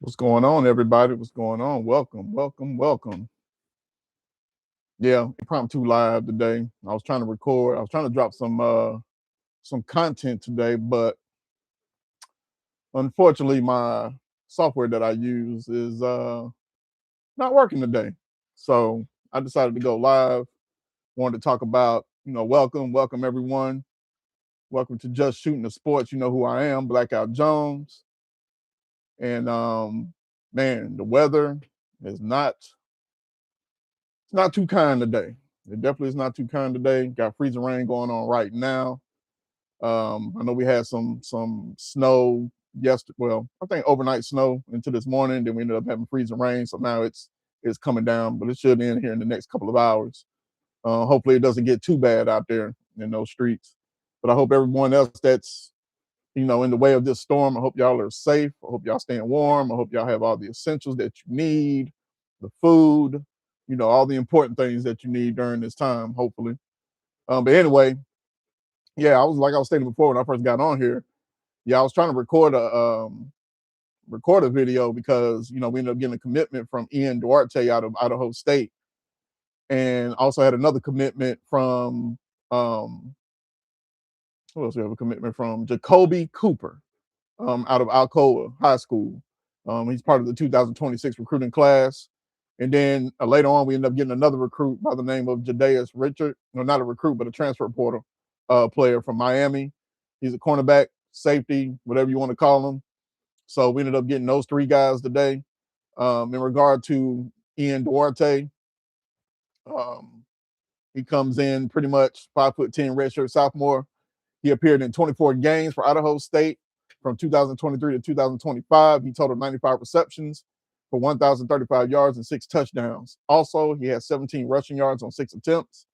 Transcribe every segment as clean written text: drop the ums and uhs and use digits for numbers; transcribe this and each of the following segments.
What's going on, everybody? What's going on? Welcome, welcome, welcome. Yeah, impromptu live today. I was trying to record. I was trying to drop some content today, but unfortunately, my software that I use is not working today. So I decided to go live. Wanted to talk about, welcome everyone. Welcome to Just Shooting the Sports. You know who I am, Blackout Jones. And man, the weather is not too kind today. It definitely is not too kind today. Got freezing rain going on right now. I know we had some snow yesterday. Well, I think overnight snow into this morning. Then we ended up having freezing rain. So now it's coming down, but it should end here in the next couple of hours. Hopefully it doesn't get too bad out there in those streets. But I hope everyone else that's in the way of this storm, I hope y'all are safe. I hope y'all staying warm. I hope y'all have all the essentials that you need, the food, all the important things that you need during this time, hopefully. But anyway, yeah, I was stating before when I first got on here. Yeah, I was trying to record a video because we ended up getting a commitment from Ian Duarte out of Idaho State, and also had another commitment from who else we have a commitment from? Jacoby Cooper, out of Alcoa High School. He's part of the 2026 recruiting class. And then later on, we ended up getting another recruit by the name of Jadaeus Richard. No, not a recruit, but a transfer portal player from Miami. He's a cornerback, safety, whatever you want to call him. So we ended up getting those three guys today. In regard to Ian Duarte, um, he comes in pretty much 5'10" redshirt sophomore. He appeared in 24 games for Idaho State from 2023 to 2025. He totaled 95 receptions for 1,035 yards and 6 touchdowns. Also, he had 17 rushing yards on 6 attempts,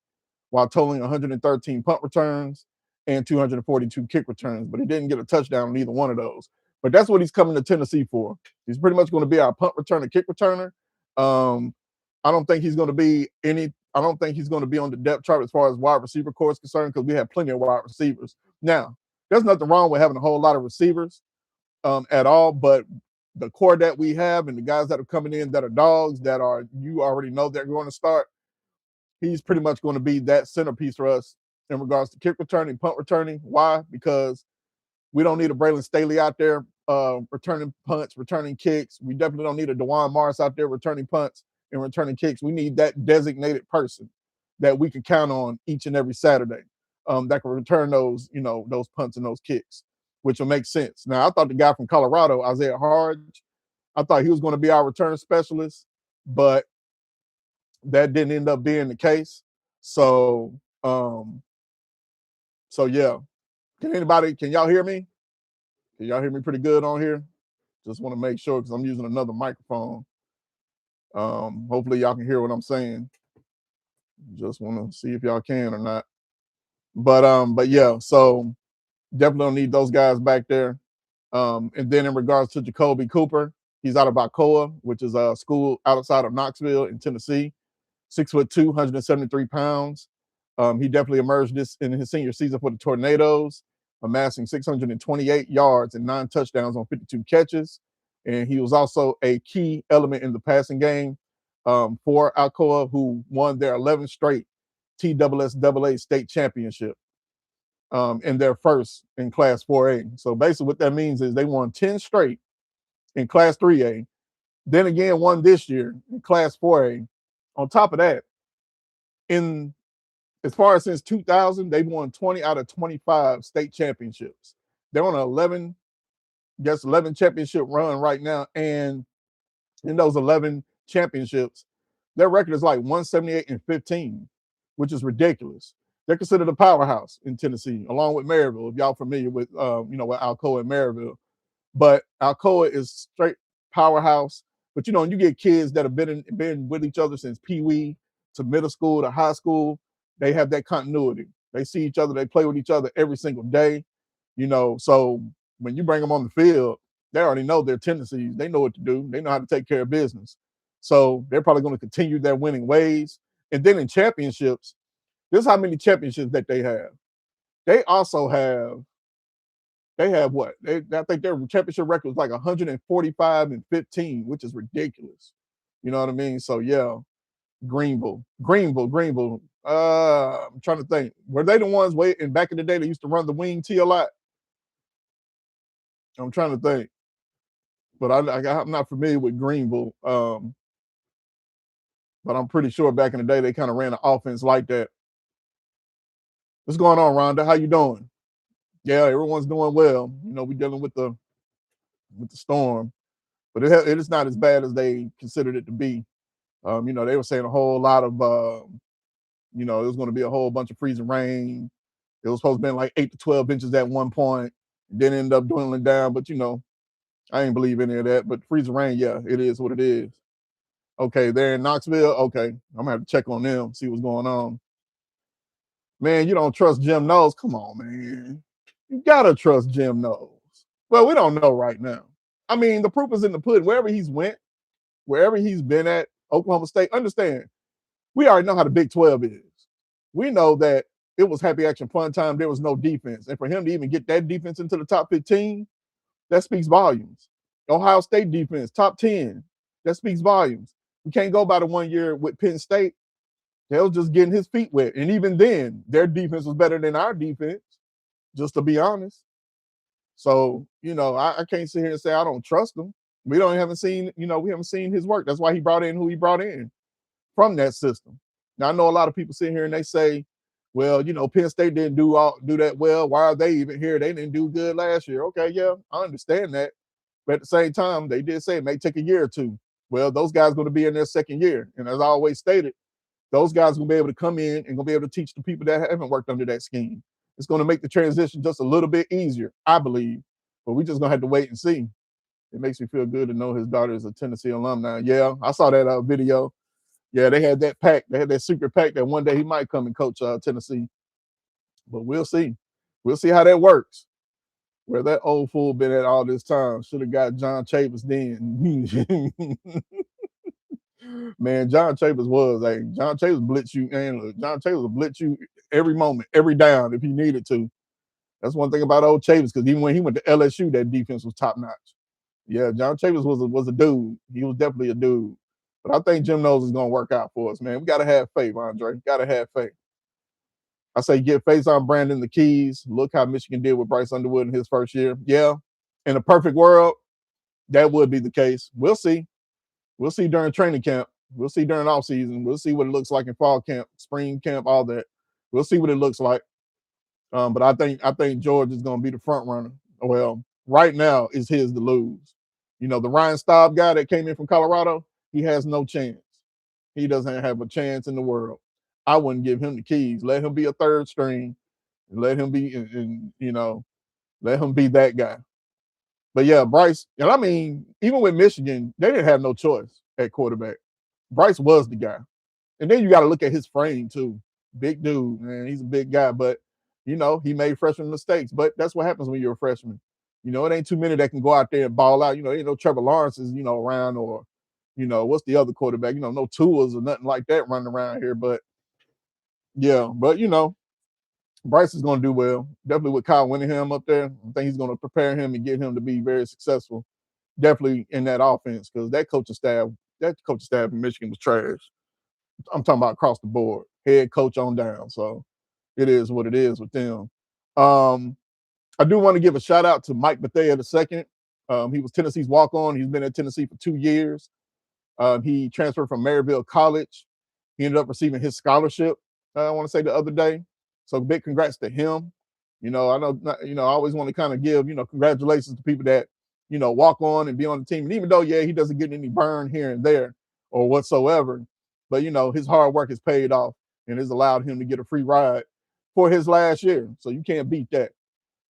while totaling 113 punt returns and 242 kick returns. But he didn't get a touchdown on either one of those. But that's what he's coming to Tennessee for. He's pretty much going to be our punt returner, kick returner. I don't think he's going to be I don't think he's going to be on the depth chart as far as wide receiver core is concerned, because we have plenty of wide receivers. Now, there's nothing wrong with having a whole lot of receivers at all, but the core that we have and the guys that are coming in that are dogs, that are, you already know they're going to start, he's pretty much going to be that centerpiece for us in regards to kick returning, punt returning. Why? Because we don't need a Braylon Staley out there returning punts, returning kicks. We definitely don't need a DeJuan Morris out there returning punts and returning kicks. We need that designated person that we can count on each and every Saturday that can return those, those punts and those kicks, which will make sense. Now, I thought the guy from Colorado, Isaiah Hodge, I thought he was going to be our return specialist, but that didn't end up being the case. So, yeah. Can y'all hear me? Can y'all hear me pretty good on here? Just want to make sure because I'm using another microphone. Hopefully y'all can hear what I'm saying. Just want to see if y'all can or not. But yeah, so definitely don't need those guys back there. And then in regards to Jacoby Cooper, he's out of Alcoa, which is a school outside of Knoxville in Tennessee. 6'2", 173 pounds. He definitely emerged in his senior season for the Tornadoes, amassing 628 yards and 9 touchdowns on 52 catches. And he was also a key element in the passing game for Alcoa, who won their 11th straight TSSAA state championship in their first in Class 4A. So basically what that means is they won 10 straight in Class 3A, then again won this year in Class 4A. On top of that, as far as since 2000, they've won 20 out of 25 state championships. They're on an 11 championship run right now. And in those 11 championships, their record is like 178-15, which is ridiculous. They're considered a powerhouse in Tennessee, along with Maryville, if y'all familiar with, with Alcoa and Maryville. But Alcoa is straight powerhouse. But, you get kids that have been with each other since Pee-wee to middle school to high school. They have that continuity. They see each other. They play with each other every single day. So when you bring them on the field, they already know their tendencies. They know what to do. They know how to take care of business. So they're probably going to continue their winning ways. And then in championships, this is how many championships that they have. They also have They have what? I think their championship record was like 145-15, which is ridiculous. You know what I mean? So yeah, Greenville. I'm trying to think. Were they the ones waiting back in the day that used to run the wing T a lot? I'm trying to think, but I'm not familiar with Greenville. But I'm pretty sure back in the day they kind of ran an offense like that. What's going on, Rhonda? How you doing? Yeah, everyone's doing well. You know, we're dealing with the storm, but it is not as bad as they considered it to be. You know, they were saying a whole lot of, you know, it was going to be a whole bunch of freezing rain. It was supposed to be like 8 to 12 inches at one point, then end up dwindling down. But you know, I ain't believe any of that. But freezing rain, yeah, it is what it is. Okay, they're in Knoxville. Okay, I'm gonna have to check on them, see what's going on. Man, you don't trust Jim Knowles? Come on, man. You gotta trust Jim Knowles. Well, we don't know right now. I mean, the proof is in the pudding. Wherever he's went, wherever he's been at, Oklahoma State, understand, we already know how the Big 12 is. We know that it was happy action fun time. There was no defense. And for him to even get that defense into the top 15, that speaks volumes. Ohio State defense, top 10, that speaks volumes. We can't go by the 1 year with Penn State. They was just getting his feet wet. And even then, their defense was better than our defense, just to be honest. So, you know, I can't sit here and say I don't trust him. Haven't seen, you know, we haven't seen his work. That's why he brought in who he brought in from that system. Now I know a lot of people sit here and they say, well, you know, Penn State didn't do that well. Why are they even here? They didn't do good last year. Okay, yeah, I understand that. But at the same time, they did say it may take a year or two. Well, those guys are going to be in their second year. And as I always stated, those guys are going to be able to come in and going to be able to teach the people that haven't worked under that scheme. It's going to make the transition just a little bit easier, I believe. But we just going to have to wait and see. It makes me feel good to know his daughter is a Tennessee alumni. Yeah, I saw that video. Yeah, they had that pack. They had that secret pack that one day he might come and coach Tennessee. But we'll see. We'll see how that works. Where that old fool been at all this time. Should have got John Chavis then. Man, John Chavis was John Chavis blitz you, and look, John Chavis will blitz you every moment, every down if he needed to. That's one thing about old Chavis, because even when he went to LSU, that defense was top notch. Yeah, John Chavis was a dude. He was definitely a dude. But I think Jim Knowles is going to work out for us, man. We got to have faith, Andre. Got to have faith. I say get Faison Brandon the keys. Look how Michigan did with Bryce Underwood in his first year. Yeah, in a perfect world, that would be the case. We'll see. We'll see during training camp. We'll see during off season. We'll see what it looks like in fall camp, spring camp, all that. We'll see what it looks like. But I think George is going to be the front runner. Well, right now is his to lose. You know, the Ryan Staub guy that came in from Colorado, he has no chance. He doesn't have a chance in the world. I wouldn't give him the keys. Let him be a third string, and let him be, and you know, let him be that guy. But yeah, Bryce, and I mean, even with Michigan, they didn't have no choice at quarterback. Bryce was the guy. And then you got to look at his frame too. Big dude, man. He's a big guy, but you know, he made freshman mistakes. But that's what happens when you're a freshman. You know, it ain't too many that can go out there and ball out. You know, Trevor Lawrence is, around, or, what's the other quarterback? No Tuas or nothing like that running around here. But yeah, but Bryce is going to do well. Definitely with Kyle Whittingham up there. I think he's going to prepare him and get him to be very successful. Definitely in that offense, because that coaching staff in Michigan was trash. I'm talking about across the board, head coach on down. So it is what it is with them. I do want to give a shout out to Mike Bethea II. He was Tennessee's walk-on. He's been at Tennessee for 2 years. He transferred from Maryville College. He ended up receiving his scholarship, I want to say the other day. So big congrats to him. I know, I always want to kind of give, congratulations to people that, walk on and be on the team. And even though, yeah, he doesn't get any burn here and there or whatsoever, but, his hard work has paid off and has allowed him to get a free ride for his last year. So you can't beat that.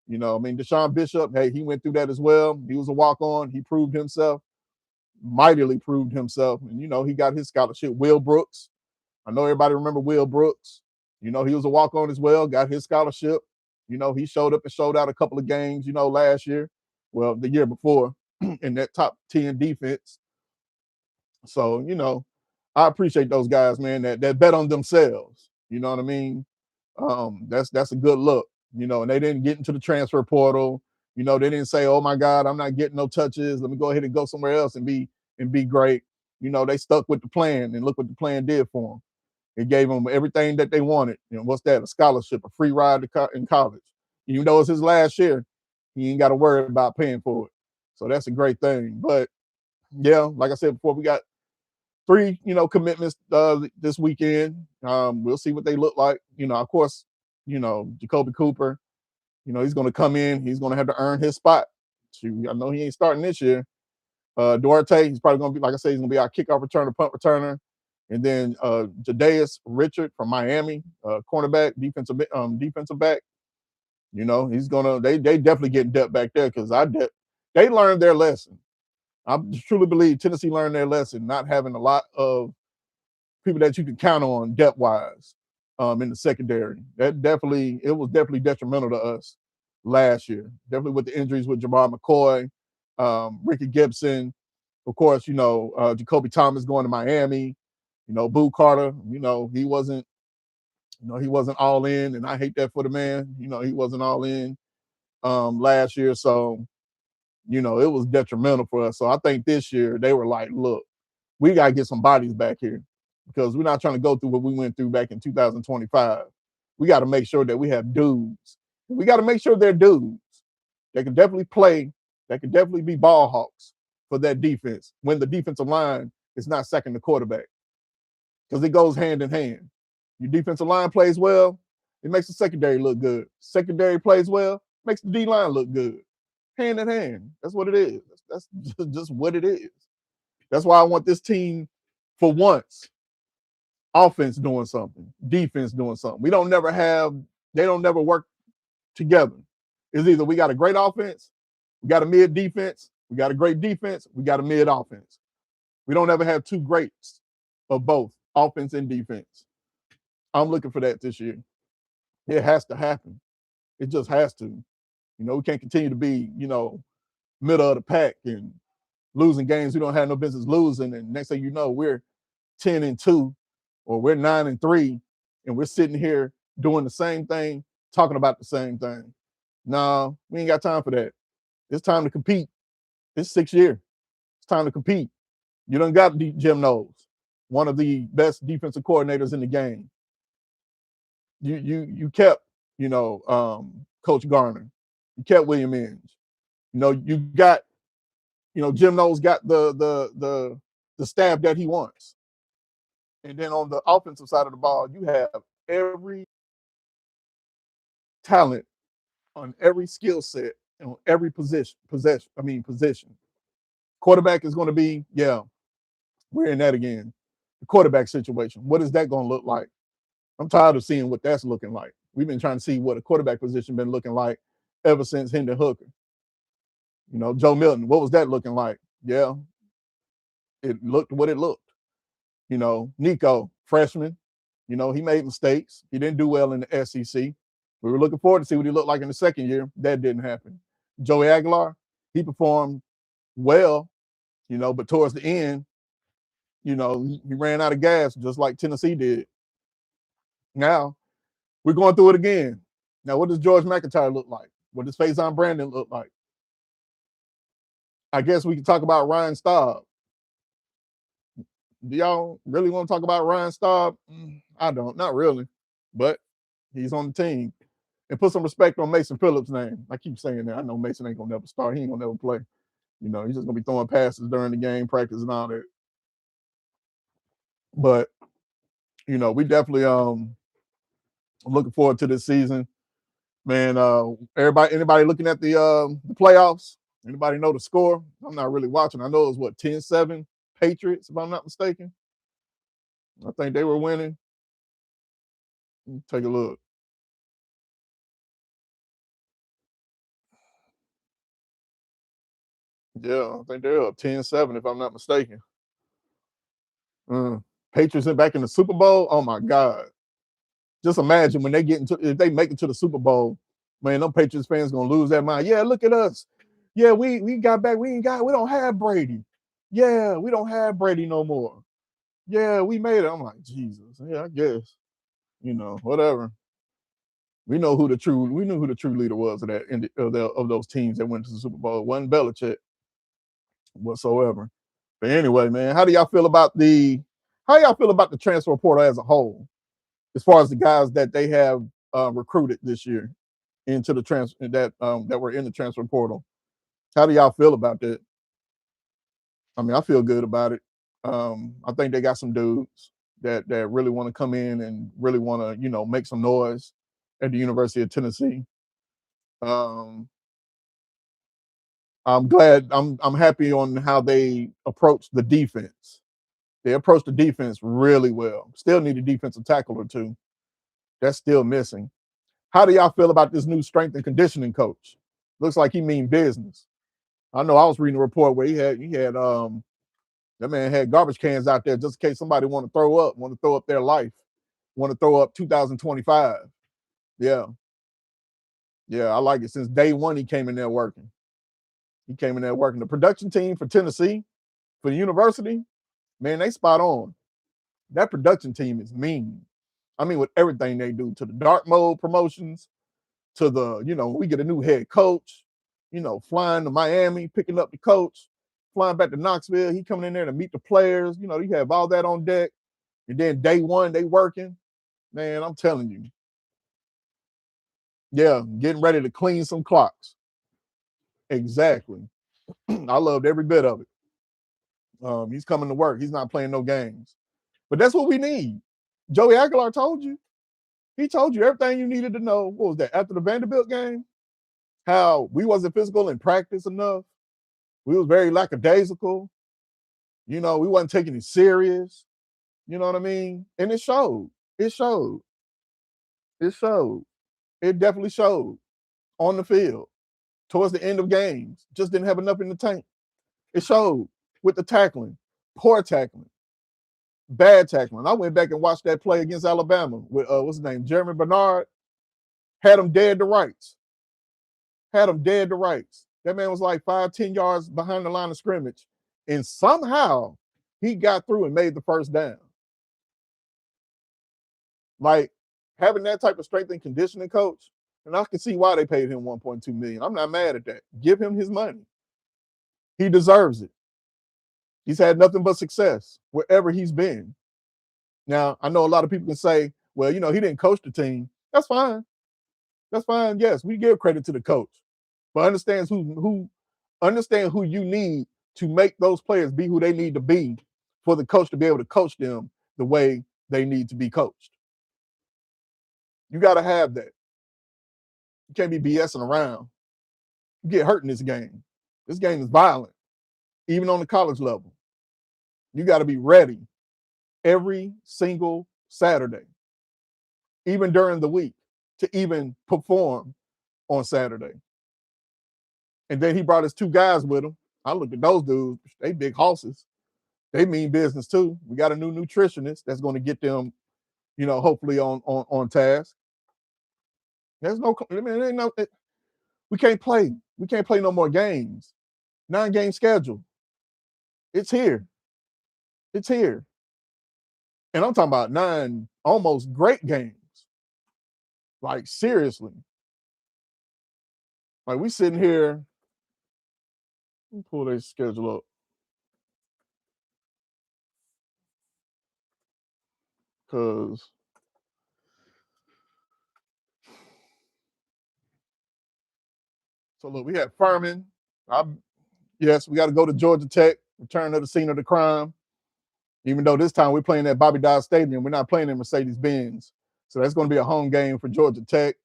Deshaun Bishop, hey, he went through that as well. He was a walk-on. He proved himself, mightily proved himself. And, he got his scholarship. Will Brooks, I know everybody remember Will Brooks. He was a walk-on as well, got his scholarship. He showed up and showed out a couple of games, last year. Well, the year before in that top 10 defense. So, I appreciate those guys, man, that bet on themselves. You know what I mean? That's a good look, and they didn't get into the transfer portal. You know, they didn't say, "Oh my God, I'm not getting no touches. Let me go ahead and go somewhere else and be great." You know, they stuck with the plan, and look what the plan did for them. It gave them everything that they wanted. You know, what's that? A scholarship, a free ride in college. Even though it's his last year, he ain't got to worry about paying for it. So that's a great thing. But yeah, like I said before, we got three, commitments this weekend. We'll see what they look like. Of course, Jacoby Cooper. He's going to come in. He's going to have to earn his spot. I know he ain't starting this year. Duarte, he's probably going to be, like I say, he's going to be our kickoff returner, punt returner. And then Jadaeus Richard from Miami, cornerback, defensive back. He's gonna. They definitely getting depth back there because they learned their lesson. I truly believe Tennessee learned their lesson, not having a lot of people that you can count on depth wise in the secondary. It was definitely detrimental to us last year. Definitely with the injuries with Jamar McCoy, Ricky Gibson, of course. Jacoby Thomas going to Miami. Boo Carter. He wasn't all in, and I hate that for the man. He wasn't all in last year, so it was detrimental for us. So I think this year they were like, look, we got to get some bodies back here because we're not trying to go through what we went through back in 2025. We got to make sure that we have dudes. We got to make sure they're dudes that can definitely play, that can definitely be ball hawks for that defense when the defensive line is not sacking the quarterback, because it goes hand in hand. Your defensive line plays well, it makes the secondary look good. Secondary plays well, makes the D line look good. Hand in hand. That's what it is. That's just what it is. That's why I want this team, for once, offense doing something, defense doing something. They don't never work together. It's either we got a great offense, we got a mid defense, we got a great defense, we got a mid offense. We don't ever have two greats of both offense and defense. I'm looking for that this year. It has to happen. It just has to. We can't continue to be, middle of the pack and losing games we don't have no business losing. And next thing you know, we're 10-2 or we're 9-3, and we're sitting here doing the same thing, talking about the same thing. No, we ain't got time for that. It's time to compete. It's 6th year. It's time to compete. You done got Jim Knowles, one of the best defensive coordinators in the game. You kept, Coach Garner. You kept William Inge. You got, Jim Knowles got the staff that he wants. And then on the offensive side of the ball, you have every talent on every skill set and on every position. Quarterback is going to be, we're in that again. The quarterback situation. What is that going to look like? I'm tired of seeing what that's looking like. We've been trying to see what a quarterback position been looking like ever since Hendon Hooker. Joe Milton, what was that looking like? Yeah, it looked what it looked. Nico, freshman, he made mistakes. He didn't do well in the SEC. We were looking forward to see what he looked like in the second year. That didn't happen. Joey Aguilar, he performed well, but towards the end, he ran out of gas just like Tennessee did. Now, we're going through it again. Now, what does George McIntyre look like? What does Faison Brandon look like? I guess we can talk about Ryan Staub. Do y'all really want to talk about Ryan Staub? I don't, not really, but he's on the team. And put some respect on Mason Phillips' name. I keep saying that. I know Mason ain't gonna never start. He ain't gonna never play. He's just gonna be throwing passes during the game, practice and all that. But we definitely looking forward to this season, man. Anybody looking at the playoffs? Anybody know the score? I'm not really watching. I know it was what 10-7 Patriots, if I'm not mistaken. I think they were winning. Take a look. Yeah, I think they're up 10-7, if I'm not mistaken. Patriots are back in the Super Bowl. Oh my God. Just imagine when if they make it to the Super Bowl, man, them Patriots fans gonna lose their mind. Yeah, look at us. Yeah, we got back. We don't have Brady. Yeah, we don't have Brady no more. Yeah, we made it. I'm like, Jesus. Yeah, I guess. Whatever. We know who the true leader was of of those teams that went to the Super Bowl. It wasn't Belichick whatsoever. But anyway, man, how y'all feel about the transfer portal as a whole, as far as the guys that they have recruited this year into the transfer that were in the transfer portal? How do y'all feel about that? I mean, I feel good about it. I think they got some dudes that really want to come in and really want to, make some noise at the University of Tennessee. Um, I'm happy on how they approach the defense. They approached the defense really well. Still need a defensive tackle or two. That's still missing. How do y'all feel about this new strength and conditioning coach? Looks like he mean business. I know I was reading a report where that man had garbage cans out there just in case somebody want to throw up their life, want to throw up 2025. Yeah. Yeah, I like it. Since day one, he came in there working. The production team for Tennessee, for the university, man, they spot on. That production team is mean. I mean, with everything they do, to the dark mode promotions, to we get a new head coach, flying to Miami, picking up the coach, flying back to Knoxville. He coming in there to meet the players. You have all that on deck. And then day one, they working. Man, I'm telling you. Yeah, getting ready to clean some clocks. Exactly. I loved every bit of it. He's coming to work. He's not playing no games. But that's what we need. Joey Aguilar told you. He told you everything you needed to know. What was that? After the Vanderbilt game? How we wasn't physical in practice enough. We was very lackadaisical. We wasn't taking it serious. You know what I mean? And it showed. It showed. It showed. It definitely showed on the field. Towards the end of games, just didn't have enough in the tank. It showed with the tackling, poor tackling, bad tackling. I went back and watched that play against Alabama with what's his name, Jeremy Bernard. Had him dead to rights. Had him dead to rights. That man was like 5-10 yards behind the line of scrimmage, and somehow he got through and made the first down. Like, having that type of strength and conditioning coach, and I can see why they paid him $1.2 million. I'm not mad at that. Give him his money. He deserves it. He's had nothing but success wherever he's been. Now, I know a lot of people can say, well, he didn't coach the team. That's fine. That's fine. Yes, we give credit to the coach, but understand who you need to make those players be who they need to be for the coach to be able to coach them the way they need to be coached. You got to have that. You can't be BSing around. You get hurt in this game. This game is violent, even on the college level. You got to be ready every single Saturday, even during the week, to even perform on Saturday. And then he brought his two guys with him. I looked at those dudes. They big horses. They mean business too. We got a new nutritionist that's going to get them, hopefully on task. There's no, I mean, we can't play. We can't play no more games. 9-game schedule. It's here. It's here. And I'm talking about 9 almost great games. Like, seriously. Like, we sitting here. Let me pull their schedule up. Because so look, we had Furman. Yes, we got to go to Georgia Tech, return to the scene of the crime. Even though this time we're playing at Bobby Dodd Stadium, we're not playing in Mercedes-Benz. So that's going to be a home game for Georgia Tech.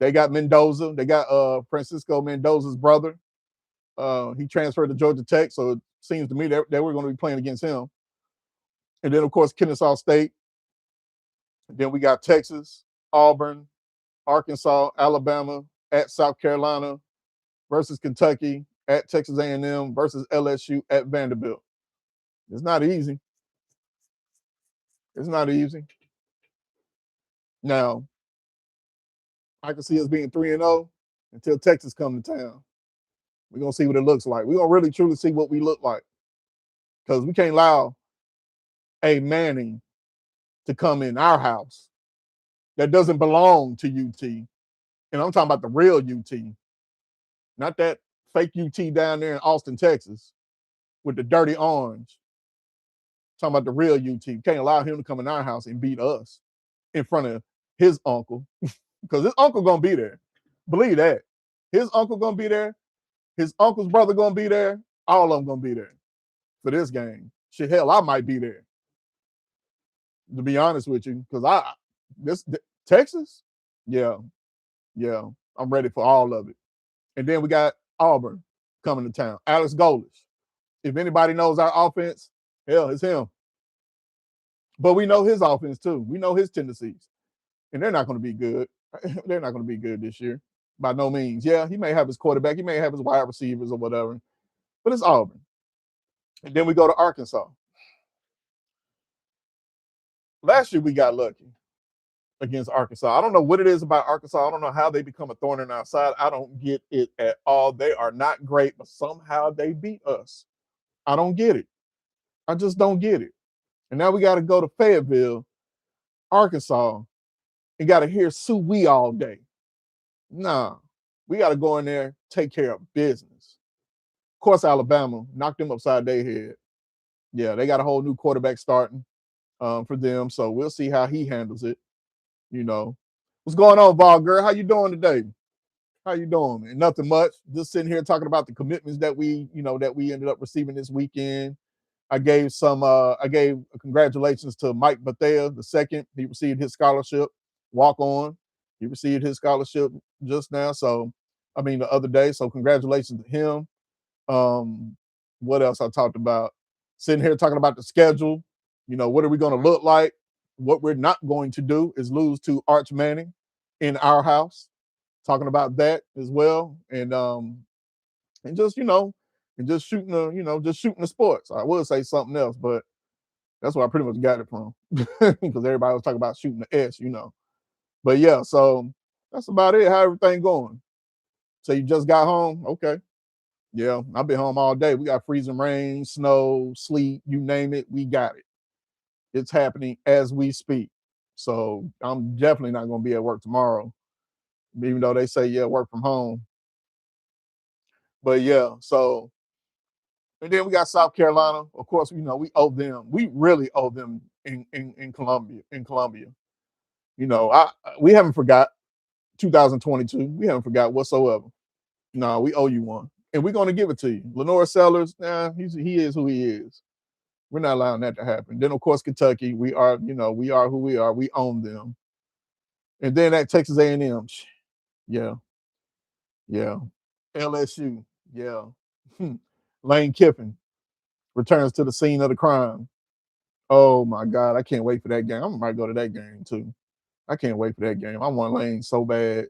They got Mendoza. They got Francisco Mendoza's brother. He transferred to Georgia Tech, so it seems to me that we're going to be playing against him. And then, of course, Kennesaw State. And then we got Texas, Auburn, Arkansas, Alabama, at South Carolina versus Kentucky, at Texas A&M versus LSU at Vanderbilt. It's not easy. It's not easy. Now, I can see us being 3-0 until Texas come to town. We're going to see what it looks like. We're going to really, truly see what we look like. Because we can't allow a Manning to come in our house that doesn't belong to UT. And I'm talking about the real UT, not that fake UT down there in Austin, Texas, with the dirty orange. I'm talking about the real UT. Can't allow him to come in our house and beat us in front of his uncle, because his uncle gonna be there. Believe that. His uncle gonna be there. His uncle's brother gonna be there. All of them gonna be there for this game. Shit, hell, I might be there, to be honest with you, because this Texas, yeah, yeah, I'm ready for all of it. And then we got Auburn coming to town. Alex Golish. If anybody knows our offense, hell, it's him. But we know his offense too. We know his tendencies, and they're not going to be good. They're not going to be good this year, by no means. Yeah, he may have his quarterback, he may have his wide receivers or whatever, but it's Auburn. And then we go to Arkansas. Last year we got lucky against Arkansas. I don't know what it is about Arkansas. I don't know how they become a thorn in our side. I don't get it at all. They are not great, but somehow they beat us. I don't get it. I just don't get it. And now we got to go to Fayetteville, Arkansas, and got to hear Sue Wee all day. Nah, we got to go in there, take care of business. Of course, Alabama knocked them upside their head. Yeah, they got a whole new quarterback starting for them, so we'll see how he handles it. You know, what's going on, Vol girl? How you doing today? How you doing, man? Nothing much. Just sitting here talking about the commitments that we ended up receiving this weekend. I gave congratulations to Mike Bethea the second. He received his scholarship, walk on. He received his scholarship just now. So, I mean, the other day. So, congratulations to him. What else I talked about? Sitting here talking about the schedule. You know, what are we going to look like? What we're not going to do is lose to Arch Manning in our house. Talking about that as well, and just shooting the sports. I would say something else, but that's where I pretty much got it from, because everybody was talking about shooting the S. But yeah, so that's about it. How everything going? So you just got home? Okay. Yeah, I've been home all day. We got freezing rain, snow, sleet, you name it, we got it. It's happening as we speak. So I'm definitely not going to be at work tomorrow, even though they say, yeah, work from home. But yeah, so, and then we got South Carolina. Of course, we owe them. We really owe them in Columbia. We haven't forgot 2022. We haven't forgot whatsoever. No, we owe you one, and we're going to give it to you. Lenore Sellers, he is who he is. We're not allowing that to happen. Then, of course, Kentucky. We are who we are. We own them. And then at Texas A&M, yeah, yeah. LSU, yeah. Lane Kiffin returns to the scene of the crime. Oh my God, I can't wait for that game. I might go to that game too. I can't wait for that game. I want Lane so bad.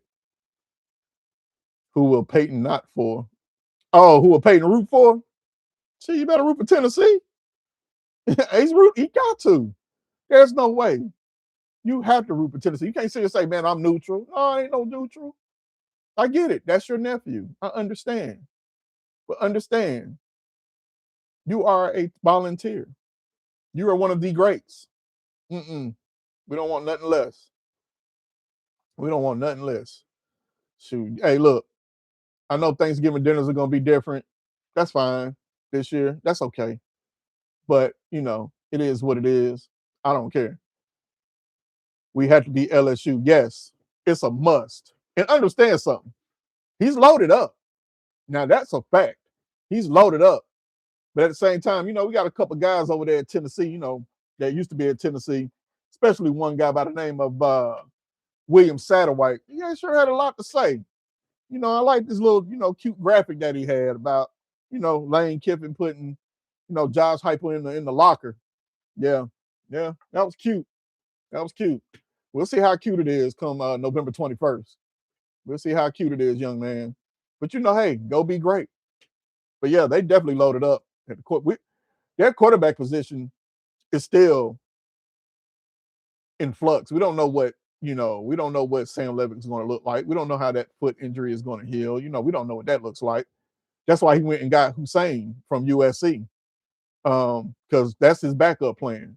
Who will Peyton not for? Oh, who will Peyton root for? See, you better root for Tennessee. He got to. There's no way. You have to root for Tennessee. You can't sit and say, man, I'm neutral. No, I ain't no neutral. I get it. That's your nephew. I understand. But understand, you are a volunteer. You are one of the greats. We don't want nothing less. We don't want nothing less. Shoot. Hey, look, I know Thanksgiving dinners are going to be different. That's fine this year. That's okay. But, it is what it is. I don't care. We have to be LSU. Yes, it's a must. And understand something. He's loaded up. Now, that's a fact. He's loaded up. But at the same time, we got a couple guys over there at Tennessee, that used to be at Tennessee, especially one guy by the name of William Satterwhite. Yeah, sure had a lot to say. I like this little, cute graphic that he had about, Lane Kiffin putting, Josh Heupel in the locker. Yeah, that was cute. That was cute. We'll see how cute it is come November 21st. We'll see how cute it is, young man. But hey, go be great. But yeah, they definitely loaded up at the court. Their quarterback position is still in flux. We don't know what Sam Levitt is going to look like. We don't know how that foot injury is going to heal. We don't know what that looks like. That's why he went and got Hussein from USC, because that's his backup plan,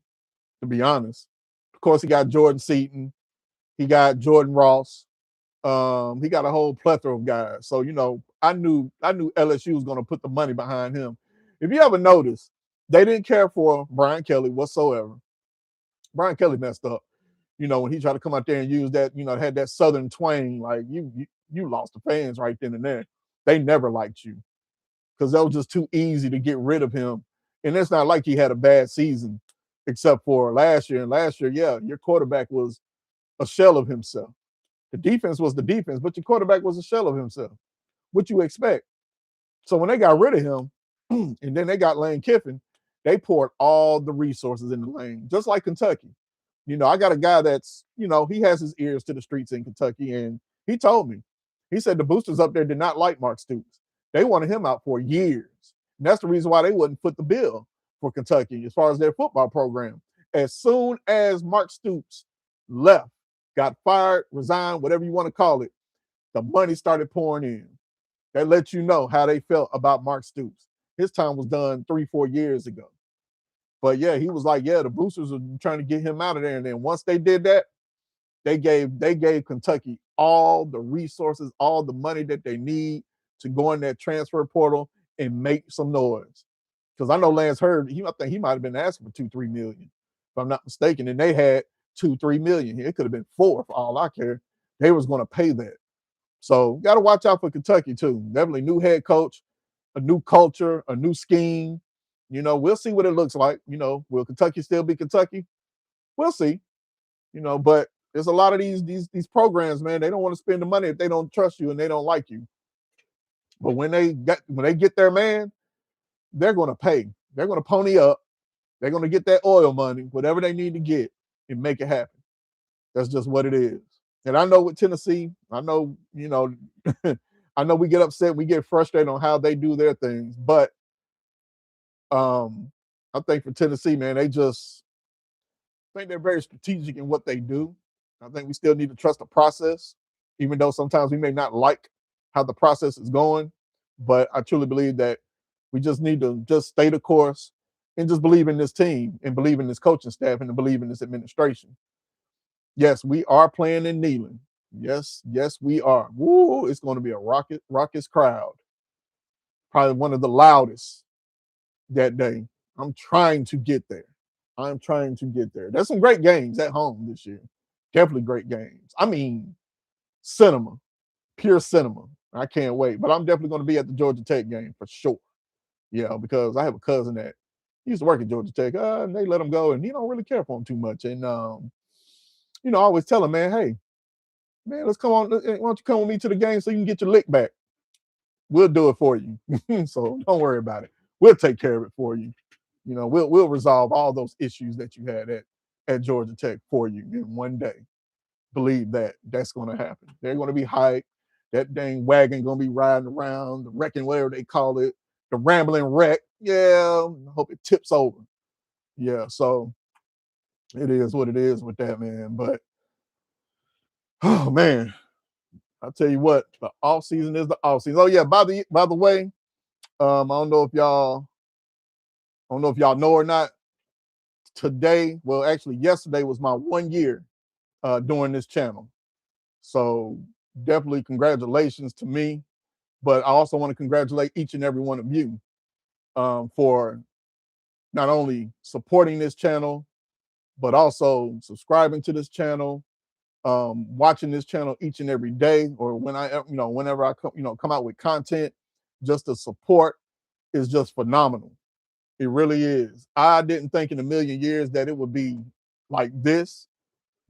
to be honest. Of course, he got Jordan Seaton. He got Jordan Ross. He got a whole plethora of guys. So, I knew LSU was going to put the money behind him. If you ever notice, they didn't care for Brian Kelly whatsoever. Brian Kelly messed up. When he tried to come out there and use that, had that Southern twang, like you lost the fans right then and there. They never liked you because that was just too easy to get rid of him. And it's not like he had a bad season, except for last year. And last year, yeah, your quarterback was a shell of himself. The defense was the defense, but your quarterback was a shell of himself. What you expect? So when they got rid of him, and then they got Lane Kiffin, they poured all the resources into Lane, just like Kentucky. I got a guy that's, he has his ears to the streets in Kentucky, and he told me, he said the boosters up there did not like Mark Stoops. They wanted him out for years. And that's the reason why they wouldn't foot the bill for Kentucky as far as their football program. As soon as Mark Stoops left, got fired, resigned, whatever you want to call it, the money started pouring in. That lets you know how they felt about Mark Stoops. His time was done 3-4 years ago. But yeah, he was like, yeah, the boosters were trying to get him out of there. And then once they did that, they gave Kentucky all the resources, all the money that they need to go in that transfer portal and make some noise. Because I know Lance Heard, I think he might have been asking for 2-3 million, if I'm not mistaken. And they had 2-3 million here. It could have been 4 for all I care. They was going to pay that. So got to watch out for Kentucky too. Definitely new head coach, a new culture, a new scheme. We'll see what it looks like. Will Kentucky still be Kentucky? We'll see. But there's a lot of these programs, man. They don't want to spend the money if they don't trust you and they don't like you. But when they get their man, they're going to pay. They're going to pony up. They're going to get that oil money, whatever they need to get, and make it happen. That's just what it is. And I know with Tennessee, I know I know we get upset, we get frustrated on how they do their things, but I think for Tennessee, man, I think they're very strategic in what they do. I think we still need to trust the process, even though sometimes we may not like how the process is going. But I truly believe that we just need to just stay the course and just believe in this team and believe in this coaching staff and believe in this administration. Yes, we are playing in Neyland. Yes, we are. Woo, it's going to be a raucous crowd. Probably one of the loudest that day. I'm trying to get there. There's some great games at home this year. Definitely great games. I mean, cinema, pure cinema. I can't wait. But I'm definitely going to be at the Georgia Tech game for sure. Yeah, because I have a cousin that used to work at Georgia Tech. And they let him go, and he don't really care for him too much. And I always tell him, man, hey, man, let's come on. Why don't you come with me to the game so you can get your lick back? We'll do it for you. So don't worry about it. We'll take care of it for you. We'll resolve all those issues that you had at Georgia Tech for you in one day. Believe that's going to happen. They're going to be hyped. That dang wagon going to be riding around, the wrecking, whatever they call it, the rambling wreck. Yeah, I hope it tips over. Yeah, so it is what it is with that, man. But, oh, man, I'll tell you what, the off season is the off season. Oh, yeah, by the way, I don't know if y'all know or not. Today, well, actually, yesterday was my 1 year doing this channel. So definitely congratulations to me. But I also want to congratulate each and every one of you for not only supporting this channel, but also subscribing to this channel, watching this channel each and every day, or whenever I come out with content. Just the support is just phenomenal. It really is. I didn't think in a million years that it would be like this,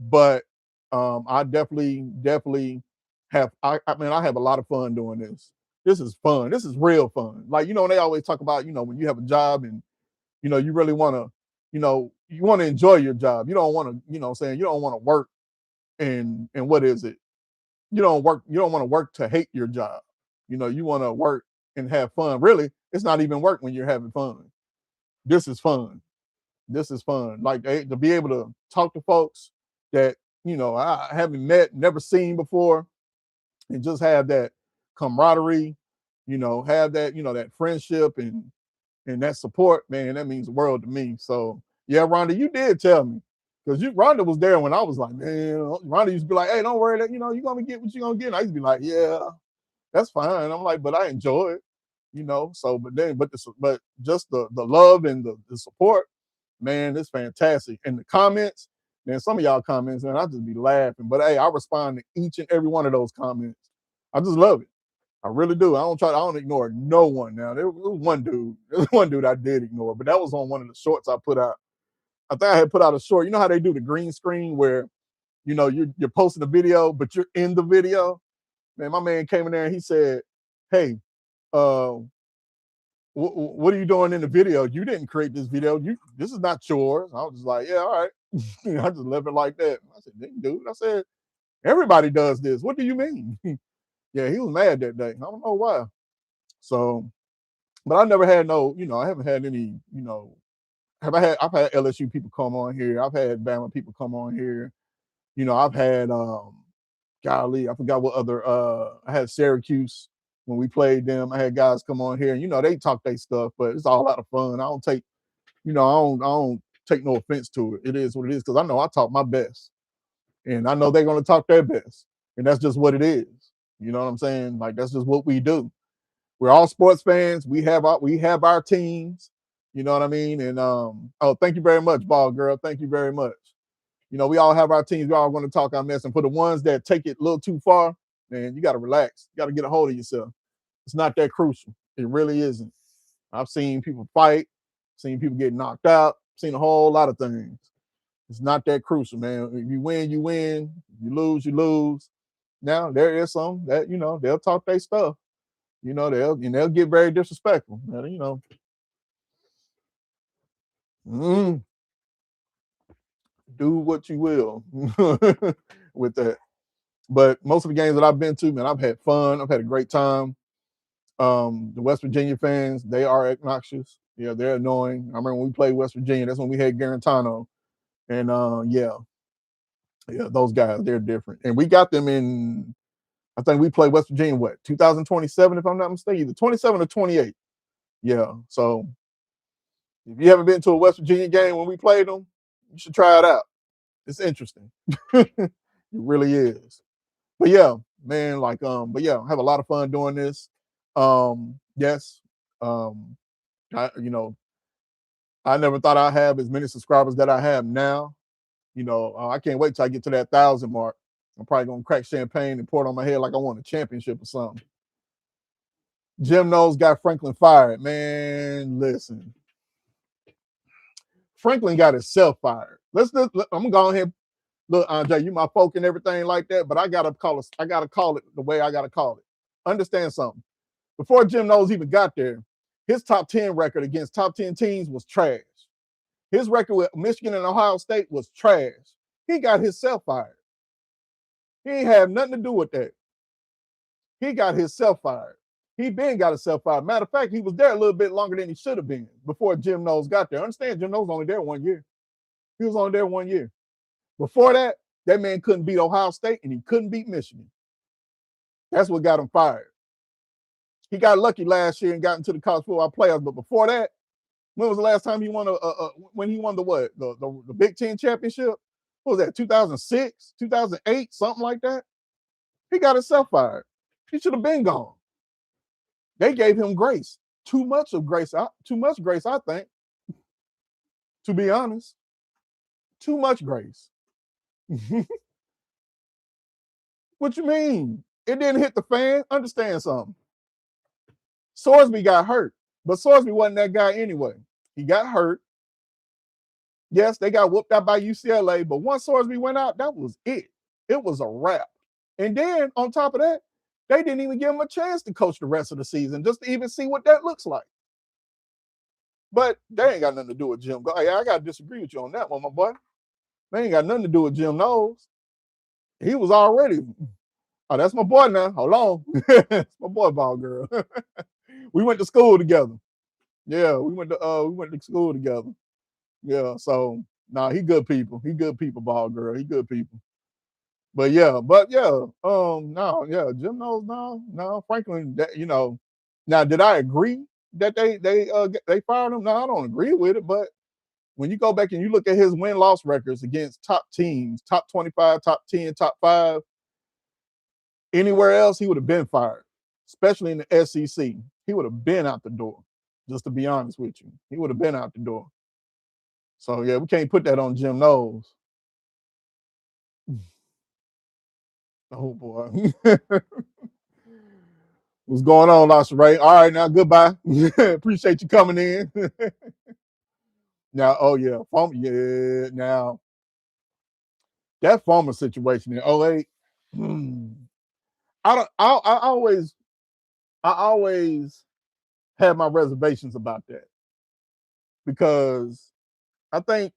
but I definitely have. I mean, I have a lot of fun doing this. This is fun. This is real fun. Like, they always talk about, when you have a job and, you really want to, you want to enjoy your job. You don't want to, saying you don't want to work and what is it? You don't want to work to hate your job. You want to work and have fun. Really, it's not even work when you're having fun. This is fun. Like, to be able to talk to folks that, I haven't met, never seen before, and just have that camaraderie, have that, that friendship and that support, man, that means the world to me. So yeah, Rhonda, you did tell me. Because Rhonda was there when I was like, man, Rhonda used to be like, hey, don't worry, that you're gonna get what you're gonna get. And I used to be like, yeah, that's fine. I'm like, but I enjoy it. So, but just the love and the support, man, it's fantastic. And the comments, man, some of y'all comments, man, I just be laughing. But hey, I respond to each and every one of those comments. I just love it. I really do. I don't ignore no one now. There was one dude I did ignore, but that was on one of the shorts I put out. I think I had put out a short. You know how they do the green screen where you're posting a video, but you're in the video. Man, my man came in there and he said, "Hey, uh, what are you doing in the video? You didn't create this video. This is not yours." I was just like, "Yeah, all right." I just left it like that. I said, "Dude," I said, "Everybody does this. What do you mean?" Yeah, he was mad that day. I don't know why. So, but I never had I haven't had any, I've had LSU people come on here. I've had Bama people come on here. I've had golly, I forgot what other I had Syracuse when we played them. I had guys come on here and they talk their stuff, but it's all a lot of fun. I don't take, I don't take no offense to it. It is what it is, because I know I talk my best. And I know they're gonna talk their best. And that's just what it is. You know what I'm saying? Like that's just what we do. We're all sports fans. We have our teams. You know what I mean? And oh, thank you very much, ball girl. Thank you very much. We all have our teams. We all want to talk our mess. And for the ones that take it a little too far, man, you got to relax. You got to get a hold of yourself. It's not that crucial. It really isn't. I've seen people fight, seen people get knocked out, seen a whole lot of things. It's not that crucial, man. If you win, you win. You lose, you lose. Now there is some that they'll talk their stuff. They'll get very disrespectful. Mm, do what you will with that. But most of the games that I've been to, man, I've had fun. I've had a great time. The West Virginia fans, they are obnoxious. Yeah, they're annoying. I remember when we played West Virginia, that's when we had Garantano. And yeah, those guys, they're different. And we got them in, I think we played West Virginia, 2027, if I'm not mistaken, either 27 or 28. Yeah. So if you haven't been to a West Virginia game when we played them, you should try it out. It's interesting. It really is. But yeah, man, but yeah, I have a lot of fun doing this. Yes. I, I never thought I'd have as many subscribers that I have now. I can't wait till I get to that 1,000 mark. I'm probably gonna crack champagne and pour it on my head like I won a championship or something. Jim Knowles got Franklin fired. Man, listen. Franklin got himself fired. I'm gonna go ahead. Look, Andre, you my folk and everything like that, but I gotta call it the way I gotta call it. Understand something. Before Jim Knowles even got there, his top 10 record against top 10 teams was trash. His record with Michigan and Ohio State was trash. He got himself fired. He ain't have nothing to do with that. He got himself fired. He been got himself fired. Matter of fact, he was there a little bit longer than he should have been before Jim Knowles got there. Understand, Jim Knowles was only there 1 year. He was only there 1 year. Before that, that man couldn't beat Ohio State and he couldn't beat Michigan. That's what got him fired. He got lucky last year and got into the college football playoffs, but before that, when was the last time he won when he won the Big Ten championship? What was that, 2006, 2008, something like that? He got himself fired. He should have been gone. They gave him grace. Too much grace, I think. To be honest. Too much grace. What you mean? It didn't hit the fan? Understand something. Sorsby got hurt, but Sorsby wasn't that guy anyway. He got hurt. Yes, they got whooped out by UCLA, but once Sorsby went out, that was it. It was a wrap. And then on top of that, they didn't even give him a chance to coach the rest of the season just to even see what that looks like. But they ain't got nothing to do with Jim. I got to disagree with you on that one, my boy. They ain't got nothing to do with Jim Knowles. He was already. Oh, that's my boy now. Hold on. That's my boy, ball girl. We went to school together. Yeah, we went to school together. Yeah, so he good people. He good people, ball girl. He good people. But yeah, no, yeah, Jim Knowles, no, Franklin, now did I agree that they fired him? No, I don't agree with it, but when you go back and you look at his win-loss records against top teams, top 25, top 10, top 5, anywhere else, he would have been fired, especially in the SEC. He would have been out the door, just to be honest with you. He would have been out the door. So, yeah, we can't put that on Jim Knowles. Oh, boy. What's going on, Lost Ray? All right, now, goodbye. Appreciate you coming in. Now, oh, yeah. Yeah, now, that Farmer situation in '08, I always have my reservations about that because I think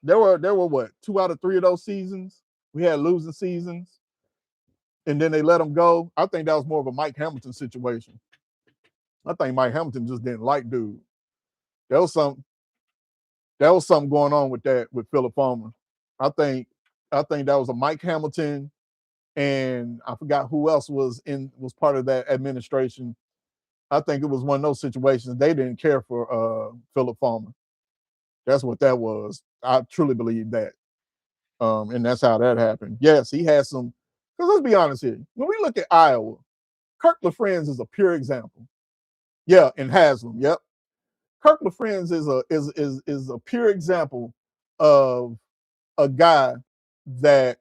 there were what 2 out of 3 of those seasons we had losing seasons, and then they let them go. I think that was more of a Mike Hamilton situation. I think Mike Hamilton just didn't like dude. There was something going on with that with Philip Farmer. I think that was a Mike Hamilton, and I forgot who else was part of that administration. I think it was one of those situations they didn't care for Philip Farmer. That's what that was. I truly believe that. And that's how that happened. Yes, he had some, because let's be honest here. When we look at Iowa, Kirk LaFrenz is a pure example. Yeah, and Haslam. Yep. Kirk LaFrenz is a pure example of a guy that,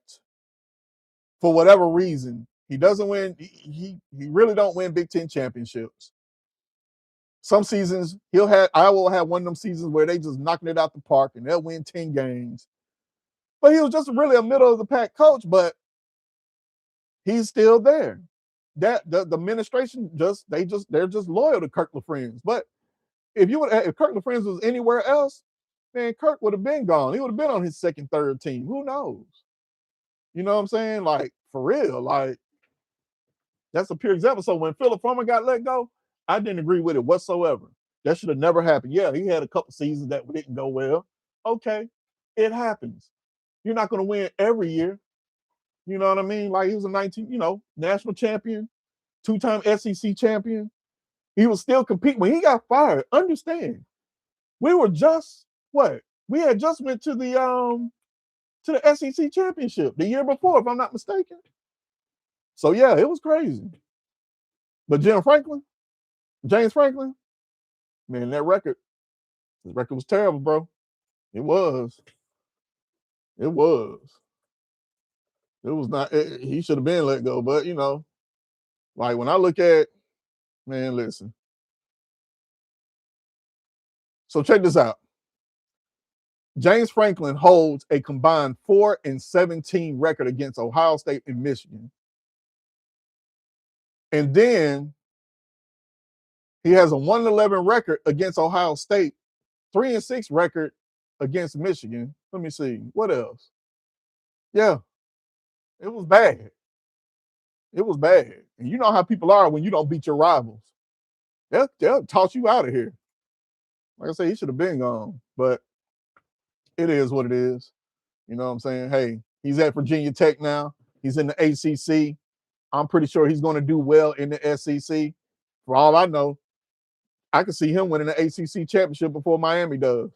for whatever reason, he doesn't win. He really don't win Big Ten championships. Some seasons Iowa will have one of them seasons where they just knocking it out the park and they'll win 10 games. But he was just really a middle of the pack coach, but he's still there. That the administration they're just loyal to Kirk LaFrenz. But if Kirk LaFrenz was anywhere else, man, Kirk would have been gone. He would have been on his second, third team. Who knows? You know what I'm saying? Like, for real, like, that's a pure example. So when Philip Farmer got let go, I didn't agree with it whatsoever. That should have never happened. Yeah, he had a couple seasons that didn't go well. Okay, it happens. You're not going to win every year. You know what I mean? Like, he was a national champion, 2-time SEC champion. He was still competing. When he got fired, understand, we were just what? We had just went to the SEC championship the year before, if I'm not mistaken. So yeah, it was crazy. But James Franklin, man, his record was terrible, bro. It was. It was. It was not. He should have been let go, but like when I look at, man, listen. So check this out. James Franklin holds a combined 4-17 record against Ohio State and Michigan. And then he has a 1-11 record against Ohio State, 3-6 record against Michigan. Let me see. What else? Yeah, it was bad. It was bad. And you know how people are when you don't beat your rivals. They'll toss you out of here. Like I said, he should have been gone. But it is what it is. You know what I'm saying? Hey, he's at Virginia Tech now. He's in the ACC. I'm pretty sure he's going to do well in the SEC. For all I know, I can see him winning the ACC championship before Miami does.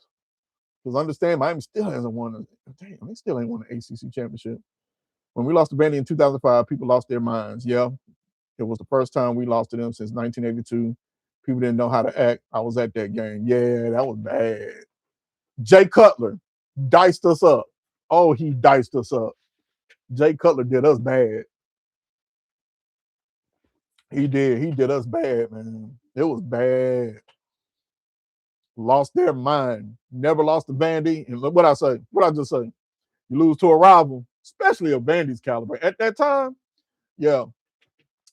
Because understand, Miami still hasn't won. Damn, they still ain't won the ACC championship. When we lost to Vandy in 2005, people lost their minds. Yeah, it was the first time we lost to them since 1982. People didn't know how to act. I was at that game. Yeah, that was bad. Jay Cutler diced us up. Oh, he diced us up. Jay Cutler did us bad. He did. He did us bad, man. It was bad. Lost their mind. Never lost to Vandy. And look what I say. What I just say. You lose to a rival, especially of Vandy's caliber. At that time, yeah,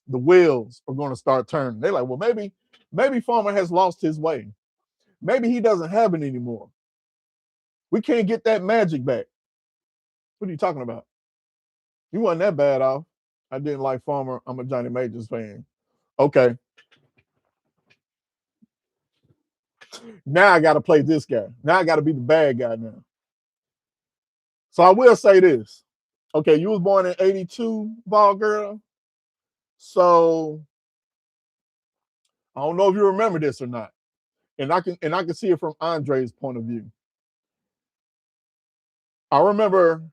the wheels are going to start turning. They're like, well, maybe Farmer has lost his way. Maybe he doesn't have it anymore. We can't get that magic back. What are you talking about? He wasn't that bad off. I didn't like Farmer. I'm a Johnny Majors fan. Okay. Now I got to play this guy. Now I got to be the bad guy now. So I will say this. Okay, you was born in 82, Ball Girl. So I don't know if you remember this or not. And I can see it from Andre's point of view. I remember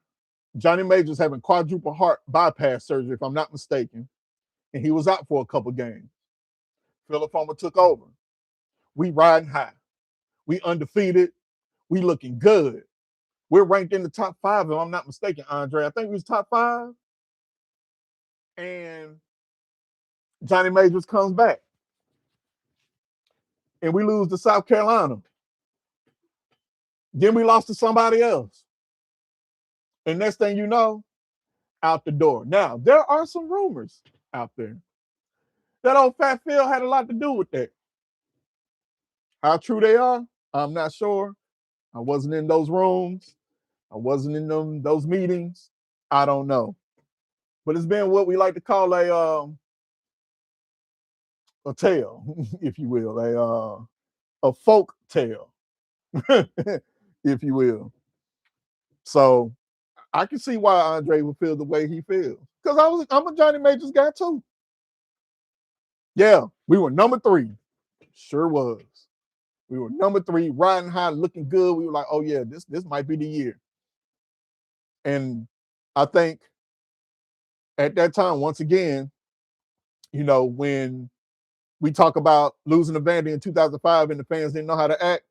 Johnny Majors having quadruple heart bypass surgery, if I'm not mistaken, and he was out for a couple games. Philip Fulmer took over. We riding high. We undefeated. We looking good. We're ranked in the top 5, if I'm not mistaken, Andre. I think we was top 5. And Johnny Majors comes back. And we lose to South Carolina. Then we lost to somebody else. And next thing you know, out the door. Now, there are some rumors out there that old Fat Phil had a lot to do with that. How true they are, I'm not sure. I wasn't in those rooms. I wasn't in those meetings. I don't know. But it's been what we like to call a tale, if you will, a folk tale, if you will. So I can see why Andre would feel the way he feels. Because I'm a Johnny Majors guy too. Yeah, we were number 3. Sure was. We were number 3, riding high, looking good. We were like, oh yeah, this might be the year. And I think at that time, once again, when we talk about losing to Vandy in 2005 and the fans didn't know how to act,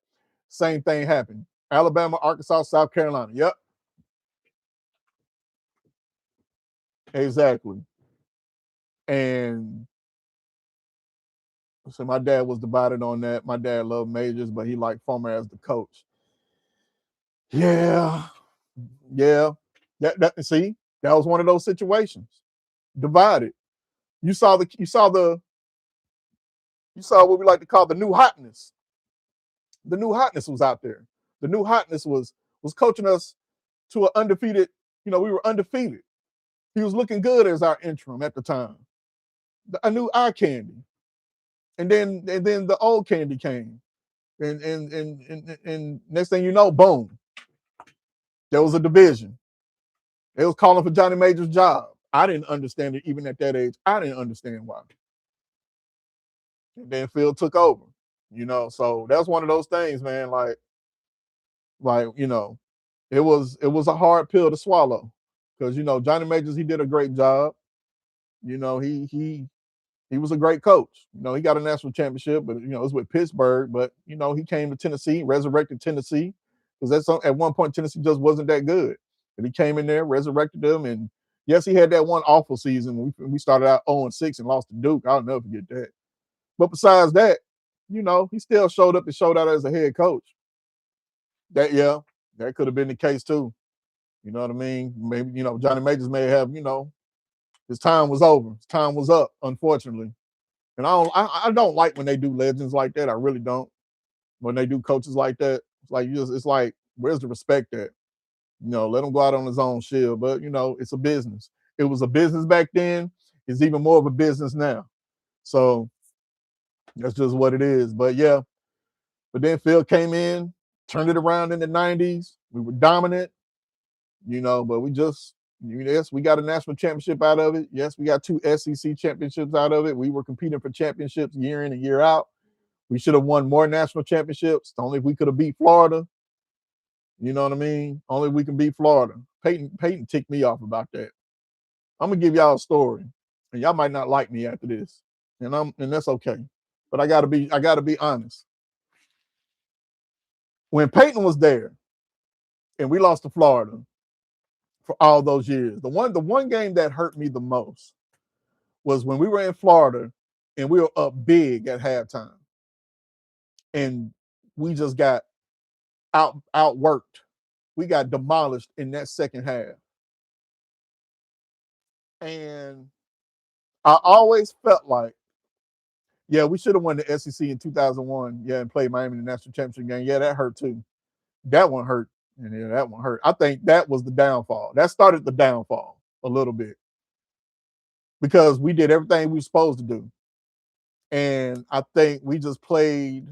same thing happened. Alabama, Arkansas, South Carolina. Yep. Exactly. And so my dad was divided on that. My dad loved Majors, but he liked Fulmer as the coach. Yeah. Yeah. See, that was one of those situations. Divided. You saw what we like to call the new hotness. The new hotness was out there. The new hotness was coaching us to an undefeated, we were undefeated. He was looking good as our interim at the time. A new eye candy. And then the old candy came. And next thing you know, boom. There was a division. They was calling for Johnny Majors' job. I didn't understand it even at that age. I didn't understand why. And then Phil took over, so that's one of those things, man. Like, it was a hard pill to swallow. Because Johnny Majors, he did a great job. He was a great coach. He got a national championship, but it was with Pittsburgh. But he came to Tennessee, resurrected Tennessee, because at one point Tennessee just wasn't that good. And he came in there, resurrected them, and yes, he had that one awful season. We started out 0-6 and lost to Duke. I'll never forget that. But besides that, he still showed up and showed out as a head coach. That could have been the case too. You know what I mean? Maybe Johnny Majors may have his time was over. His time was up, unfortunately. And I don't like when they do legends like that. I really don't. When they do coaches like that, it's like where's the respect at? Let him go out on his own shield. But it's a business. It was a business back then. It's even more of a business now. So that's just what it is. But yeah. But then Phil came in, turned it around in the 90s. We were dominant, but yes, we got a national championship out of it. Yes, we got 2 SEC championships out of it. We were competing for championships year in and year out. We should have won more national championships. Only if we could have beat Florida. You know what I mean? Only we can beat Florida. Peyton ticked me off about that. I'm gonna give y'all a story, and y'all might not like me after this, and that's okay. But I gotta be honest. When Peyton was there, and we lost to Florida for all those years, the one game that hurt me the most was when we were in Florida and we were up big at halftime, and we just got outworked. We got demolished in that second half. And I always felt like, yeah, we should have won the SEC in 2001. Yeah, and played Miami in the national championship game. Yeah, that hurt too. That one hurt. And yeah, that one hurt. I think that was the downfall. That started the downfall a little bit. Because we did everything we were supposed to do. And I think we just we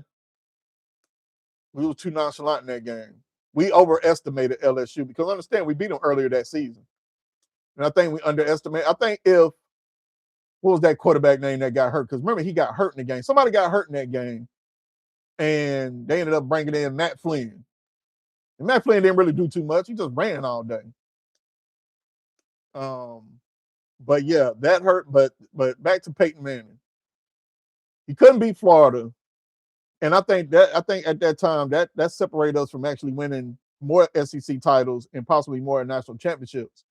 were too nonchalant in that game. We overestimated LSU because understand we beat them earlier that season. And I think we underestimated. I think what was that quarterback name that got hurt? Because remember, he got hurt in the game. Somebody got hurt in that game. and they ended up bringing in Matt Flynn. And Matt Flynn didn't really do too much. He just ran all day. But yeah, that hurt. But back to Peyton Manning. He couldn't beat Florida. And I think at that time that separated us from actually winning more SEC titles and possibly more national championships.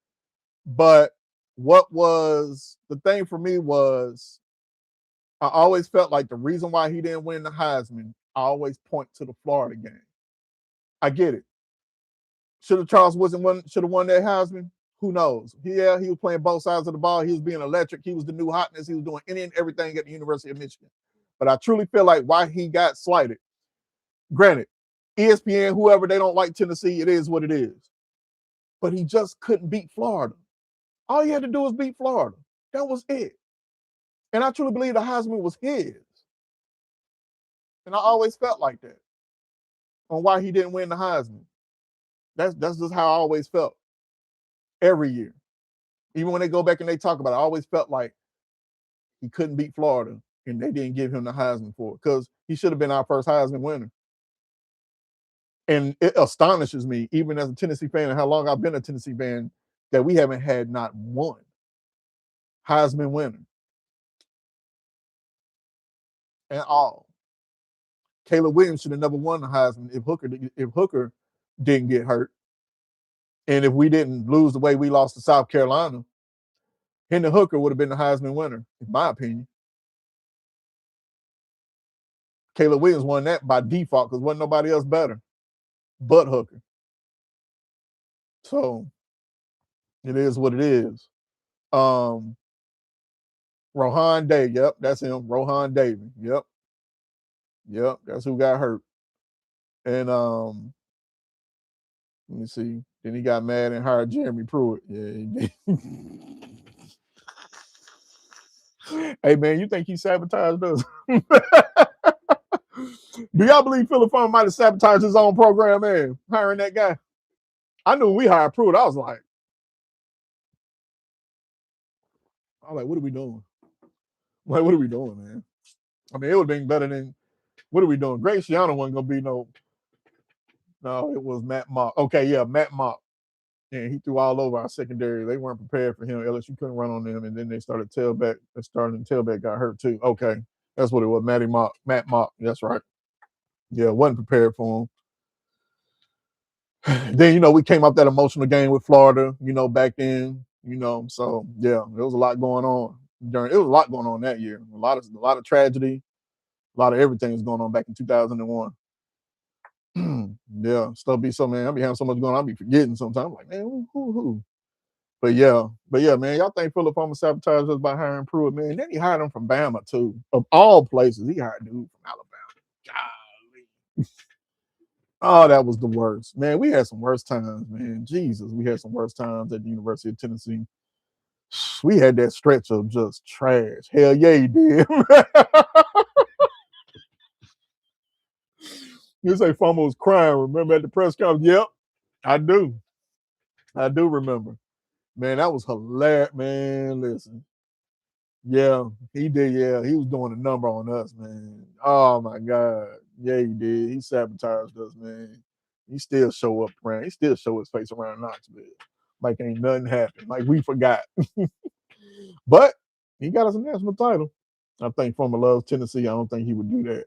But what was the thing for me was I always felt like the reason why he didn't win the Heisman, I always point to the Florida game. I get it. Should have Charles Woodson should have won that Heisman? Who knows? Yeah, he was playing both sides of the ball. He was being electric. He was the new hotness. He was doing any and everything at the University of Michigan. But I truly feel like why he got slighted. Granted, ESPN, whoever, they don't like Tennessee. It is what it is. But he just couldn't beat Florida. All he had to do was beat Florida. That was it. And I truly believe the Heisman was his. And I always felt like that on why he didn't win the Heisman. That's just how I always felt every year. Even when they go back and they talk about it, I always felt like he couldn't beat Florida and they didn't give him the Heisman for it because he should have been our first Heisman winner. And it astonishes me, even as a Tennessee fan and how long I've been a Tennessee fan, that we haven't had not one Heisman winner at all. Caleb Williams should have never won the Heisman if Hooker didn't get hurt. And if we didn't lose the way we lost to South Carolina, Hendon Hooker would have been the Heisman winner, in my opinion. Caleb Williams won that by default because wasn't nobody else better but Hooker. So it is what it is. Rohan Day, yep, that's him. Rohan Davey, yep, that's who got hurt. And let me see. Then he got mad and hired Jeremy Pruitt. Yeah. Hey man, you think he sabotaged us? Do y'all believe Philip Farmer might have sabotaged his own program, man? Hiring that guy. I knew when we hired Pruitt. I was like, what are we doing? Like, what are we doing, man? I mean, it would have been better than what are we doing? Greg Schiano wasn't gonna be no, it was Matt Mock. Okay, yeah, Matt Mock. And he threw all over our secondary. They weren't prepared for him. LSU couldn't run on them, and then they started tailback. Tailback got hurt too. Okay, that's what it was. Matt Mock. That's right. Yeah, wasn't prepared for him. Then we came off that emotional game with Florida. Back then. So yeah, there was a lot going on it was a lot going on that year. A lot of tragedy, a lot of everything was going on back in 2001. Yeah, stuff be so, man. I be having so much going on. I be forgetting sometimes. I'm like, man, who? But yeah, man, y'all think Philip Farmer sabotaged us by hiring Pruitt, man? And then he hired him from Bama too. Of all places, he hired dude from Alabama. Golly. Oh, that was the worst. Man, we had some worse times, man. Jesus, we had some worse times at the University of Tennessee. We had that stretch of just trash. Hell yeah, you did. You say Farmer was crying. Remember at the press conference? Yep, I do. I do remember. Man, that was hilarious. Man, listen. Yeah, he did. Yeah, he was doing a number on us, man. Oh my God. Yeah, he did. He sabotaged us, man. He still show up around. He still show his face around Knoxville. Like ain't nothing happened. Like we forgot. But he got us a national title. I think Farmer loves Tennessee. I don't think he would do that.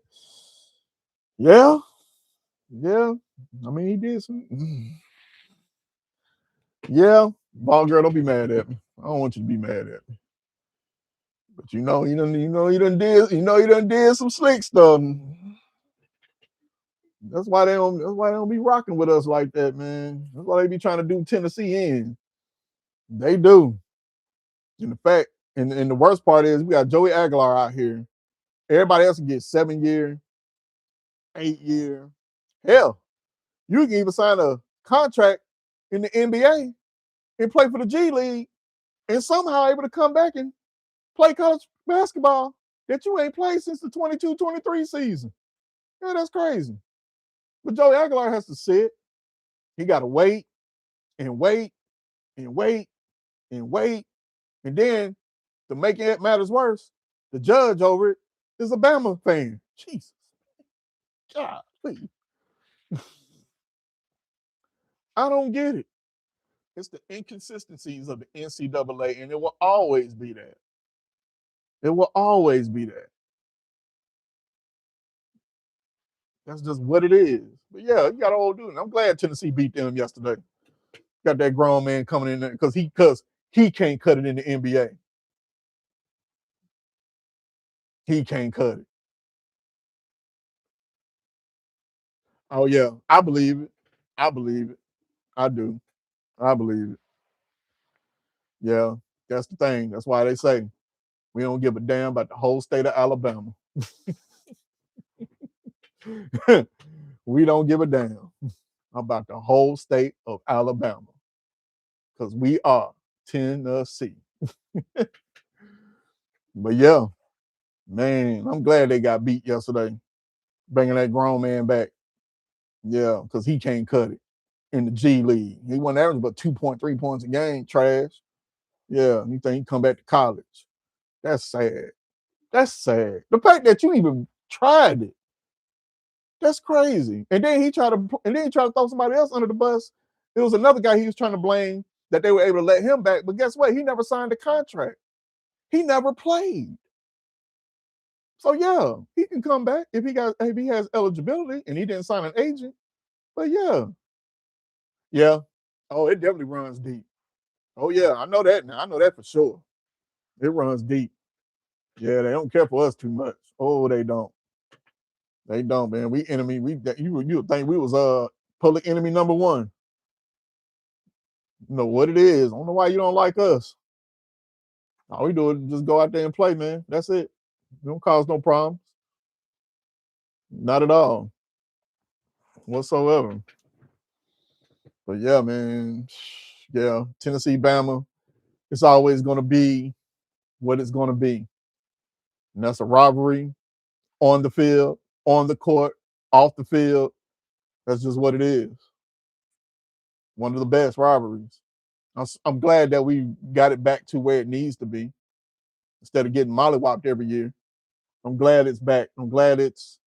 Yeah. Yeah. I mean, he did some. Yeah. Ball girl, don't be mad at me. I don't want you to be mad at me. But you done did some slick stuff. That's why they don't be rocking with us like that, man. That's why they be trying to do Tennessee in. They do. And the fact, and the worst part is we got Joey Aguilar out here. Everybody else can get 7-year, 8-year. Hell, you can even sign a contract in the NBA and play for the G League and somehow able to come back and play college basketball that you ain't played since the 22-23 season. Yeah, that's crazy. But Joey Aguilar has to sit. He got to wait and wait and wait and wait. And then to make it matters worse, the judge over it is a Bama fan. Jesus. Golly. I don't get it. It's the inconsistencies of the NCAA, and it will always be that. It will always be that. That's just what it is. But yeah, you got to all do it. I'm glad Tennessee beat them yesterday. Got that grown man coming in there because he can't cut it in the NBA. He can't cut it. Oh yeah, I believe it. I believe it. I do. I believe it. Yeah, that's the thing. That's why they say we don't give a damn about the whole state of Alabama. We don't give a damn about the whole state of Alabama because we are Tennessee. But yeah, man, I'm glad they got beat yesterday, bringing that grown man back. Yeah, because he can't cut it in the G League. He wasn't averaging but 2.3 points a game. Trash. Yeah, you think he come back to college? That's sad. That's sad. The fact that you even tried it, that's crazy. And then he tried to throw somebody else under the bus. It was another guy he was trying to blame that they were able to let him back. But guess what? He never signed a contract. He never played. So yeah, he can come back if he has eligibility and he didn't sign an agent. But yeah, yeah. Oh, it definitely runs deep. Oh yeah, I know that now. I know that for sure. It runs deep. Yeah, they don't care for us too much. Oh, they don't. They don't, man. We enemy. You would think we was public enemy number one. You know what it is. I don't know why you don't like us. All we do is just go out there and play, man. That's it. Don't cause no problems. Not at all, whatsoever. But yeah, man. Yeah, Tennessee, Bama. It's always going to be what it's going to be, and that's a rivalry on the field, on the court, off the field. That's just what it is. One of the best rivalries. I'm glad that we got it back to where it needs to be instead of getting mollywopped every year. I'm glad it's back. I'm glad it's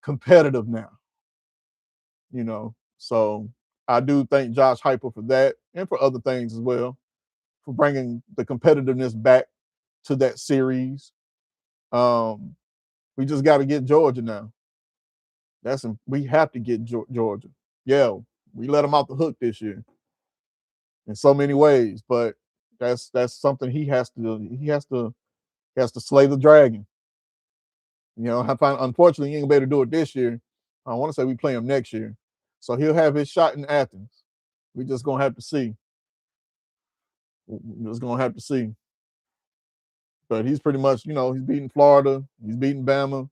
competitive now, you know. So I do thank Josh Heupel for that and for other things as well, for bringing the competitiveness back to that series. Um, we just got to get Georgia now. We have to get Georgia. Yeah, we let them off the hook this year in so many ways, but that's something he has to do. He has to slay the dragon. You know, unfortunately he ain't gonna be able to do it this year. I want to say we play him next year, so he'll have his shot in Athens. We just gonna have to see. We're just gonna have to see. But he's pretty much, he's beating Florida, he's beating Bama,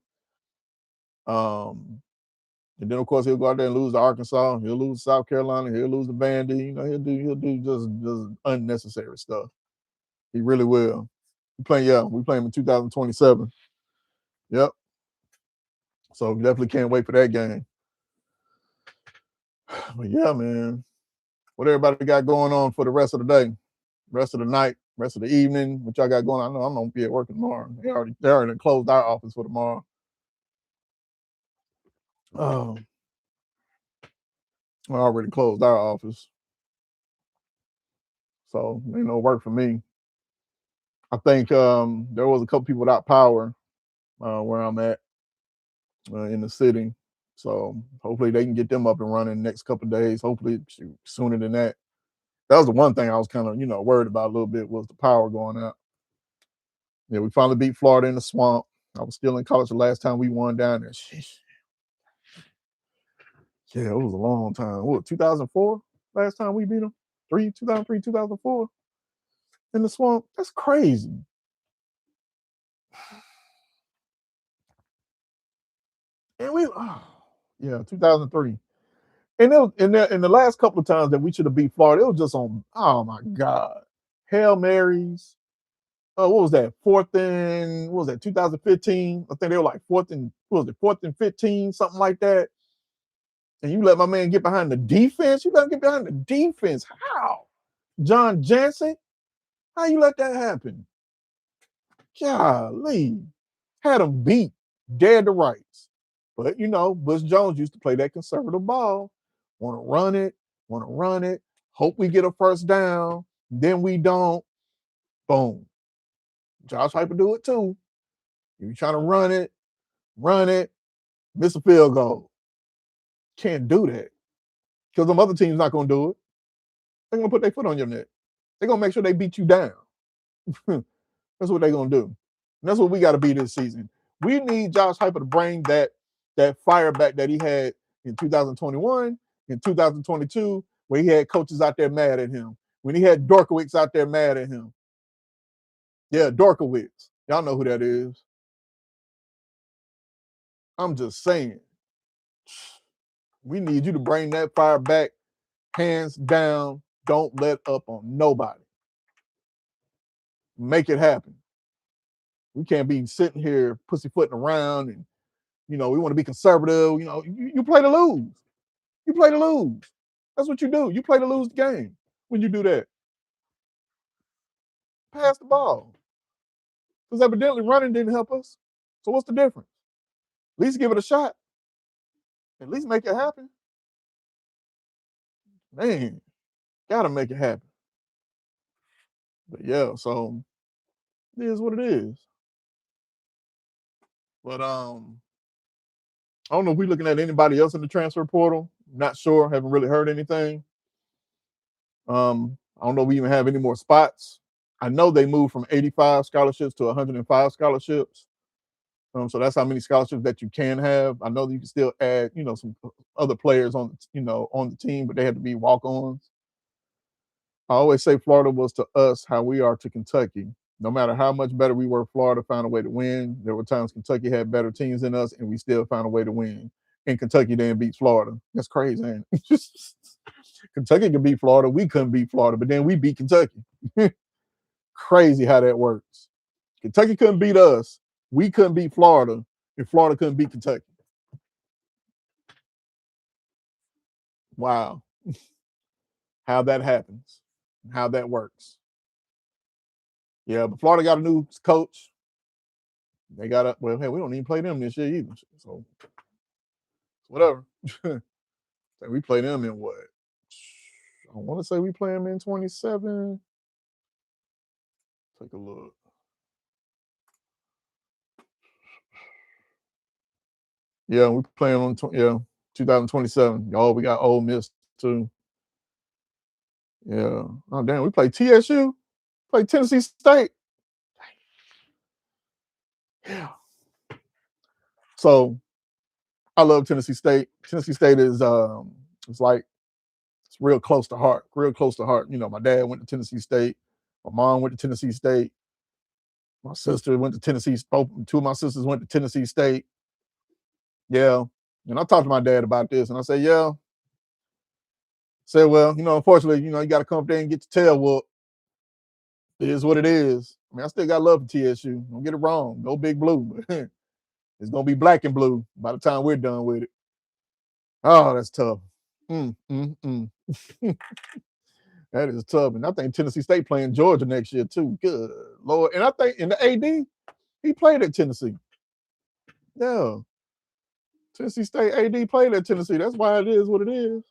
and then of course he'll go out there and lose to Arkansas. He'll lose to South Carolina. He'll lose to Vandy. He'll do just unnecessary stuff. He really will. We play him in 2027. Yep. So we definitely can't wait for that game. But yeah, man, what everybody got going on for the rest of the day, rest of the night, rest of the evening? What y'all got going on? I know I'm gonna be at work tomorrow. They already closed our office for tomorrow. Oh, I already closed our office, so ain't no work for me. I think there was a couple people without power where I'm at in the city. So hopefully they can get them up and running the next couple of days. Hopefully sooner than that. That was the one thing I was kind of worried about a little bit was the power going out. Yeah, we finally beat Florida in the swamp. I was still in college the last time we won down there. Sheesh. Yeah, it was a long time. What, 2004? Last time we beat them? 2003, 2004 in the swamp? That's crazy. And yeah, 2003. And in the last couple of times that we should have beat Florida, it was just on, oh my God, Hail Marys. What was that? What was that, 2015? I think they were like what was it, 4th and 15, something like that. And you let my man get behind the defense? You let him get behind the defense? How? John Jansen? How you let that happen? Golly. Had him beat dead to rights. But Butch Jones used to play that conservative ball. Want to run it, want to run it. Hope we get a first down. Then we don't. Boom. Josh Heupel do it too. You trying to run it, miss a field goal. Can't do that because them other teams not gonna do it. They're gonna put their foot on your neck. They're gonna make sure they beat you down. That's what they're gonna do. And that's what we got to be this season. We need Josh Heupel to bring that fire back that he had in 2021, in 2022, where he had coaches out there mad at him. When he had Dorkowitz out there mad at him. Yeah, Dorkowitz. Y'all know who that is. I'm just saying. We need you to bring that fire back, hands down. Don't let up on nobody. Make it happen. We can't be sitting here pussyfooting around and, we want to be conservative. You play to lose. You play to lose. That's what you do. You play to lose the game when you do that. Pass the ball. Because evidently running didn't help us. So what's the difference? At least give it a shot. At least make it happen. Man, gotta make it happen. But yeah, so it is what it is. But I don't know if we're looking at anybody else in the transfer portal. Not sure. Haven't really heard anything. I don't know if we even have any more spots. I know they moved from 85 scholarships to 105 scholarships. So that's how many scholarships that you can have. I know that you can still add, some other players on the team, but they had to be walk-ons. I always say Florida was to us how we are to Kentucky. No matter how much better we were, Florida found a way to win. There were times Kentucky had better teams than us, and we still found a way to win. And Kentucky then beat Florida. That's crazy, ain't it? Kentucky could beat Florida. We couldn't beat Florida, but then we beat Kentucky. Crazy how that works. Kentucky couldn't beat us. We couldn't beat Florida, and Florida couldn't beat Kentucky. Wow. How that happens, how that works. Yeah, but Florida got a new coach. They got a well, hey, we don't even play them this year either. So whatever. We play them in what? I want to say we play them in 27. Take a look. Yeah, we playing on 2027. Oh, we got Ole Miss too. Yeah. Oh damn, we play TSU. Play Tennessee State. Yeah. So I love Tennessee State. Tennessee State is it's real close to heart. Real close to heart. My dad went to Tennessee State. My mom went to Tennessee State. My sister went to Tennessee. Two of my sisters went to Tennessee State. Yeah. And I talked to my dad about this, and I said, yeah. Said, well, unfortunately, you got to come up there and get your tail whooped. It is what it is. I mean, I still got love for TSU. Don't get it wrong. Go Big Blue. It's going to be black and blue by the time we're done with it. Oh, that's tough. That is tough. And I think Tennessee State playing Georgia next year, too. Good Lord. And I think in the AD, he played at Tennessee. Yeah. Tennessee State AD played at Tennessee. That's why it is what it is.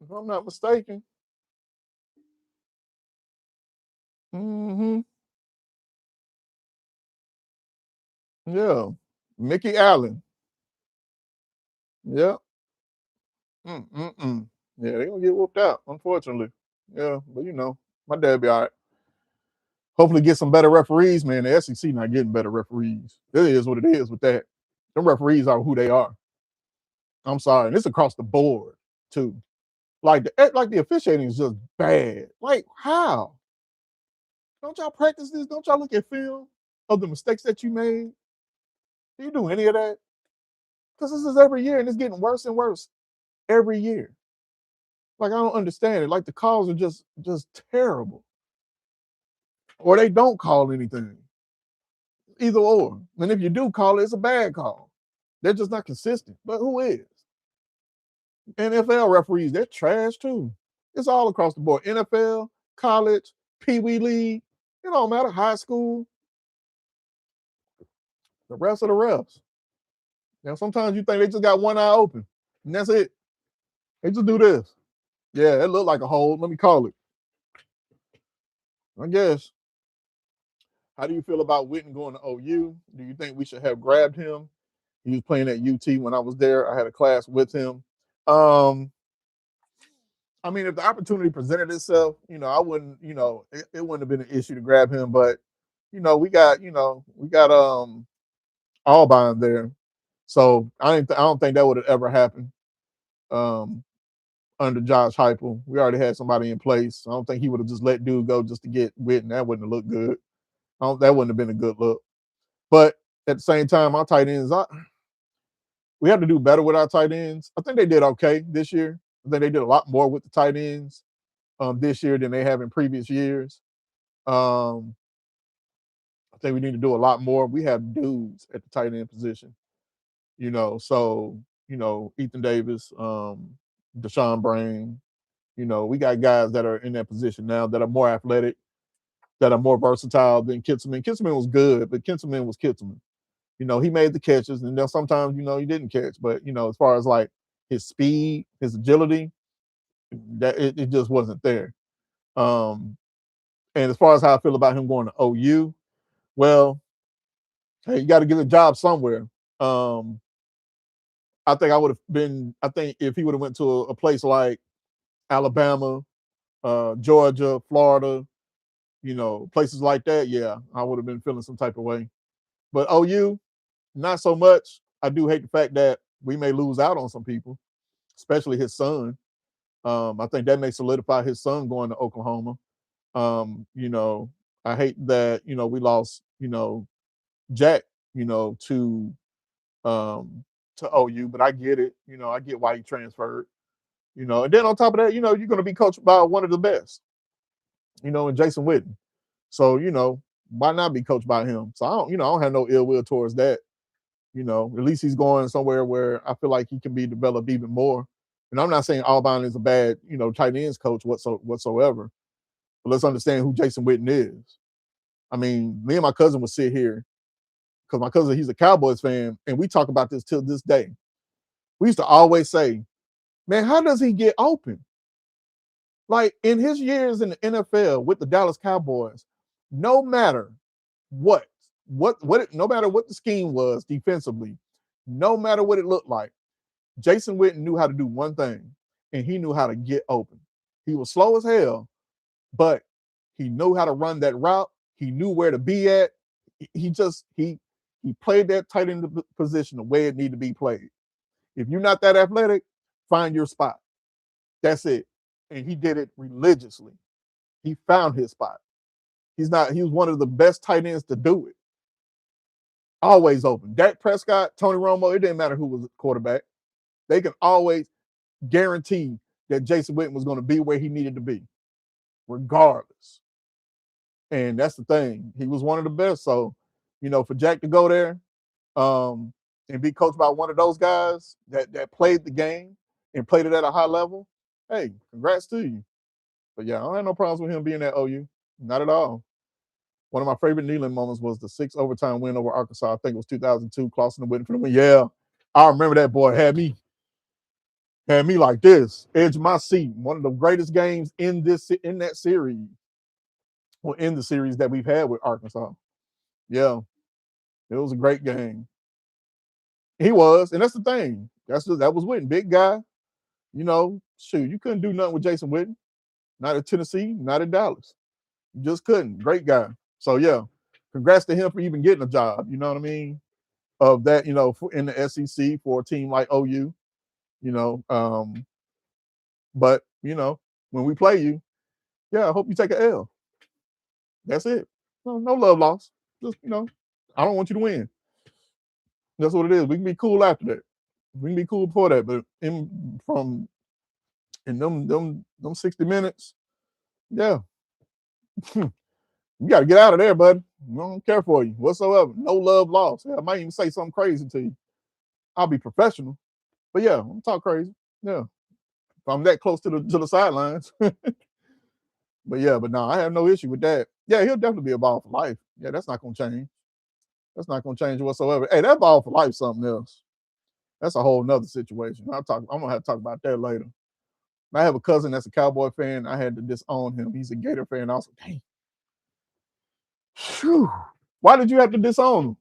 If I'm not mistaken. Mm-hmm. Yeah. Mickey Allen. Yeah. Mm-mm-mm. Yeah, they're going to get whooped out, unfortunately. Yeah, but my dad be all right. Hopefully get some better referees, man. The SEC not getting better referees. It is what it is with that. Them referees are who they are. I'm sorry. And it's across the board, too. Like the officiating is just bad. Like, how? Don't y'all practice this? Don't y'all look at film of the mistakes that you made? Do you do any of that? Because this is every year and it's getting worse and worse every year. Like, I don't understand it. Like, the calls are just terrible. Or they don't call anything. Either or. And if you do call it, it's a bad call. They're just not consistent. But who is? NFL referees, they're trash too. It's all across the board. NFL, college, Pee Wee League. It don't matter. High school, the rest of the refs. Now, sometimes you think they just got one eye open, and that's it. They just do this. Yeah, it looked like a hold. Let me call it. I guess. How do you feel about Witten going to OU? Do you think we should have grabbed him? He was playing at UT when I was there. I had a class with him. Um, I mean, if the opportunity presented itself, I wouldn't, it wouldn't have been an issue to grab him. But, we got Allbine there. So I don't think that would have ever happened um, under Josh Heupel. We already had somebody in place. I don't think he would have just let dude go just to get Witten. That wouldn't have looked good. That wouldn't have been a good look. But at the same time, our tight ends, we have to do better with our tight ends. I think they did okay this year. I think they did a lot more with the tight ends this year than they have in previous years. I think we need to do a lot more. We have dudes at the tight end position, so Ethan Davis, Deshaun Brain, we got guys that are in that position now that are more athletic, that are more versatile than Kitzelman. Kitzelman was good, but Kitzelman was Kitzelman. He made the catches, and then sometimes, he didn't catch. But, as far as like his speed, his agility, that it just wasn't there. And as far as how I feel about him going to OU, well, hey, you got to get a job somewhere. I think if he would have went to a place like Alabama, Georgia, Florida, places like that, yeah, I would have been feeling some type of way. But OU, not so much. I do hate the fact that we may lose out on some people, especially his son. I think that may solidify his son going to Oklahoma. I hate that, we lost, Jack, to OU, but I get it. I get why he transferred. And then on top of that, you're going to be coached by one of the best, and Jason Witten. So, why not be coached by him? So I don't have no ill will towards that. At least he's going somewhere where I feel like he can be developed even more. And I'm not saying Allbine is a bad, tight ends coach whatsoever. But let's understand who Jason Witten is. I mean, me and my cousin would sit here because my cousin, he's a Cowboys fan, and we talk about this till this day. We used to always say, man, how does he get open? Like in his years in the NFL with the Dallas Cowboys, no matter what, no matter what the scheme was defensively, no matter what it looked like, Jason Witten knew how to do one thing, and he knew how to get open. He was slow as hell, but he knew how to run that route. He knew where to be at. He played that tight end position the way it needed to be played. If you're not that athletic, find your spot. That's it. And he did it religiously. He found his spot. He was one of the best tight ends to do it. Always open. Dak Prescott, Tony Romo, it didn't matter who was quarterback. They can always guarantee that Jason Witten was going to be where he needed to be, regardless. And that's the thing. He was one of the best. So, for Jack to go there and be coached by one of those guys that played the game and played it at a high level, hey, congrats to you. But yeah, I don't have no problems with him being at OU. Not at all. One of my favorite kneeling moments was the 6 overtime win over Arkansas. I think it was 2002. Clausen and Witten for the win. Yeah, I remember that boy had me like this, edge of my seat. One of the greatest games in that series, or in the series that we've had with Arkansas. Yeah, it was a great game. He was, and that's the thing. That was Witten, big guy. Shoot, you couldn't do nothing with Jason Witten. Not at Tennessee, not at Dallas. You just couldn't. Great guy. So yeah, congrats to him for even getting a job. You know what I mean? Of that, in the SEC for a team like OU. But when we play you, yeah, I hope you take an L. That's it. No love loss. Just I don't want you to win. That's what it is. We can be cool after that. We can be cool before that, but in them 60 minutes, yeah. You got to get out of there, bud. I don't care for you whatsoever. No love lost. Yeah, I might even say something crazy to you. I'll be professional, but yeah, I'm talk crazy. Yeah, if I'm that close to the sidelines. But no, I have no issue with that. Yeah, he'll definitely be a ball for life. Yeah, that's not gonna change. That's not gonna change whatsoever. Hey, that ball for life something else. That's a whole nother situation. I'm gonna have to talk about that later. I have a cousin that's a Cowboy fan. I had to disown him. He's a Gator fan. I was like, dang, phew. Why did you have to disown him?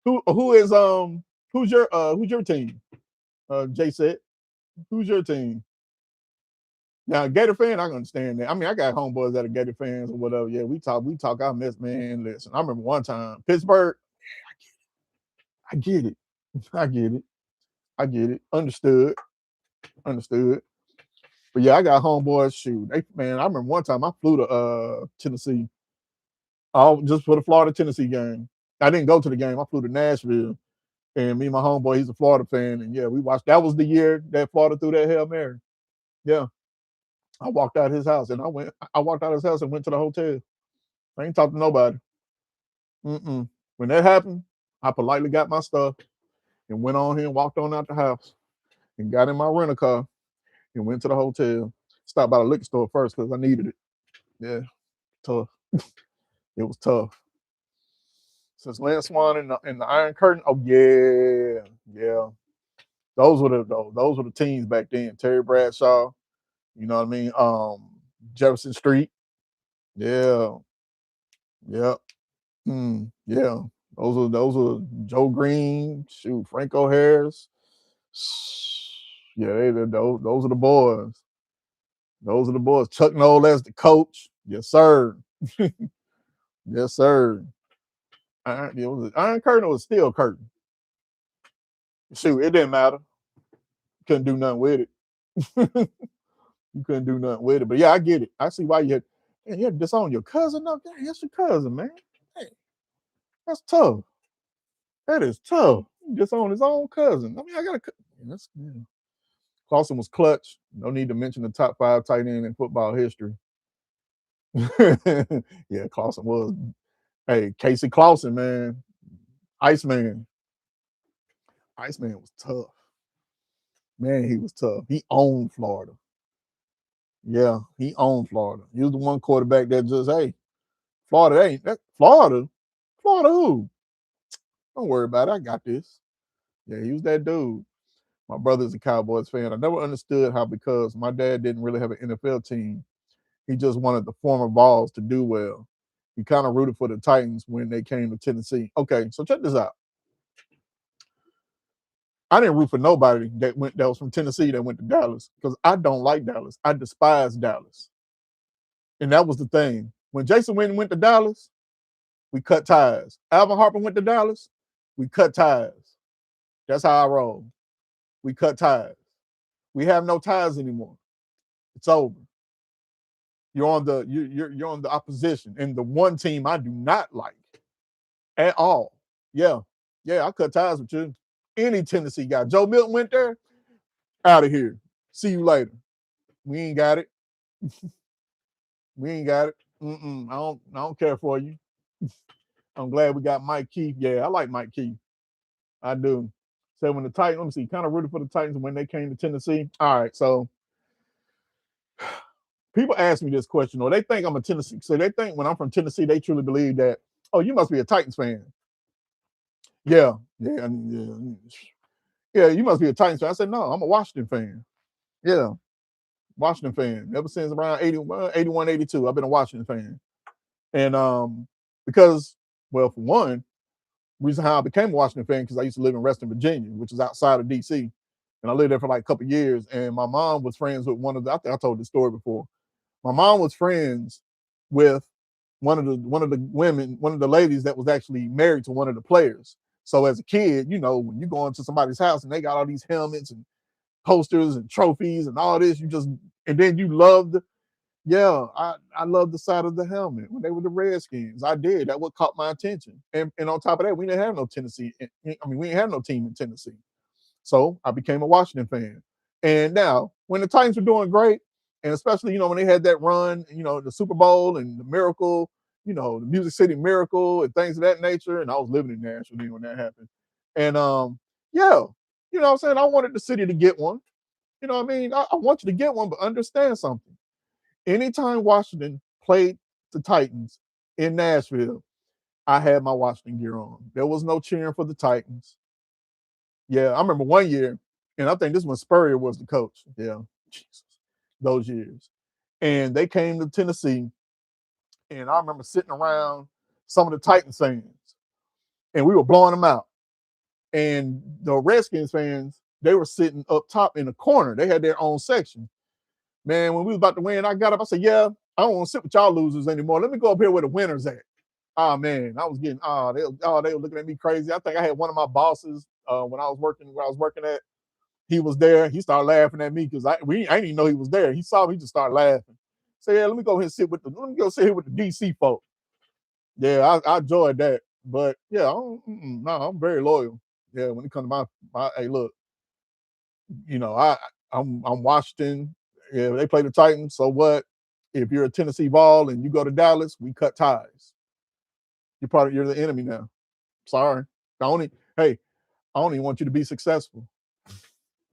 Who's your team? Jay said, who's your team? Now, Gator fan, I can understand that. I mean, I got homeboys that are Gator fans or whatever. Yeah, we talk our mess, man. Listen, I remember one time, Pittsburgh, I get it. I get it. I get it. Understood. Understood. But yeah, I got homeboys. Shoot, man, I remember one time I flew to Tennessee, all just for the Florida Tennessee game. I didn't go to the game. I flew to Nashville, and me and my homeboy, he's a Florida fan, and yeah, we watched. That was the year that Florida threw that Hail Mary. Yeah, I walked out his house, and I walked out his house and went to the hotel. I ain't talked to nobody. Mm-mm. When that happened, I politely got my stuff and went on here and walked on out the house and got in my rental car and went to the hotel. Stopped by the liquor store first because I needed it. Yeah, tough. It was tough. Since Lance Swan and the Iron Curtain, oh yeah, yeah. Those were the teams back then. Terry Bradshaw, you know what I mean? Jefferson Street, yeah, yeah, yeah. Those are Joe Green, shoot, Franco Harris. Yeah, those are the boys. Those are the boys. Chuck Noll as the coach. Yes, sir. Yes, sir. Iron Curtain or Steel Curtain? Shoot, it didn't matter. Couldn't do nothing with it. You couldn't do nothing with it. But yeah, I get it. I see why you had to disown your cousin. No, that's your cousin, man. Hey, that's tough. That is tough. Disown his own cousin. I mean, I got a. That's yeah. Clausen was clutch. No need to mention the top 5 tight end in football history. Yeah, Clausen was. Hey, Casey Clausen, man. Iceman. Iceman was tough. Man, he was tough. He owned Florida. Yeah, he owned Florida. He was the one quarterback that just, hey, Florida ain't that Florida. Florida who? Don't worry about it. I got this. Yeah, he was that dude. My brother's a Cowboys fan. I never understood how, because my dad didn't really have an NFL team, he just wanted the former Vols to do well. He kind of rooted for the Titans when they came to Tennessee. Okay, so check this out. I didn't root for nobody that was from Tennessee that went to Dallas because I don't like Dallas. I despise Dallas. And that was the thing. When Jason Witten went to Dallas, we cut ties. Alvin Harper went to Dallas, we cut ties. That's how I roll. We cut ties. We have no ties anymore. It's over. You're on the opposition, and the one team I do not like at all. Yeah, yeah, I cut ties with you. Any Tennessee guy. Joe Milton went there. Out of here. See you later. We ain't got it. We ain't got it. I don't care for you. I'm glad we got Mike Keith. Yeah, I like Mike Keith. I do. So when the Titans, let me see, kind of rooted for the Titans when they came to Tennessee. All right, so people ask me this question, or they think I'm a Tennessee. So they think when I'm from Tennessee, they truly believe that, oh, you must be a Titans fan. Yeah, yeah, yeah. Yeah, you must be a Titans fan. I said, no, I'm a Washington fan. Yeah, Washington fan. Ever since around 81, 82, I've been a Washington fan. And because, well, for one, reason how I became a Washington fan, because I used to live in Reston, Virginia, which is outside of DC. And I lived there for like a couple of years. And my mom was friends with I think I told this story before. My mom was friends with one of the ladies that was actually married to one of the players. So as a kid, when you go into somebody's house and they got all these helmets and posters and trophies and all this, and then you loved, yeah, I loved the side of the helmet when they were the Redskins. I did. That what caught my attention. And on top of that, we didn't have no Tennessee. We didn't have no team in Tennessee. So I became a Washington fan. And now, when the Titans were doing great, and especially, when they had that run, the Super Bowl and the Miracle, the Music City Miracle and things of that nature. And I was living in Nashville when that happened. And yeah, what I'm saying? I wanted the city to get one. You know what I mean? I want you to get one, but understand something. Anytime Washington played the Titans, in Nashville, I had my Washington gear on. There was no cheering for the Titans. Yeah, I remember one year, and I think this when Spurrier was the coach. Yeah, Jesus, those years. And they came to Tennessee, and I remember sitting around some of the Titans fans, and we were blowing them out. And the Redskins fans, they were sitting up top in the corner. They had their own section. Man, when we was about to win, I got up. I said, "Yeah, I don't want to sit with y'all losers anymore. Let me go up here where the winners at." Oh man, I was getting they were looking at me crazy. I think I had one of my bosses when I was working where I was working at. He was there. He started laughing at me because I didn't even know he was there. He saw me, he just started laughing. So yeah, let me go sit here with the DC folk. Yeah, I enjoyed that. But yeah, no, I'm very loyal. Yeah, when it comes to my hey, look, I'm Washington. Yeah, they play the Titans. So what? If you're a Tennessee Vol and you go to Dallas, we cut ties. You're the enemy now. Sorry. Hey, I only want you to be successful.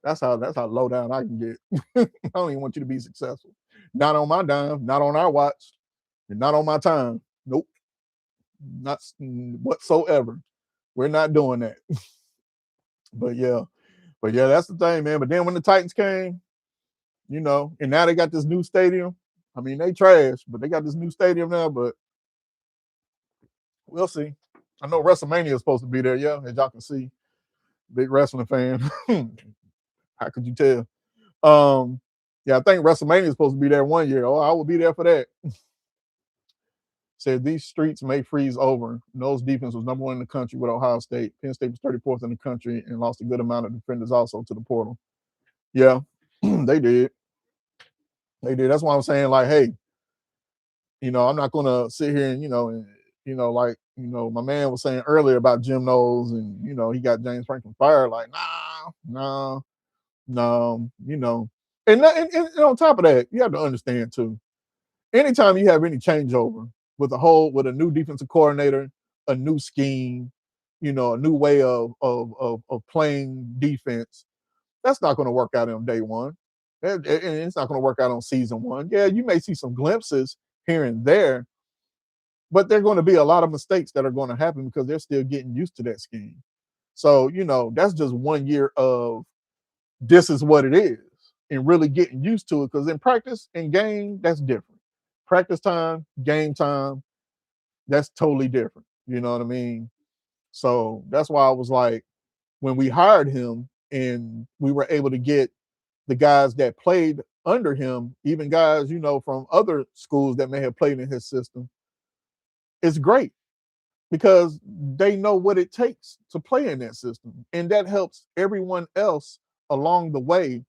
That's how low down I can get. I don't even want you to be successful. Not on my dime, not on our watch, and not on my time. Nope. Not whatsoever. We're not doing that. But yeah, that's the thing, man. But then when the Titans came, and now they got this new stadium. I mean, they trash, but they got this new stadium now. But we'll see. I know WrestleMania is supposed to be there, yeah, as y'all can see. Big wrestling fan. How could you tell? Yeah, I think WrestleMania is supposed to be there one year. Oh, I will be there for that. Said these streets may freeze over. Knowles defense was number 1 in the country with Ohio State. Penn State was 34th in the country and lost a good amount of defenders also to the portal. Yeah, they did. They did. That's why I'm saying, like, hey, I'm not gonna sit here and my man was saying earlier about Jim Knowles and he got James Franklin fired. Like, nah, no, and on top of that, you have to understand too. Anytime you have any changeover with a new defensive coordinator, a new scheme, a new way of playing defense, that's not going to work out on day one. And it's not going to work out on season one. Yeah, you may see some glimpses here and there, but there are going to be a lot of mistakes that are going to happen because they're still getting used to that scheme. So, that's just 1 year of this is what it is and really getting used to it. Because in practice and game, that's different. Practice time, game time, that's totally different. You know what I mean? So that's why I was like, when we hired him and we were able to get the guys that played under him, even guys, from other schools that may have played in his system, it's great because they know what it takes to play in that system. And that helps everyone else along the way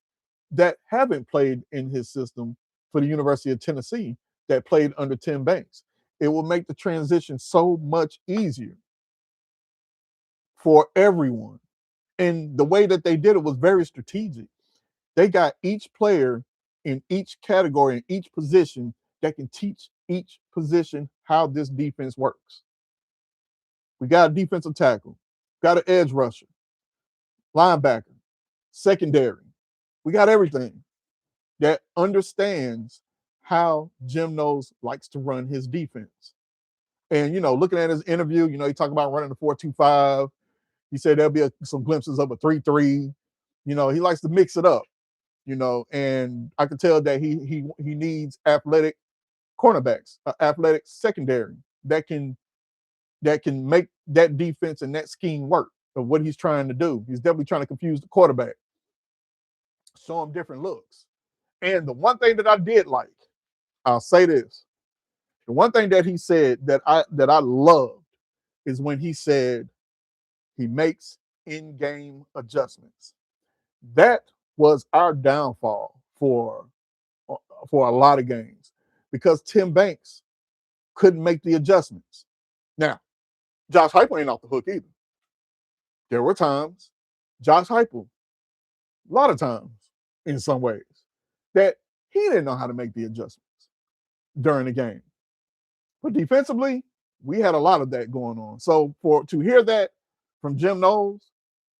that haven't played in his system for the University of Tennessee that played under Tim Banks. It will make the transition so much easier for everyone. And the way that they did it was very strategic. They got each player in each category, in each position that can teach each position how this defense works. We got a defensive tackle, got an edge rusher, linebacker, secondary. We got everything that understands how Jim Knowles likes to run his defense. And, looking at his interview, he talked about running the 4-2-5. He said there'll be some glimpses of a 3-3. He likes to mix it up, and I can tell that he needs athletic cornerbacks, athletic secondary that can make that defense and that scheme work of what he's trying to do. He's definitely trying to confuse the quarterback, show him different looks. And the one thing that I did like, I'll say this, the one thing that he said that I loved is when he said he makes in-game adjustments. That was our downfall for a lot of games because Tim Banks couldn't make the adjustments. Now, Josh Heupel ain't off the hook either. There were times, Josh Heupel, a lot of times in some ways, that he didn't know how to make the adjustments during the game. But defensively, we had a lot of that going on. So to hear that from Jim Knowles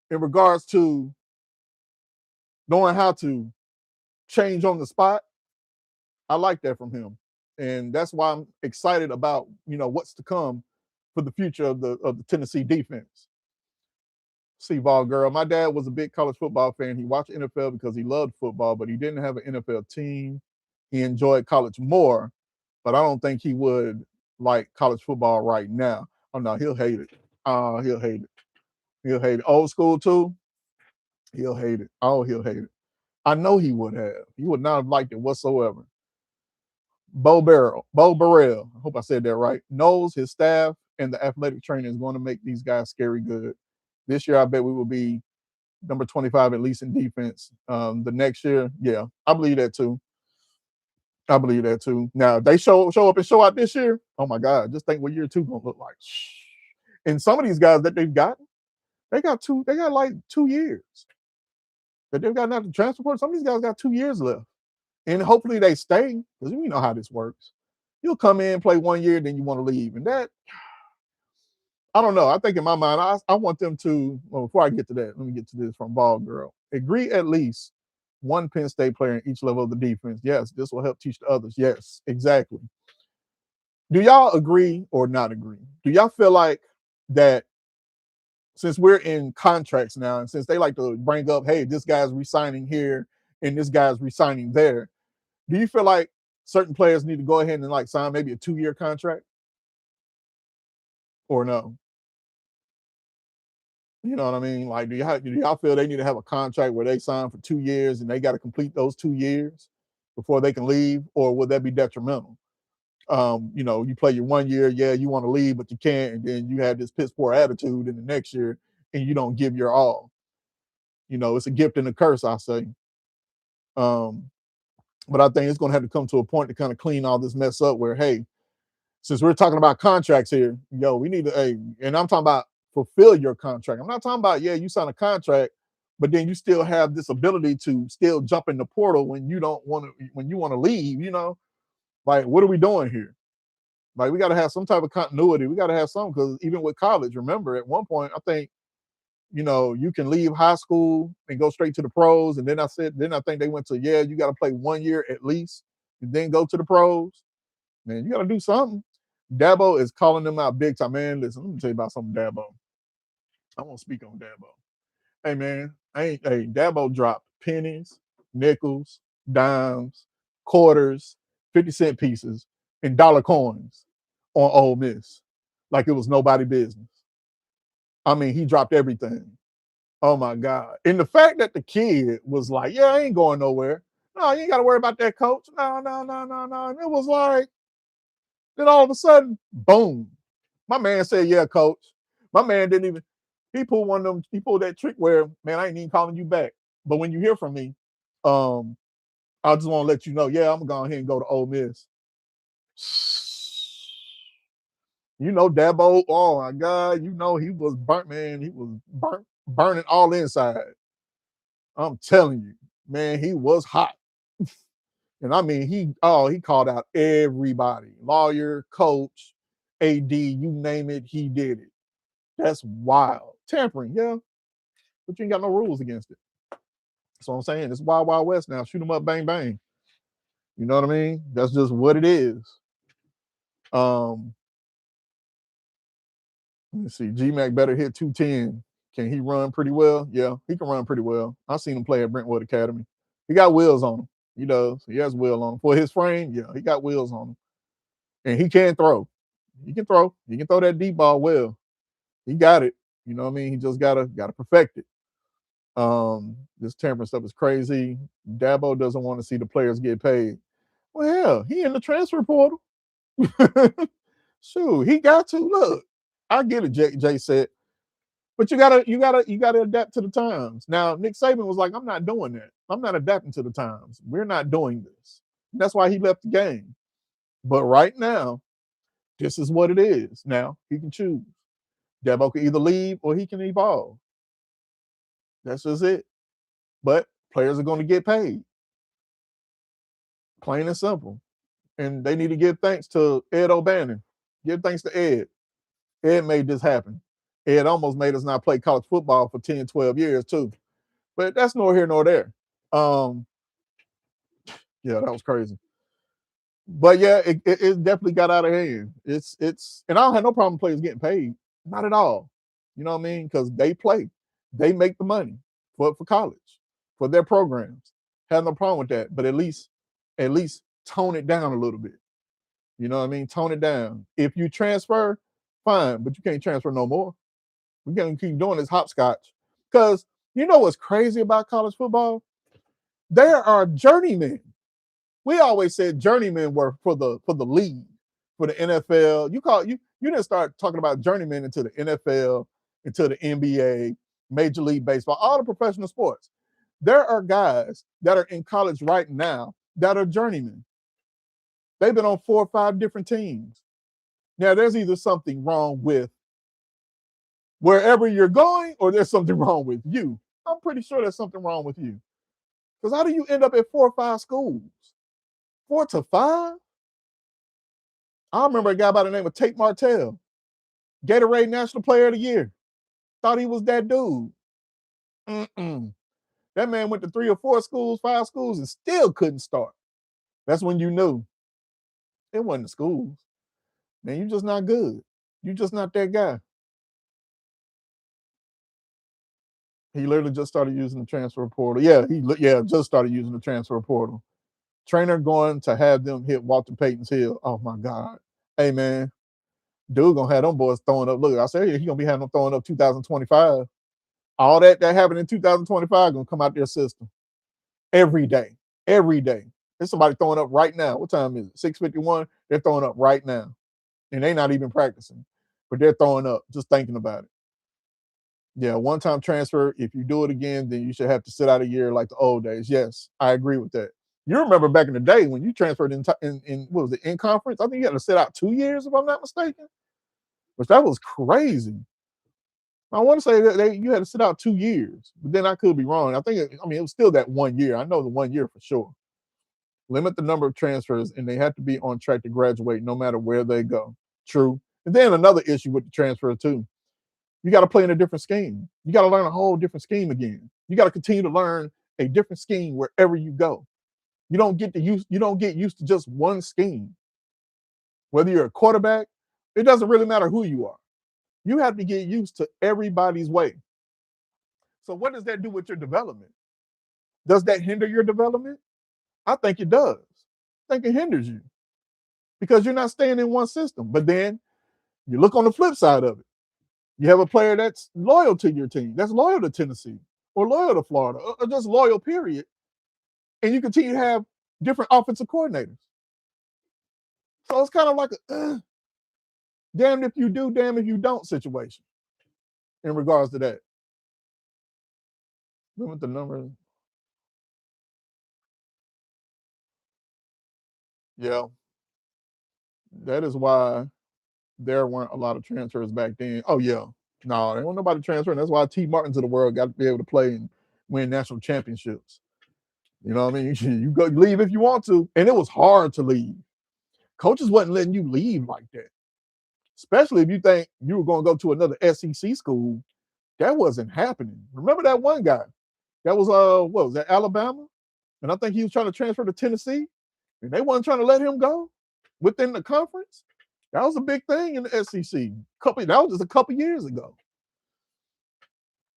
in regards to knowing how to change on the spot, I like that from him. and that's why I'm excited about what's to come for the future of the Tennessee defense. See, Vol girl, my dad was a big college football fan. He watched NFL because he loved football, but he didn't have an NFL team. He enjoyed college more, but I don't think he would like college football right now. Oh no, he'll hate it. He'll hate it. He'll hate it. Old school too. He'll hate it. Oh, he'll hate it. I know he would have. He would not have liked it whatsoever. Bo Burrell, I hope I said that right, knows his staff and the athletic trainer is going to make these guys scary good. This year, I bet we will be number 25 at least in defense. The next year, yeah, I believe that too. I believe that too. Now, if they show up and show out this year, oh my God, just think what year two gonna look like. And some of these guys that they've gotten, they got like 2 years that they've gotten out the transfer portal. Some of these guys got 2 years left. And hopefully they stay, because we know how this works. You'll come in, play 1 year, then you want to leave. And that, I don't know. I think in my mind, I want them to, well, before I get to that, let me get to this from Ball Girl. Agree at least one Penn State player in each level of the defense. Yes, this will help teach the others. Yes, exactly. Do y'all agree or not agree? Do y'all feel like that since we're in contracts now, and since they like to bring up, hey, this guy's resigning here and this guy's resigning there, do you feel like certain players need to go ahead and like sign maybe a 2-year contract or no? You know what I mean? Like, do y'all feel they need to have a contract where they sign for 2 years and they got to complete those 2 years before they can leave, or would that be detrimental? You play your 1 year, yeah, you want to leave, but you can't, and then you have this piss poor attitude in the next year and you don't give your all. It's a gift and a curse, I say. But I think it's going to have to come to a point to kind of clean all this mess up where, hey, since we're talking about contracts here, we need to, hey, and I'm talking about fulfill your contract. I'm not talking about, yeah, you sign a contract, but then you still have this ability to still jump in the portal when you want to leave, like, what are we doing here? Like, we got to have some type of continuity. We got to have some, because even with college, remember, at one point, I think, you can leave high school and go straight to the pros. And then I think they went to, yeah, you got to play 1 year at least and then go to the pros. Man, you got to do something. Dabo is calling them out big time. Man, listen, let me tell you about something, Dabo. I won't speak on Dabo. Hey, man, Dabo dropped pennies, nickels, dimes, quarters, 50-cent pieces, and dollar coins on Ole Miss like it was nobody business. I mean, he dropped everything. Oh my God. And the fact that the kid was like, yeah, I ain't going nowhere. No, you ain't got to worry about that, coach. No, no, no, no, no. And it was like, then all of a sudden, boom. My man said, yeah, coach. My man didn't even, he pulled that trick where, man, I ain't even calling you back. But when you hear from me, I just want to let you know, yeah, I'm going to go ahead and go to Ole Miss. Dabo, oh my God, he was burnt, man. He was burning all inside. I'm telling you, man, he was hot. And I mean, he called out everybody, lawyer, coach, AD, you name it, he did it. That's wild. Tampering, yeah, but you ain't got no rules against it. That's what I'm saying. It's wild, wild west now. Shoot them up, bang, bang. You know what I mean? That's just what it is. Let me see. G-Mac better hit 210. Can he run pretty well? Yeah, he can run pretty well. I've seen him play at Brentwood Academy. He got wheels on him. He does. He has wheel on him. For his frame, yeah, he got wheels on him. And he can throw. He can throw. He can throw that deep ball well. He got it. You know what I mean? He just gotta perfect it. This tampering stuff is crazy. Dabo doesn't want to see the players get paid. Well, hell, he in the transfer portal. Shoot, he got to. Look, I get it, Jay said. But you gotta adapt to the times. Now, Nick Saban was like, I'm not doing that. I'm not adapting to the times. We're not doing this. And that's why he left the game. But right now, this is what it is. Now he can choose. Dabo can either leave or he can evolve. That's just it. But players are going to get paid. Plain and simple. And they need to give thanks to Ed O'Bannon. Give thanks to Ed. Ed made this happen. Ed almost made us not play college football for 10, 12 years too. But that's nor here nor there. Yeah, that was crazy. But yeah, it definitely got out of hand. And I don't have no problem with players getting paid, not at all. You know what I mean? Because they play, they make the money for college, for their programs. Have no problem with that. But at least tone it down a little bit. You know what I mean? Tone it down. If you transfer, fine, but you can't transfer no more. We're gonna keep doing this hopscotch. Because you know what's crazy about college football? There are journeymen. We always said journeymen were for the league, for the NFL. You didn't start talking about journeymen into the NFL, into the NBA, Major League Baseball, all the professional sports. There are guys that are in college right now that are journeymen. They've been on 4 or 5 different teams. Now, there's either something wrong with wherever you're going, or there's something wrong with you. I'm pretty sure there's something wrong with you. Because how do you end up at 4 or 5 schools? 4 to 5? I remember a guy by the name of Tate Martell, Gatorade National Player of the Year. Thought he was that dude. Mm-mm. That man went to 3 or 4 schools, 5 schools, and still couldn't start. That's when you knew it wasn't the schools. Man, you're just not good. You're just not that guy. He literally just started using the transfer portal. Yeah, just started using the transfer portal. Trainer going to have them hit Walter Payton's hill. Oh my God. Hey man, dude gonna have them boys throwing up. Look, I said he gonna be having them throwing up 2025. All that happened in 2025 gonna come out their system every day. Every day. There's somebody throwing up right now. What time is it? 6:51. They're throwing up right now. And they're not even practicing. But they're throwing up, just thinking about it. Yeah, one-time transfer. If you do it again, then you should have to sit out a year like the old days. Yes, I agree with that. You remember back in the day when you transferred in what was it, in conference? I think you had to sit out 2 years, if I'm not mistaken. Which that was crazy. I want to say that you had to sit out 2 years, but then I could be wrong. I mean, it was still that 1 year. I know the 1 year for sure. Limit the number of transfers, and they have to be on track to graduate no matter where they go. True. And then another issue with the transfer too. You got to play in a different scheme. You got to learn a whole different scheme again. You got to continue to learn a different scheme wherever you go. You don't get used to just one scheme. Whether you're a quarterback, it doesn't really matter who you are. You have to get used to everybody's way. So what does that do with your development? Does that hinder your development? I think it does. I think it hinders you because you're not staying in one system. But then you look on the flip side of it. You have a player that's loyal to your team, that's loyal to Tennessee or loyal to Florida or just loyal, period. And you continue to have different offensive coordinators. So it's kind of like a damned if you do, damned if you don't situation in regards to that. Limit the number. Yeah, that is why there weren't a lot of transfers back then. Oh yeah, no, there wasn't nobody transferring. That's why T. Martins of the world got to be able to play and win national championships. You know what I mean? You go leave if you want to, and it was hard to leave. Coaches wasn't letting you leave like that, especially if you think you were going to go to another SEC school. That wasn't happening. Remember that one guy? That was what was that, Alabama? And I think he was trying to transfer to Tennessee, and they wasn't trying to let him go within the conference. That was a big thing in the SEC. That was just a couple years ago.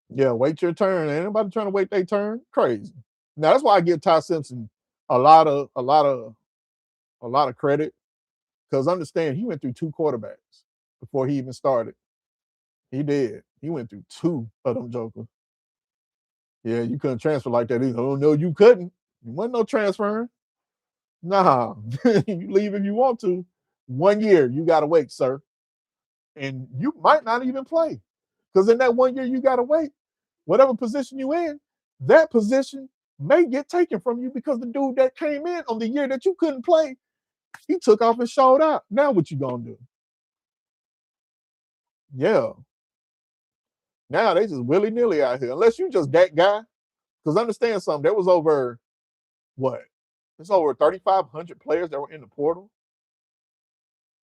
Yeah, wait your turn. Ain't anybody trying to wait their turn. Crazy. Now that's why I give Ty Simpson a lot of credit, because understand he went through 2 quarterbacks before he even started. He did. He went through 2 of them jokers. Yeah, you couldn't transfer like that either. Oh no, you couldn't. There wasn't no transferring. Nah, you leave if you want to. 1 year, you gotta wait, sir. And you might not even play. Because in that 1 year you gotta wait, whatever position you in, that position may get taken from you because the dude that came in on the year that you couldn't play, he took off and showed out. Now what you gonna do? Yeah. Now they just willy-nilly out here. Unless you just that guy. Because understand something, there was over what? There's over 3,500 players that were in the portal.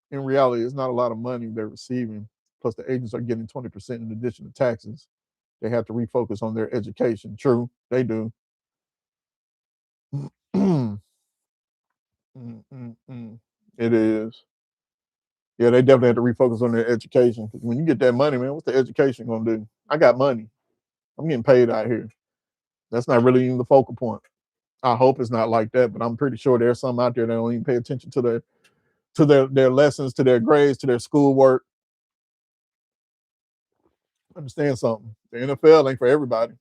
In reality, it's not a lot of money they're receiving. Plus, the agents are getting 20% in addition to taxes. They have to refocus on their education. True, they do. It is. Yeah, they definitely have to refocus on their education because when you get that money, man, what's the education gonna do? I got money. I'm getting paid out here. That's not really even the focal point. I hope it's not like that, but I'm pretty sure there's some out there that don't even pay attention to their lessons, to their grades, to their schoolwork. Understand something. The NFL ain't for everybody.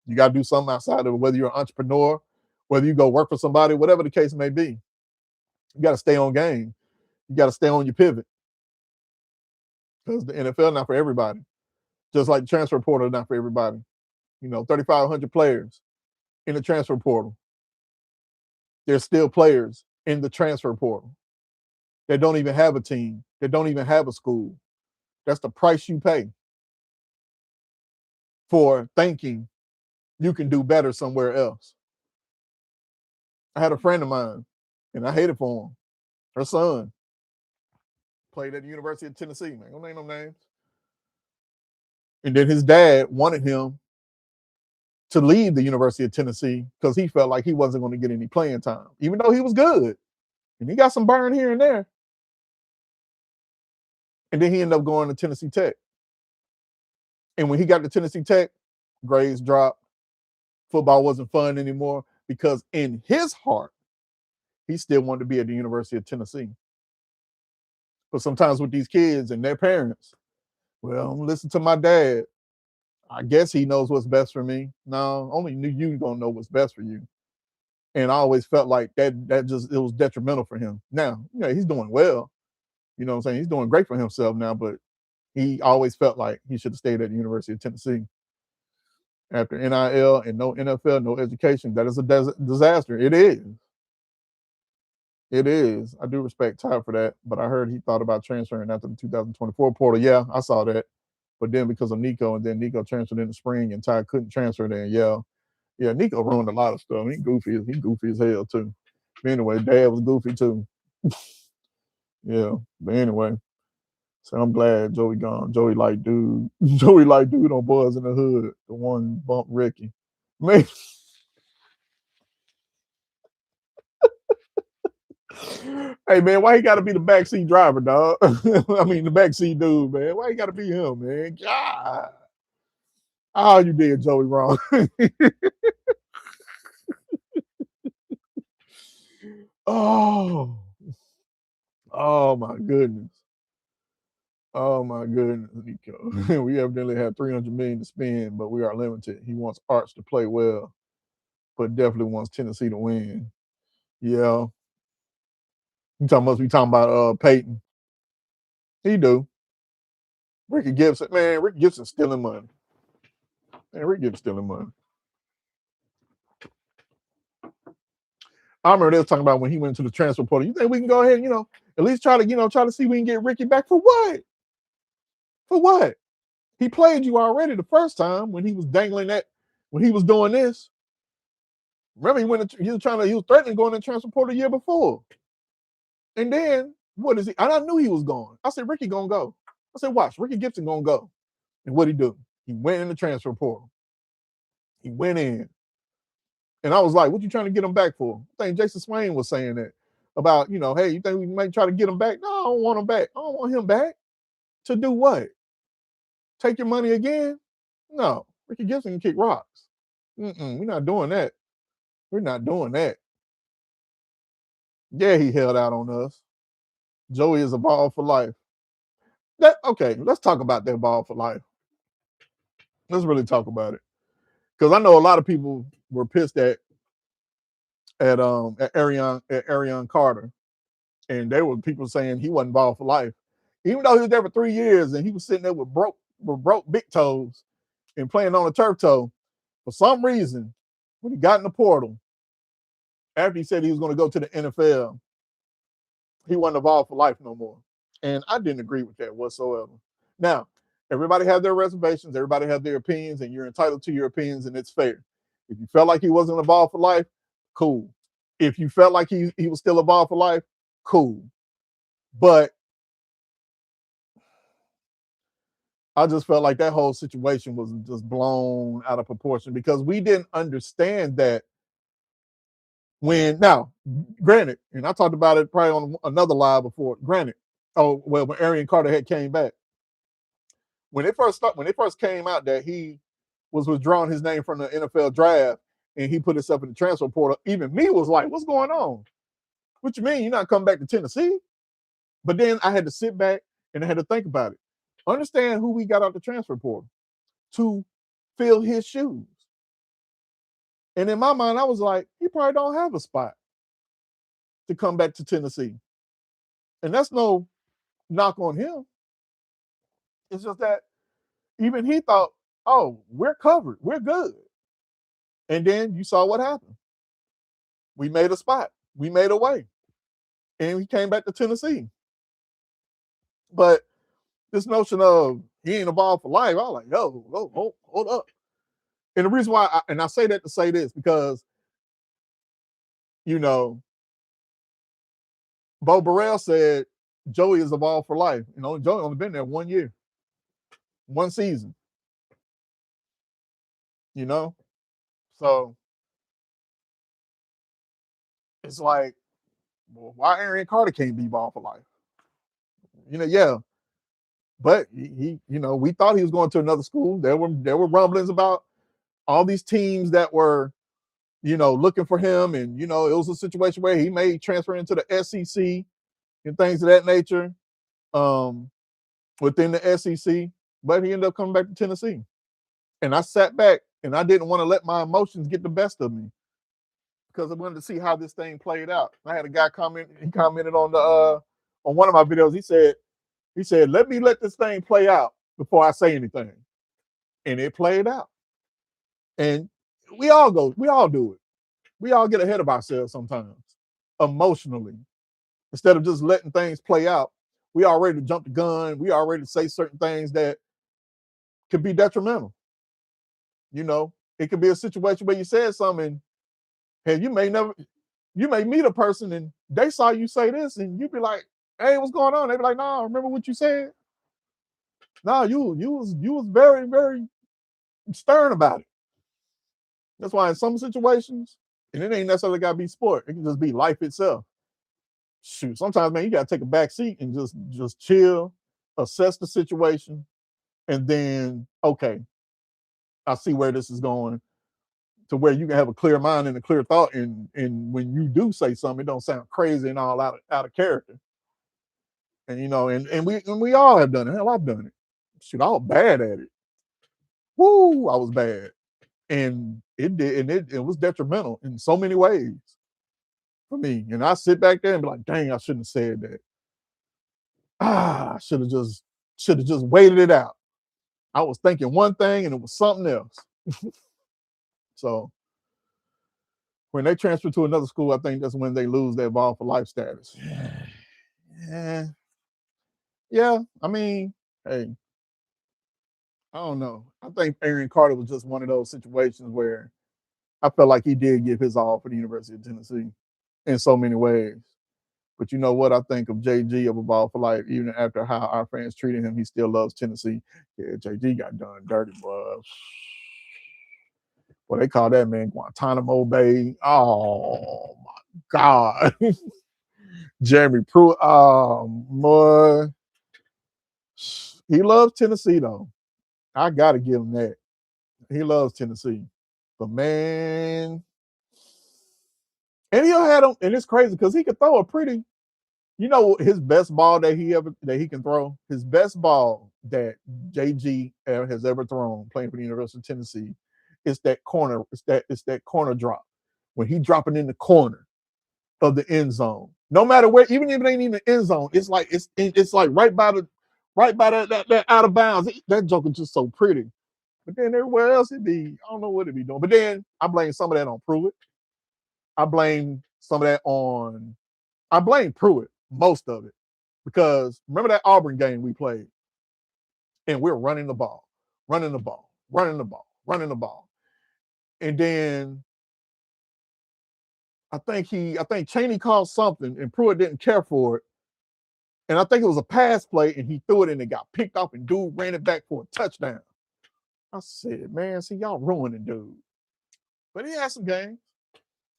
You got to do something outside of it, whether you're an entrepreneur, whether you go work for somebody, whatever the case may be. You got to stay on game. You got to stay on your pivot because the NFL not for everybody. Just like the transfer portal not for everybody. 3,500 players in the transfer portal. There's still players in the transfer portal that don't even have a team, that don't even have a school. That's the price you pay for thinking you can do better somewhere else. I had a friend of mine, and I hated for him. Her son played at the University of Tennessee, man. Don't name no names. And then his dad wanted him to leave the University of Tennessee because he felt like he wasn't going to get any playing time, even though he was good. And he got some burn here and there. And then he ended up going to Tennessee Tech. And when he got to Tennessee Tech, grades dropped. Football wasn't fun anymore because in his heart, he still wanted to be at the University of Tennessee. But sometimes with these kids and their parents, well, listen to my dad. I guess he knows what's best for me. No, only you gonna know what's best for you. And I always felt like that it was detrimental for him. Now, he's doing well. You know what I'm saying? He's doing great for himself now, but he always felt like he should have stayed at the University of Tennessee. After NIL and no NFL, no education, that is a disaster. It is. It is. I do respect Ty for that, but I heard he thought about transferring after the 2024 portal. Yeah, I saw that. But then because of Nico, and then Nico transferred in the spring, and Ty couldn't transfer there. Yeah, Nico ruined a lot of stuff. He goofy as hell too. But anyway, Dad was goofy too. Yeah, but anyway, so I'm glad Joey gone. Joey like dude. Joey like dude on Boys in the Hood. The one bumped Ricky. Man. Hey man, why he gotta be the backseat driver, dog? I mean the backseat dude, man. Why he gotta be him, man? God. Oh, you did Joey wrong. Oh, oh my goodness. Oh my goodness, Nico. We evidently have 300 million to spend, but we are limited. He wants Arts to play well, but definitely wants Tennessee to win. Yeah. We talking about Peyton. He do. Ricky Gibson, man, Ricky Gibson stealing money. Man, Ricky Gibson stealing money. I remember they was talking about when he went to the transfer portal. You think we can go ahead and, at least try to see if we can get Ricky back for what? For what? He played you already the first time when he was dangling that, when he was doing this. Remember, he was threatening going to transfer portal the year before. And then, what is he? And I knew he was going. I said, Ricky gonna go. I said, watch, Ricky Gibson gonna go. And what'd he do? He went in the transfer portal. He went in. And I was like, what you trying to get him back for? I think Jason Swain was saying that about, hey, you think we might try to get him back? No, I don't want him back. I don't want him back. To do what? Take your money again? No. Ricky Gibson can kick rocks. We're not doing that. We're not doing that. Yeah, he held out on us. Joey is a ball for life. Okay, let's talk about that ball for life. Let's really talk about it. Because I know a lot of people were pissed at Arion Carter. And there were people saying he wasn't ball for life. Even though he was there for 3 years and he was sitting there with broke big toes and playing on a turf toe, for some reason, when he got in the portal, after he said he was going to go to the NFL, he wasn't a ball for life no more. And I didn't agree with that whatsoever. Now, everybody have their reservations, everybody have their opinions, and you're entitled to your opinions, and it's fair. If you felt like he wasn't a ball for life, cool. If you felt like he was still a ball for life, cool. But I just felt like that whole situation was just blown out of proportion because we didn't understand that Now, granted, and I talked about it probably on another live before. Granted, when Arian Carter had came back, when it first came out that he was withdrawing his name from the NFL draft and he put himself in the transfer portal, even me was like, "What's going on? What you mean you're not coming back to Tennessee?" But then I had to sit back and I had to think about it. Understand who we got out the transfer portal to fill his shoes. And in my mind, I was like, he probably don't have a spot to come back to Tennessee. And that's no knock on him. It's just that even he thought, oh, we're covered. We're good. And then you saw what happened. We made a spot. We made a way. And we came back to Tennessee. But this notion of he ain't involved for life, I was like, yo, hold up. And the reason why, I say that to say this, because, Bo Burrell said Joey is involved for life. Joey only been there 1 year, 1 season. So it's like, well, why Arian Carter can't be involved for life? Yeah. But we thought he was going to another school. There were rumblings about all these teams that were, looking for him, and it was a situation where he may transfer into the SEC and things of that nature, within the SEC. But he ended up coming back to Tennessee, and I sat back and I didn't want to let my emotions get the best of me because I wanted to see how this thing played out. I had a guy comment. He commented on on one of my videos. He said, let this thing play out before I say anything. And it played out. And we all do it. We all get ahead of ourselves sometimes, emotionally. Instead of just letting things play out, we are ready to jump the gun. We are ready to say certain things that could be detrimental. It could be a situation where you said something, and you may meet a person and they saw you say this, and you be like, hey, what's going on? They be like, nah, remember what you said? No, you was very, very stern about it. That's why in some situations, and it ain't necessarily got to be sport, it can just be life itself. Shoot, sometimes, man, you got to take a back seat and just chill, assess the situation, and then, okay, I see where this is going, to where you can have a clear mind and a clear thought, and when you do say something, it don't sound crazy and all out of character. And and we all have done it. Hell, I've done it. Shoot, I was bad at it. Woo, I was bad. And it was detrimental in so many ways for me. And I sit back there and be like, dang, I shouldn't have said that. I should have just waited it out. I was thinking one thing and it was something else. So when they transfer to another school, I think that's when they lose their ball for life status. Yeah. I mean, hey, I don't know. I think Arian Carter was just one of those situations where I felt like he did give his all for the University of Tennessee in so many ways. But you know what? I think of JG of a ball for life, even after how our fans treated him, he still loves Tennessee. Yeah, JG got done dirty, bro. Well, they call that man Guantanamo Bay. Oh my God. Jeremy Pruitt. Oh boy. He loves Tennessee though. I gotta give him that. He loves Tennessee. But man, and he'll have him, and it's crazy because he could throw a pretty, his best ball that he can throw, his best ball that JG has ever thrown playing for the University of Tennessee, is that corner. It's that corner drop when he dropping in the corner of the end zone. No matter where, even if it ain't in the end zone, it's like right by that out of bounds. That joke is just so pretty. But then everywhere else it be, I don't know what it be doing. But then I blame some of that on Pruitt. I blame Pruitt, most of it, because remember that Auburn game we played, and we're running the ball, and then I think Chaney called something, and Pruitt didn't care for it, and I think it was a pass play, and he threw it, and it got picked off, and dude ran it back for a touchdown. I said, man, see, y'all ruining dude. But he had some games.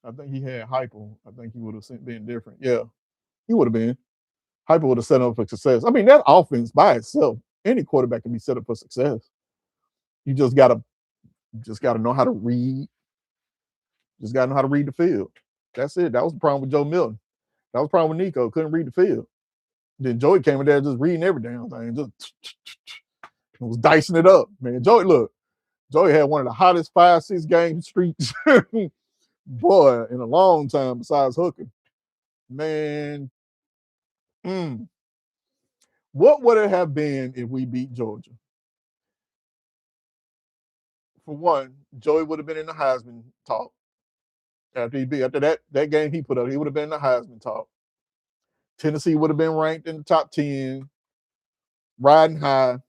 I think he had hypo. I think he would have been different. Yeah, he would have been. Hyper would have set up for success. I mean, that offense by itself, any quarterback can be set up for success. You just gotta know how to read. Just gotta know how to read the field. That's it. That was the problem with Joe Milton. That was the problem with Nico. Couldn't read the field. Then Joey came in there just reading every damn thing. Just was dicing it up. Man, Joey had one of the hottest 5-6 game streaks, boy, in a long time besides Hooker. Man, what would it have been if we beat Georgia? For one, Joey would have been in the Heisman talk. After that game he put up, he would have been in the Heisman talk. Tennessee would have been ranked in the top 10, riding high.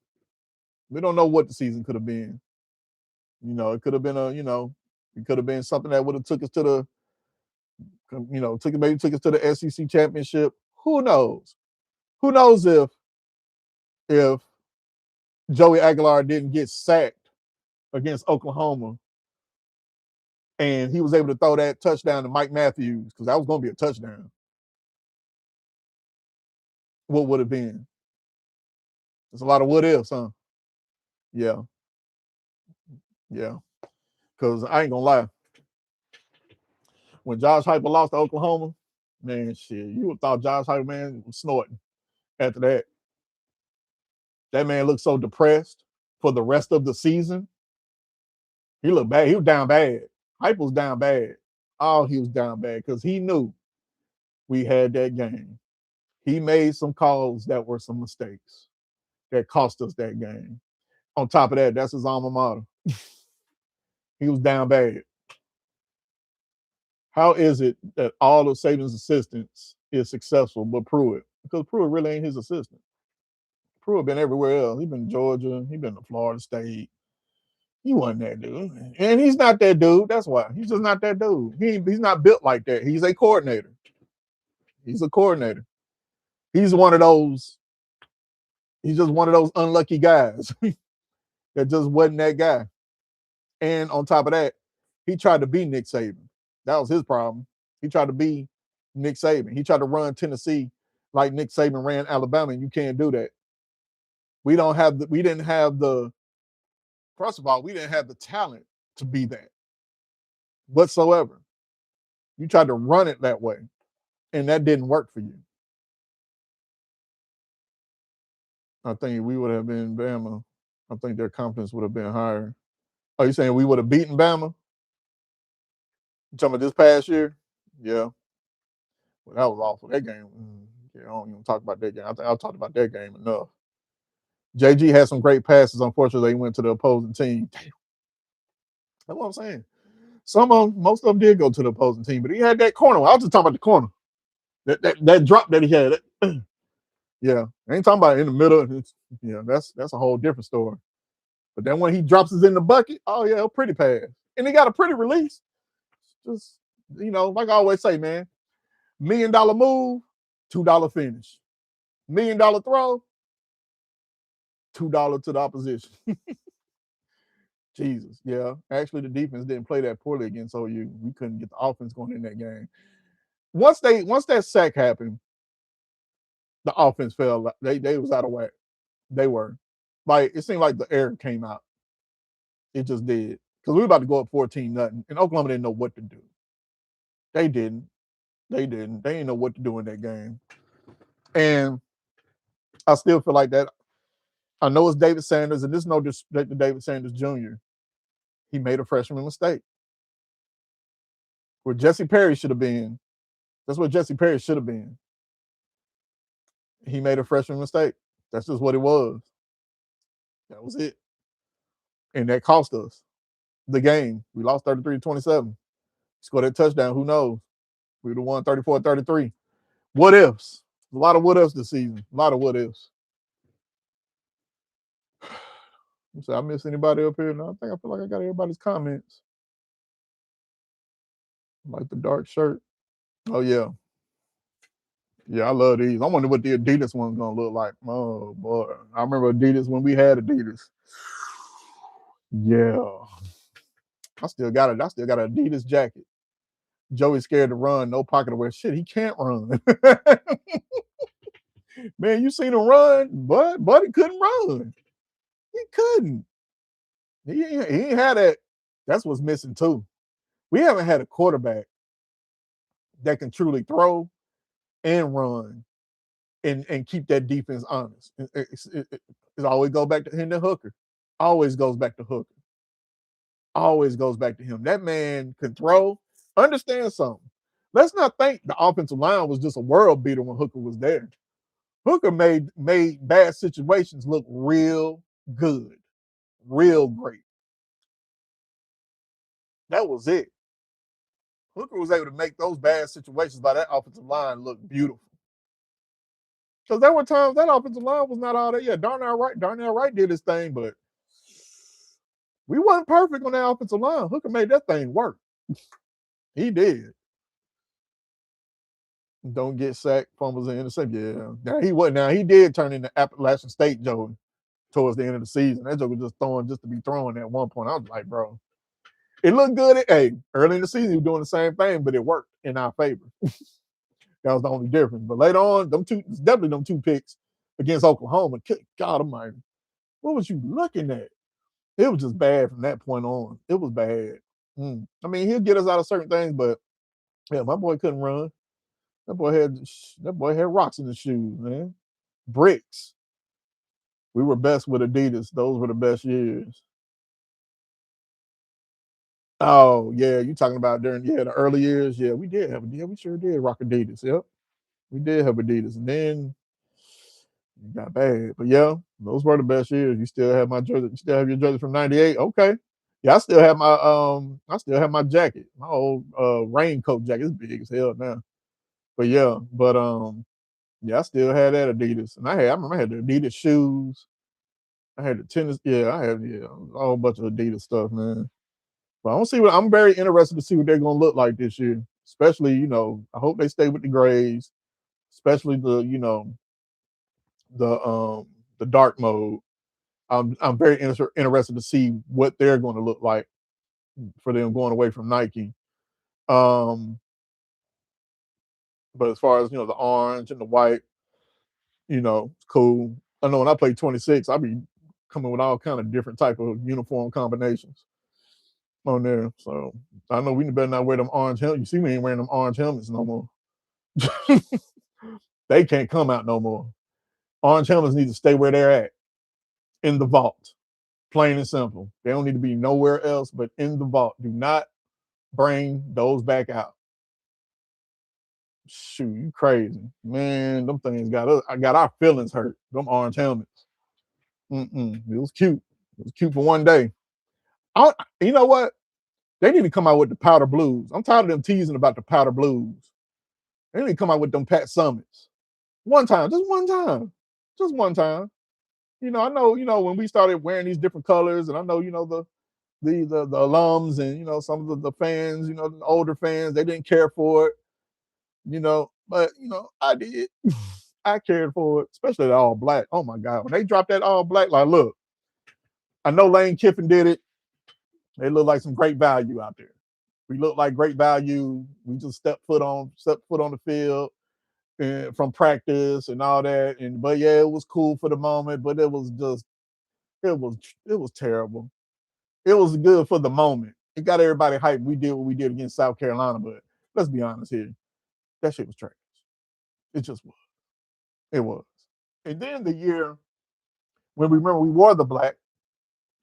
We don't know what the season could have been. It could have been it could have been something that would have took us to the, took us to the SEC championship. Who knows? Who knows if Joey Aguilar didn't get sacked against Oklahoma and he was able to throw that touchdown to Mike Matthews, because that was going to be a touchdown. What would have been? There's a lot of what ifs, huh? Yeah. Yeah. Because I ain't going to lie. When Josh Heupel lost to Oklahoma, man, shit, you would have thought Josh Heupel, man, was snorting after that. That man looked so depressed for the rest of the season. He looked bad. He was down bad. Heupel was down bad. Oh, he was down bad because he knew we had that game. He made some calls that were some mistakes that cost us that game. On top of that, that's his alma mater. He was down bad. How is it that all of Saban's assistants is successful but Pruitt? Because Pruitt really ain't his assistant. Pruitt been everywhere else. He been in Georgia. He been to Florida State. He wasn't that dude. And he's not that dude. That's why. He's just not that dude. He's not built like that. He's a coordinator. He's a coordinator. He's just one of those unlucky guys that just wasn't that guy. And on top of that, he tried to be Nick Saban. That was his problem. He tried to be Nick Saban. He tried to run Tennessee like Nick Saban ran Alabama, and you can't do that. We didn't have the talent to be that whatsoever. You tried to run it that way, and that didn't work for you. I think we would have been Bama. I think their confidence would have been higher. Are you saying we would have beaten Bama? You talking about this past year? Yeah. Well, that was awful. That game. Yeah, I don't even talk about that game. I think I've talked about that game enough. JG had some great passes. Unfortunately, he went to the opposing team. Damn. That's what I'm saying. Most of them did go to the opposing team, but he had that corner. I was just talking about the corner. That drop that he had. Yeah, I ain't talking about in the middle. That's a whole different story. But then when he drops us in the bucket, oh yeah, a pretty pass, and he got a pretty release. Just like I always say, man, $1 million move, $2 finish. $1 million throw, $2 to the opposition. Jesus, yeah. Actually, the defense didn't play that poorly against OU. We couldn't get the offense going in that game. Once that sack happened, the offense fell. They was out of whack. They were. Like, it seemed like the air came out. It just did. Because we were about to go up 14-0, and Oklahoma didn't know what to do. They didn't. They didn't know what to do in that game. And I still feel like that. I know it's David Sanders, and this is no disrespect to David Sanders Jr. He made a freshman mistake. Where Jesse Perry should have been. That's what Jesse Perry should have been. He made a freshman mistake. That's just what it was. That was it. And that cost us the game. We lost 33-27. Scored that touchdown. Who knows? We would have won 34-33. What ifs? A lot of what ifs this season. A lot of what ifs. So I miss anybody up here? No, I feel like I got everybody's comments. Like the dark shirt. Oh yeah. Yeah, I love these. I wonder what the Adidas one's gonna look like. Oh boy. I remember Adidas when we had Adidas. Yeah. I still got an Adidas jacket Joey's scared to run, no pocket to wear. Shit, he can't run. Man, you seen him run, but Buddy couldn't run. He couldn't. He ain't had that. That's what's missing too. We haven't had a quarterback that can truly throw and run and keep that defense honest. It always goes back to him, the Hooker. Always goes back to Hooker. Always goes back to him. That man can throw. Understand something. Let's not think the offensive line was just a world beater when Hooker was there. Hooker made bad situations look real good, real great. That was it. Hooker was able to make those bad situations by that offensive line look beautiful. Because there were times that offensive line was not all that. Yeah, Darnell Wright did his thing, but we wasn't perfect on that offensive line. Hooker made that thing work. He did. Don't get sacked, fumbles, and interceptions. Yeah. Now he wasn't. Now he did turn into Appalachian State Joe towards the end of the season. That Joe was just throwing just to be throwing at one point. I was like, bro, it looked good. Early in the season, he was doing the same thing, but it worked in our favor. That was the only difference. But later on, definitely them two picks against Oklahoma. God Almighty, what was you looking at? It was just bad from that point on. It was bad. I mean, he'll get us out of certain things, but yeah, my boy couldn't run. That boy had rocks in his shoes, man. Bricks. We were best with Adidas. Those were the best years. Oh yeah, you talking about during the early years? Yeah, we sure did rock Adidas. Yep, we did have Adidas, and then it got bad. But yeah, those were the best years. You still have my jersey. You still have your jersey from '98. Okay. Yeah, I still have my jacket, my old raincoat jacket. It's big as hell now. But yeah, yeah, I still had that Adidas, and I remember I had the Adidas shoes. I had the tennis. Yeah, I had a whole bunch of Adidas stuff, man. But I don't see what I'm very interested to see what they're gonna look like this year. Especially, I hope they stay with the grays, especially the dark mode. I'm very interested to see what they're going to look like for them going away from Nike. Um, but as far as the orange and the white, it's cool. I know when I play 26, I'll be coming with all kind of different type of uniform combinations on there. So I know we better not wear them orange helmets. You see, we ain't wearing them orange helmets no more. They can't come out no more. Orange helmets need to stay where they're at, in the vault. Plain and simple. They don't need to be nowhere else but in the vault. Do not bring those back out. Shoot, you crazy. Man, them things got our feelings hurt. Them orange helmets. It was cute. It was cute for one day. You know what? They need to come out with the powder blues. I'm tired of them teasing about the powder blues. They need to come out with them Pat Summits. One time, just one time. Just one time. I know, when we started wearing these different colors, and I know, the alums and some of the fans, the older fans, they didn't care for it, but I did. I cared for it, especially the all black. Oh my God. When they dropped that all black, like, look, I know Lane Kiffin did it. They look like some great value out there. We look like great value. We just stepped foot on the field and from practice and all that. But yeah, it was cool for the moment, but it was terrible. It was good for the moment. It got everybody hyped. We did what we did against South Carolina, but let's be honest here. That shit was trash. It just was. It was. And then the year when we wore the black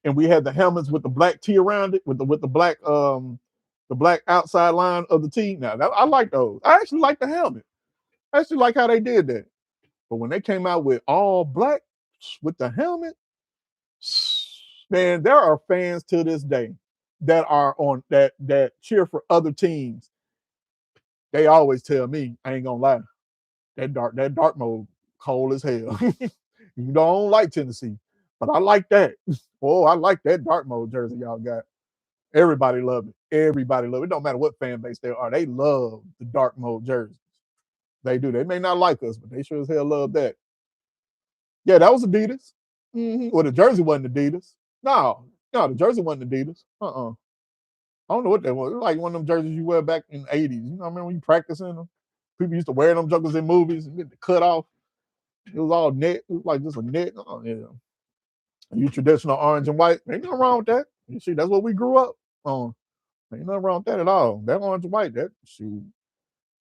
and we had the helmets with the black tee around it, with the black outside line of the tee. Now I like those. I actually like the helmet. I actually like how they did that. But when they came out with all black with the helmet, man, there are fans to this day that are on that cheer for other teams. They always tell me, I ain't gonna lie, that dark mode cold as hell. You don't like Tennessee, but I like that. Oh, I like that dark mode jersey y'all got. Everybody love it. Everybody love it. It don't matter what fan base they are. They love the dark mode jerseys. They do. They may not like us, but they sure as hell love that. Yeah, that was Adidas. Well, the jersey wasn't Adidas. No, the jersey wasn't Adidas. I don't know what that was. It was like one of them jerseys you wear back in the 80s. You know, I remember when you practicing them. People used to wear them jokers in movies and get the cut off. It was all net. It was like just a net. Oh, yeah. You traditional orange and white. Ain't nothing wrong with that. You see, that's what we grew up on. Ain't nothing wrong with that at all. That orange and white, that shoot,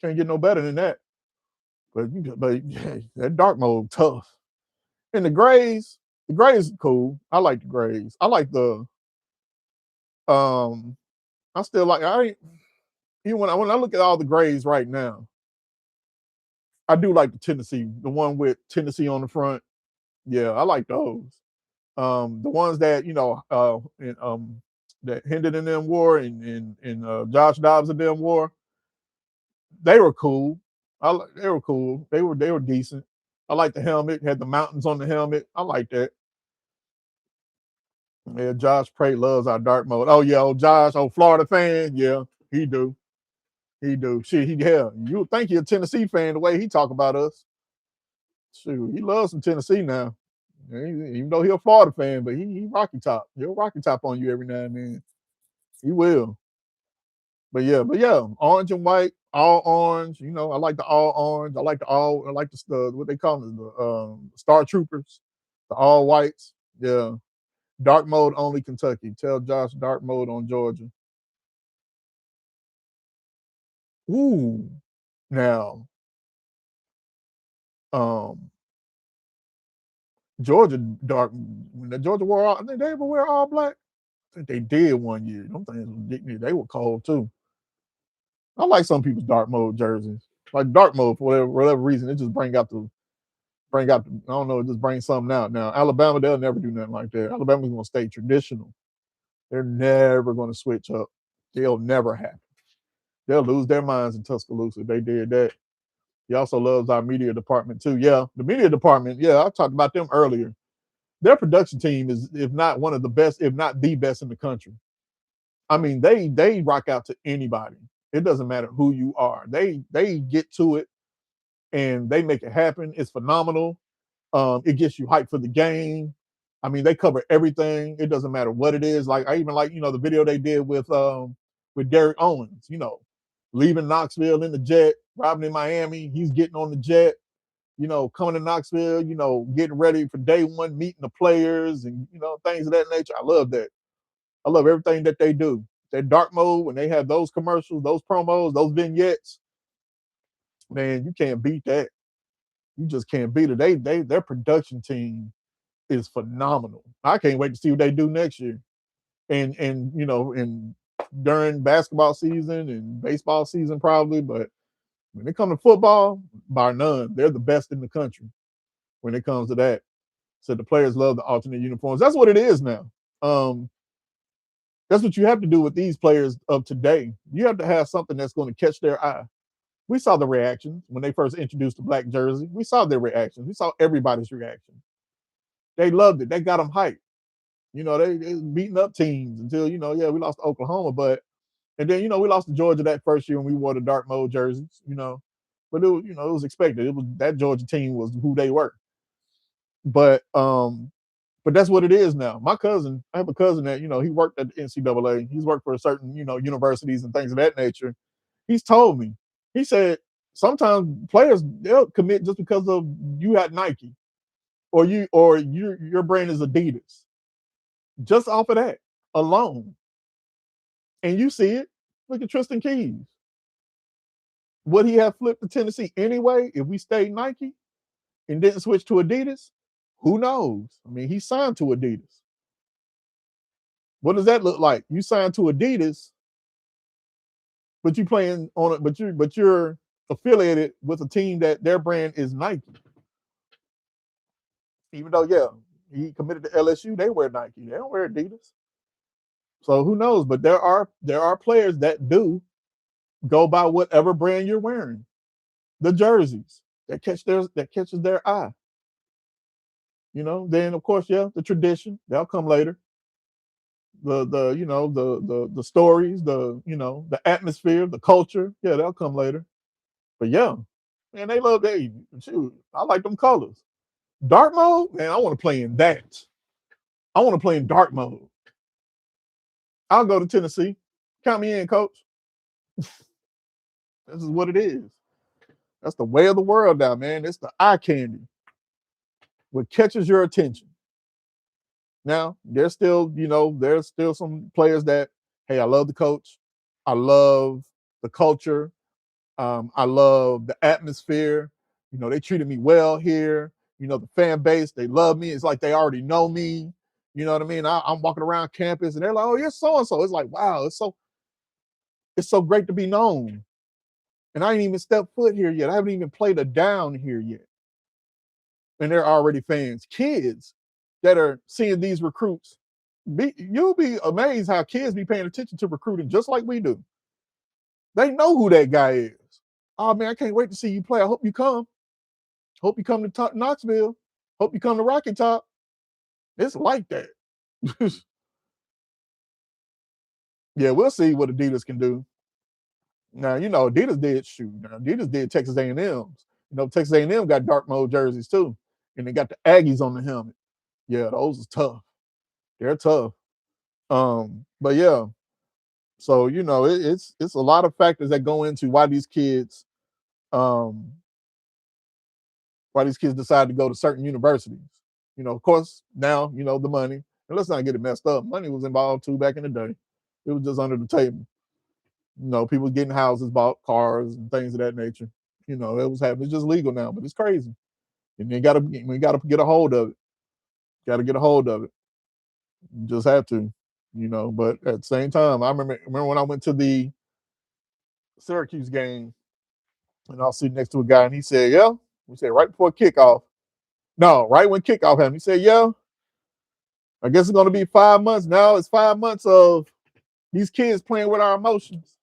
can't get no better than that. But yeah, that dark mode tough. And the grays cool. I like the grays. I like the um. I still like. I ain't even when I look at all the grays right now. I do like the Tennessee, the one with Tennessee on the front. Yeah, I like those. The ones that that Hendon and them wore, and Josh Dobbs and them wore, they were cool. They were cool. They were decent. I like the helmet. Had the mountains on the helmet. I like that. Yeah, Josh Pray loves our dark mode. Oh yeah, old Josh, old Florida fan. Yeah, he do. He do. Shit, you would think he's a Tennessee fan the way he talk about us. Shoot, he loves some Tennessee now. Even though he's a Florida fan, but he Rocky Top. He'll Rocky Top on you every now and then. He will. But yeah, orange and white, all orange. You know, I like the all orange. I like the what they call it, the Star Troopers, the all whites. Yeah. Dark mode only Kentucky. Tell Josh dark mode on Georgia. Ooh. Now, um, Georgia dark when the Georgia wore all, I think they ever wear all black. I think they did one year. Them things they were cold too. I like some people's dark mode jerseys. Like dark mode for whatever reason, it just bring out the, I don't know, it just brings something out. Now Alabama, they'll never do nothing like that. Alabama's gonna stay traditional. They're never gonna switch up. They'll never happen. They'll lose their minds in Tuscaloosa if they did that. He also loves our media department too. Yeah, the media department. Yeah, I talked about them earlier. Their production team is, if not one of the best, if not the best in the country. I mean, they rock out to anybody. It doesn't matter who you are. They get to it and they make it happen. It's phenomenal. It gets you hyped for the game. I mean, they cover everything. It doesn't matter what it is. Like I even like the video they did with Derek Owens. Leaving Knoxville in the jet, driving in Miami. He's getting on the jet. Coming to Knoxville. Getting ready for day one, meeting the players, and things of that nature. I love that. I love everything that they do. That dark mode when they have those commercials, those promos, those vignettes. Man, you can't beat that. You just can't beat it. Their production team is phenomenal. I can't wait to see what they do next year. And during basketball season and baseball season probably, but when it comes to football, bar none, they're the best in the country when it comes to that. So the players love the alternate uniforms. That's what it is now. That's what you have to do with these players of today. You have to have something that's going to catch their eye. We saw the reactions when they first introduced the black jersey. We saw their reactions. We saw everybody's reaction. They loved it. They got them hyped. They beating up teams until, yeah, we lost to Oklahoma, and then, we lost to Georgia that first year when we wore the dark mode jerseys. But it was expected. It was that Georgia team was who they were. But that's what it is now. I have a cousin that, he worked at the NCAA. He's worked for certain, universities and things of that nature. He's told me, he said, sometimes players, they'll commit just because of you at Nike or your brand is Adidas. Just off of that alone. And you see it. Look at Tristan Keys. Would he have flipped to Tennessee anyway if we stayed Nike and didn't switch to Adidas? Who knows? I mean, he signed to Adidas. What does that look like? You signed to Adidas, but you playing on it, but you're affiliated with a team that their brand is Nike. Even though, yeah, he committed to LSU, they wear Nike. They don't wear Adidas. So who knows? But there are players that do go by whatever brand you're wearing. The jerseys that catches their eye. Then of course, yeah, the tradition, they'll come later. The stories, the atmosphere, the culture, yeah, they'll come later. But yeah, man, they love that. Shoot, I like them colors. Dark mode, man, I want to play in that. I want to play in dark mode. I'll go to Tennessee. Count me in, coach. This is what it is. That's the way of the world now, man. It's the eye candy. What catches your attention. Now, there's still some players that, hey, I love the coach. I love the culture. I love the atmosphere. They treated me well here. The fan base, they love me. It's like they already know me. You know what I mean? I'm walking around campus and they're like, oh, you're so and so. It's like, wow, it's so great to be known. And I ain't even stepped foot here yet. I haven't even played a down here yet. And they're already fans. Kids that are seeing these recruits, you'll be amazed how kids be paying attention to recruiting just like we do. They know who that guy is. Oh man, I can't wait to see you play. I hope you come. Hope you come to Knoxville. Hope you come to Rocky Top. It's like that. Yeah, we'll see what Adidas can do. Now, Adidas did shoot. Now, Adidas did Texas A&M's. Texas A&M got dark mode jerseys too, and they got the Aggies on the helmet. Yeah, those are tough. They're tough. But yeah, so it's a lot of factors that go into um, why these kids decide to go to certain universities. Of course, now the money. And let's not get it messed up. Money was involved too back in the day. It was just under the table. People getting houses, bought cars, and things of that nature. It was happening. It's just legal now, but it's crazy. And we gotta get a hold of it. Got to get a hold of it. You just have to. But at the same time, I remember when I went to the Syracuse game, and I was sitting next to a guy, and he said, "Yeah." We said right before kickoff. No, right when kickoff happened, he said, "Yeah, I guess it's going to be 5 months. Now it's 5 months of these kids playing with our emotions."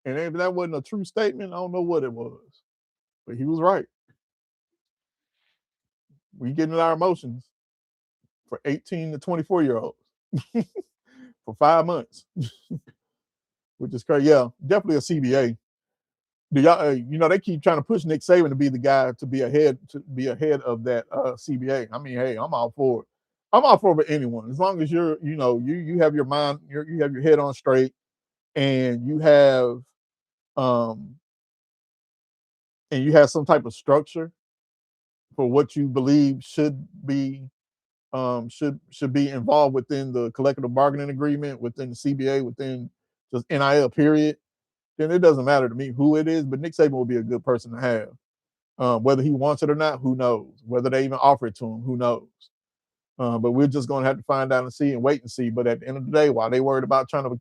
And if that wasn't a true statement, I don't know what it was. But he was right. We getting our emotions for 18 to 24-year-olds for 5 months, which is crazy. Yeah, definitely a CBA. Do y'all, they keep trying to push Nick Saban to be the guy to be ahead of that CBA. I mean, hey, I'm all for it. I'm all for it with anyone as long as you have your mind, you have your head on straight, and um you have some type of structure for what you believe should be involved within the collective bargaining agreement, within the CBA, within just NIL period. Then it doesn't matter to me who it is, but Nick Saban will be a good person to have. Whether he wants it or not, who knows? Whether they even offer it to him, who knows? But we're just going to have to find out and see and wait and see. But at the end of the day, while they worried about trying to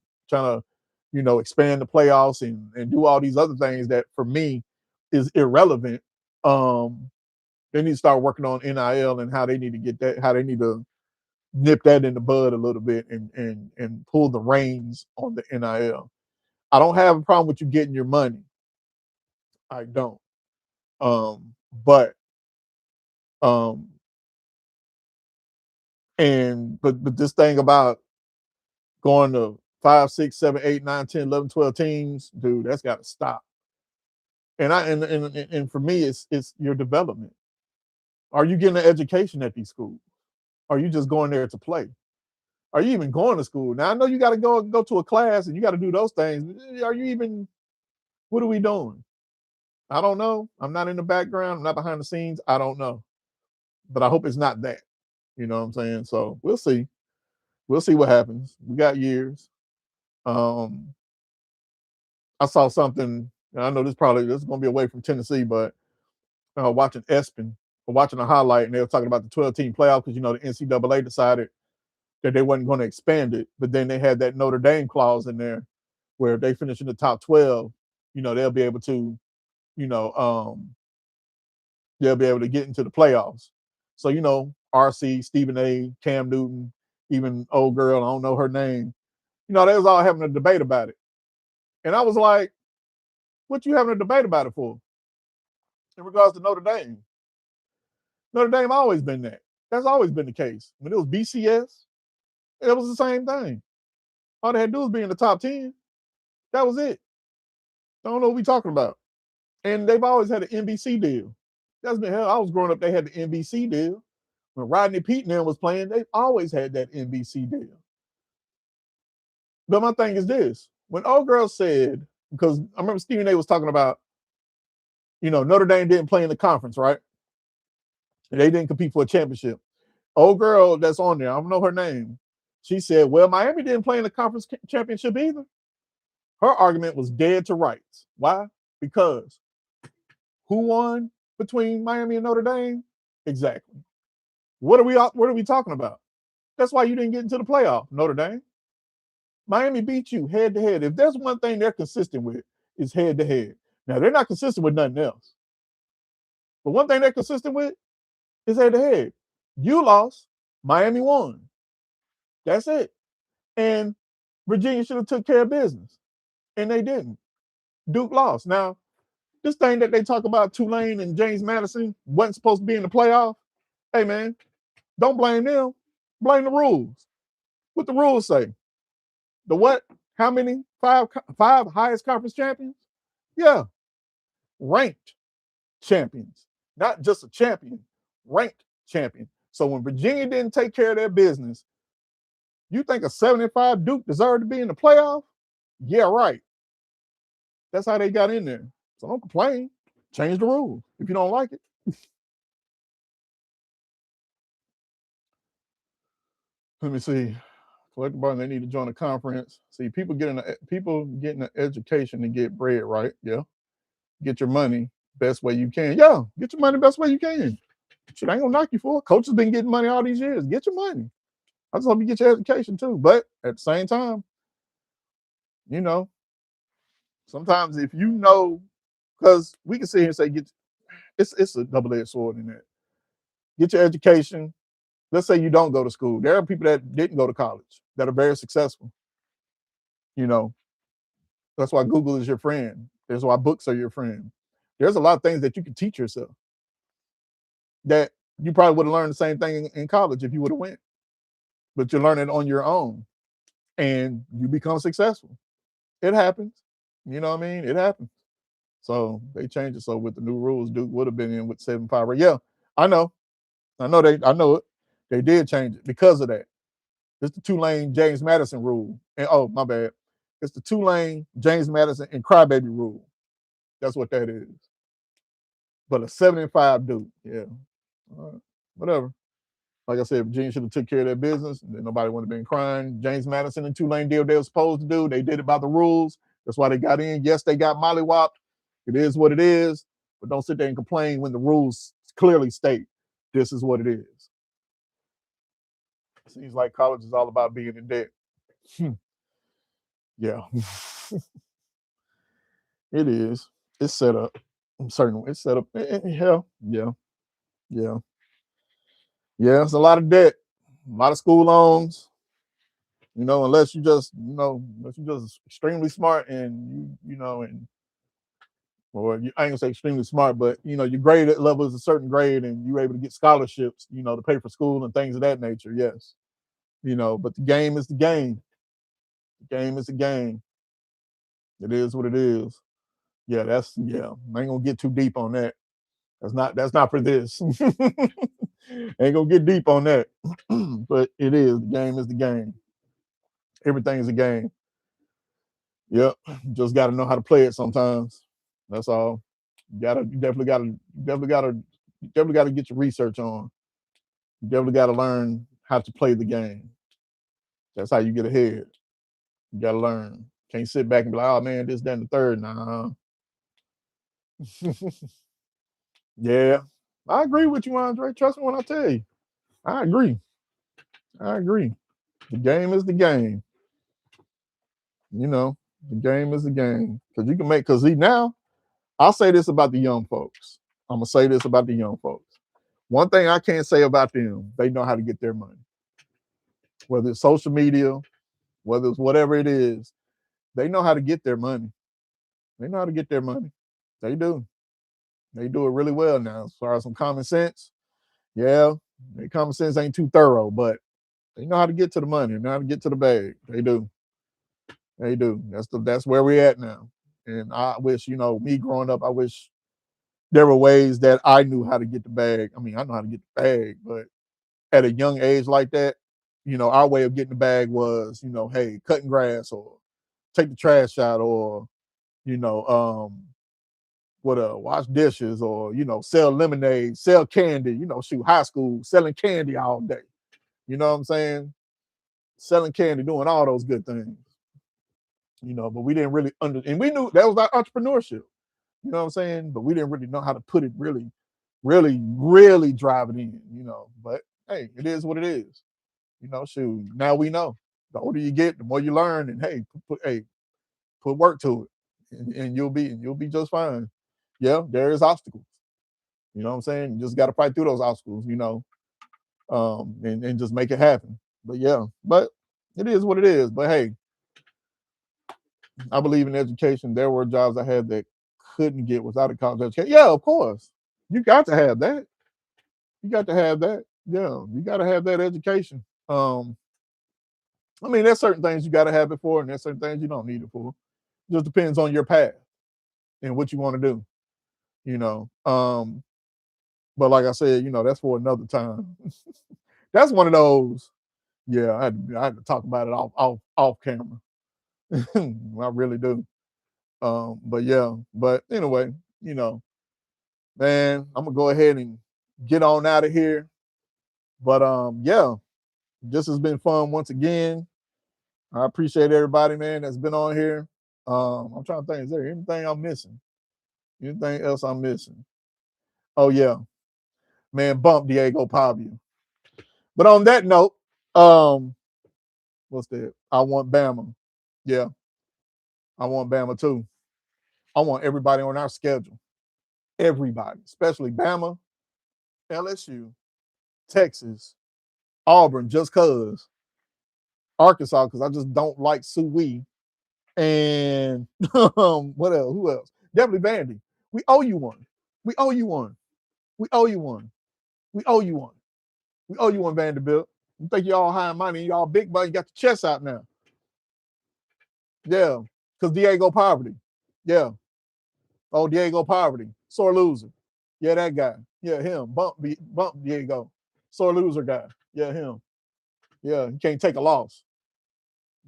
expand the playoffs and do all these other things that for me is irrelevant, they need to start working on NIL and how they need to get that, how they need to nip that in the bud a little bit and pull the reins on the NIL. I don't have a problem with you getting your money. I don't. But um but this thing about going to 5, 6, 7, 8, 9, 10, 11, 12 teams, dude, that's got to stop. And for me, it's your development. Are you getting an education at these schools? Are you just going there to play? Are you even going to school? Now I know you got to go to a class and you got to do those things. Are you even? What are we doing? I don't know. I'm not in the background. I'm not behind the scenes. I don't know. But I hope it's not that. You know what I'm saying? So we'll see. We'll see what happens. We got years. Um, I saw something. I know this is going to be away from Tennessee, but watching ESPN or watching a highlight, and they were talking about the 12-team playoff because the NCAA decided that they wasn't going to expand it, but then they had that Notre Dame clause in there where if they finish in the top 12, they'll be able to, you know, um, they'll be able to get into the playoffs. So RC, Stephen A, Cam Newton, even old girl, I don't know her name. They was all having a debate about it, and I was like, "What you having a debate about it for?" In regards to Notre Dame, Notre Dame always been that. That's always been the case. When it was BCS, it was the same thing. All they had to do was be in the top 10. That was it. I don't know what we talking about. And they've always had an NBC deal. That's been hell. I was growing up, they had the NBC deal. When Rodney Pete and them was playing, they always had that NBC deal. But my thing is this: when old girl said, because I remember Stephen A was talking about, Notre Dame didn't play in the conference, right? And they didn't compete for a championship. Old girl that's on there, I don't know her name. She said, "Well, Miami didn't play in the conference championship either." Her argument was dead to rights. Why? Because who won between Miami and Notre Dame? Exactly. What are we talking about? That's why you didn't get into the playoff, Notre Dame. Miami beat you head to head. If there's one thing they're consistent with, is head to head. Now they're not consistent with nothing else. But one thing they're consistent with is head to head. You lost, Miami won. That's it. And Virginia should have took care of business, and they didn't. Duke lost. Now, this thing that they talk about, Tulane and James Madison wasn't supposed to be in the playoff. Hey man, don't blame them. Blame the rules. What the rules say? The what? How many? Five highest conference champions? Yeah, ranked champions, not just a champion, ranked champion. So when Virginia didn't take care of their business, you think a 75 Duke deserved to be in the playoff? Yeah, right. That's how they got in there. So don't complain. Change the rules if you don't like it. Let me see. Collective bargaining, they need to join a conference. See, people getting an education to get bread, right? Yeah. Get your money best way you can. Yeah, get your money best way you can. Shit, I ain't gonna knock you for it. Coach has been getting money all these years. Get your money. I just hope you get your education too. But at the same time, you know, sometimes if because we can sit here and say it's a double-edged sword in that. Get your education. Let's say you don't go to school. There are people that didn't go to college that are very successful. You know, that's why Google is your friend. That's why books are your friend. There's a lot of things that you can teach yourself that you probably would have learned the same thing in college if you would have went, but you learn it on your own and you become successful. It happens. You know what I mean? It happens. So they changed it. So with the new rules, Duke would have been in with 7-5. Right? Yeah, I know. I know it. They did change it because of that. It's the two-lane James Madison rule. And oh, my bad. It's the two-lane James Madison and crybaby rule. That's what that is. But a 7-5 Duke. Yeah. All right. Whatever. Like I said, Virginia should have took care of their business. And then nobody would have been crying. James Madison and two-lane deal they were supposed to do. They did it by the rules. That's why they got in. Yes, they got mollywopped. It is what it is. But don't sit there and complain when the rules clearly state this is what it is. Seems like college is all about being in debt. Yeah. It is. It's set up. I'm certain it's set up. Yeah. Yeah. Yeah. Yeah. It's a lot of debt, a lot of school loans. Unless you're just extremely smart and I ain't gonna say extremely smart, but your grade level is a certain grade and you're able to get scholarships, to pay for school and things of that nature. Yes. But the game is the game. The game is the game. It is what it is. Yeah, I ain't gonna get too deep on that. That's not for this. Ain't gonna get deep on that. But it is. The game is the game. Everything is a game. Yep. Just gotta know how to play it sometimes. That's all. You definitely gotta get your research on. You definitely gotta learn how to play the game. That's how you get ahead. You gotta learn. Can't sit back and be like, oh man, this, that, and the third. Nah. Yeah. I agree with you, Andre. Trust me when I tell you. I agree. I agree. The game is the game. The game is the game. Because now, I'll say this about the young folks. I'm going to say this about the young folks. One thing I can't say about them, they know how to get their money. Whether it's social media, whether it's whatever it is, they know how to get their money. They know how to get their money. They do. They do it really well now. As far as some common sense, yeah, their common sense ain't too thorough, but they know how to get to the money. They know how to get to the bag. They do. They do. That's where we're at now. And I wish, me growing up, I wish there were ways that I knew how to get the bag. I mean, I know how to get the bag, but at a young age like that, our way of getting the bag was, hey, cutting grass or take the trash out or, you know, wash dishes or, sell lemonade, sell candy, shoot, high school, selling candy all day. You know what I'm saying? Selling candy, doing all those good things. But we didn't really and we knew that was our entrepreneurship. You know what I'm saying? But we didn't really know how to put it really, really, really drive it in. But hey, it is what it is. Shoot, now we know. The older you get, the more you learn, and hey, put work to it, and you'll be just fine. Yeah, there is obstacles. You know what I'm saying? You just got to fight through those obstacles. And just make it happen. But yeah, but it is what it is. But hey, I believe in education. There were jobs I had that couldn't get without a college education. Yeah, of course. You got to have that. You got to have that. Yeah, you got to have that education. I mean, there's certain things you got to have it for, and there's certain things you don't need it for. It just depends on your path and what you want to do. You know, but like I said, that's for another time. That's one of those. Yeah, I had to talk about it off camera. I really do. But yeah, but anyway, man, I'm gonna go ahead and get on out of here. But yeah, this has been fun once again. I appreciate everybody, man, that's been on here. I'm trying to think, is there anything I'm missing? Anything else I'm missing? Oh yeah, man, bump Diego Pavia. But on that note, what's that? I want Bama. Yeah, I want Bama too. I want everybody on our schedule. Everybody, especially Bama, LSU, Texas, Auburn, just cause. Arkansas, because I just don't like Suwee. And what else? Who else? Definitely Vandy. We owe you one. We owe you one. We owe you one. We owe you one. We owe you one, Vanderbilt. You think y'all high and mighty, y'all big, but you got the chest out now. Yeah, because Diego Poverty. Yeah. Oh, Diego Poverty. Sore loser. Yeah, that guy. Yeah, him. Bump Diego. Sore loser guy. Yeah, him. Yeah, he can't take a loss.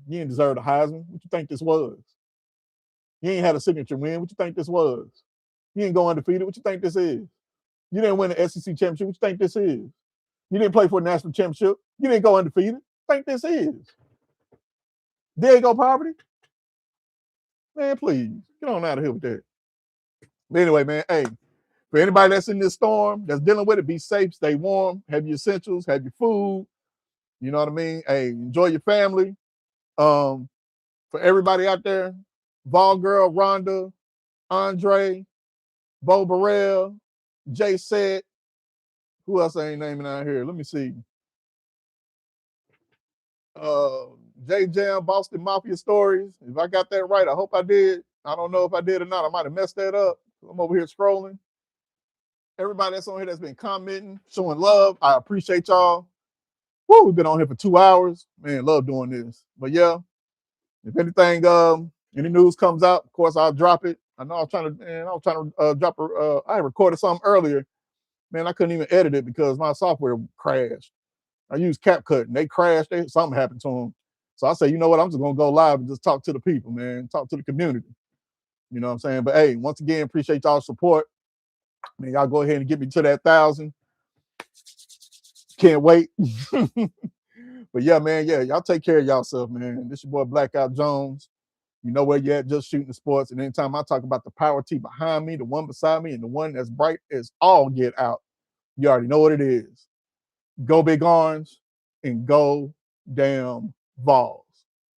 You didn't deserve the Heisman. What you think this was? You ain't had a signature win. What you think this was? You didn't go undefeated. What you think this is? You didn't win the SEC championship. What you think this is? You didn't play for a national championship. You didn't go undefeated. What you think this is? Diego Poverty? Man, please. Get on out of here with that. But anyway, man, hey, for anybody that's in this storm, that's dealing with it, be safe, stay warm, have your essentials, have your food. You know what I mean? Hey, enjoy your family. For everybody out there, Vol Girl, Rhonda, Andre, Bo Burrell, Jay Set. Who else I ain't naming out here? Let me see. J Jam, Boston Mafia Stories. If I got that right, I hope I did. I don't know if I did or not. I might have messed that up. I'm over here scrolling. Everybody that's on here that's been commenting, showing love, I appreciate y'all. Woo, we've been on here for 2 hours. Man, love doing this. But yeah, if anything, any news comes out, of course I'll drop it. I know I was trying to drop I recorded something earlier. Man, I couldn't even edit it because my software crashed. I used CapCut and they crashed. Something happened to them. So I say, you know what? I'm just gonna go live and just talk to the people, man. Talk to the community. You know what I'm saying? But hey, once again, appreciate y'all's support. Man, y'all go ahead and get me to that 1,000. Can't wait. But yeah, man, yeah, y'all take care of yourself, man. This your boy Blackout Jones. You know where you at, just shooting the sports. And anytime I talk about the power T behind me, the one beside me, and the one that's bright as all get out, you already know what it is. Go Big Orange and go damn Vols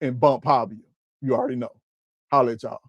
and bump Pavia. You already know. Holla at y'all.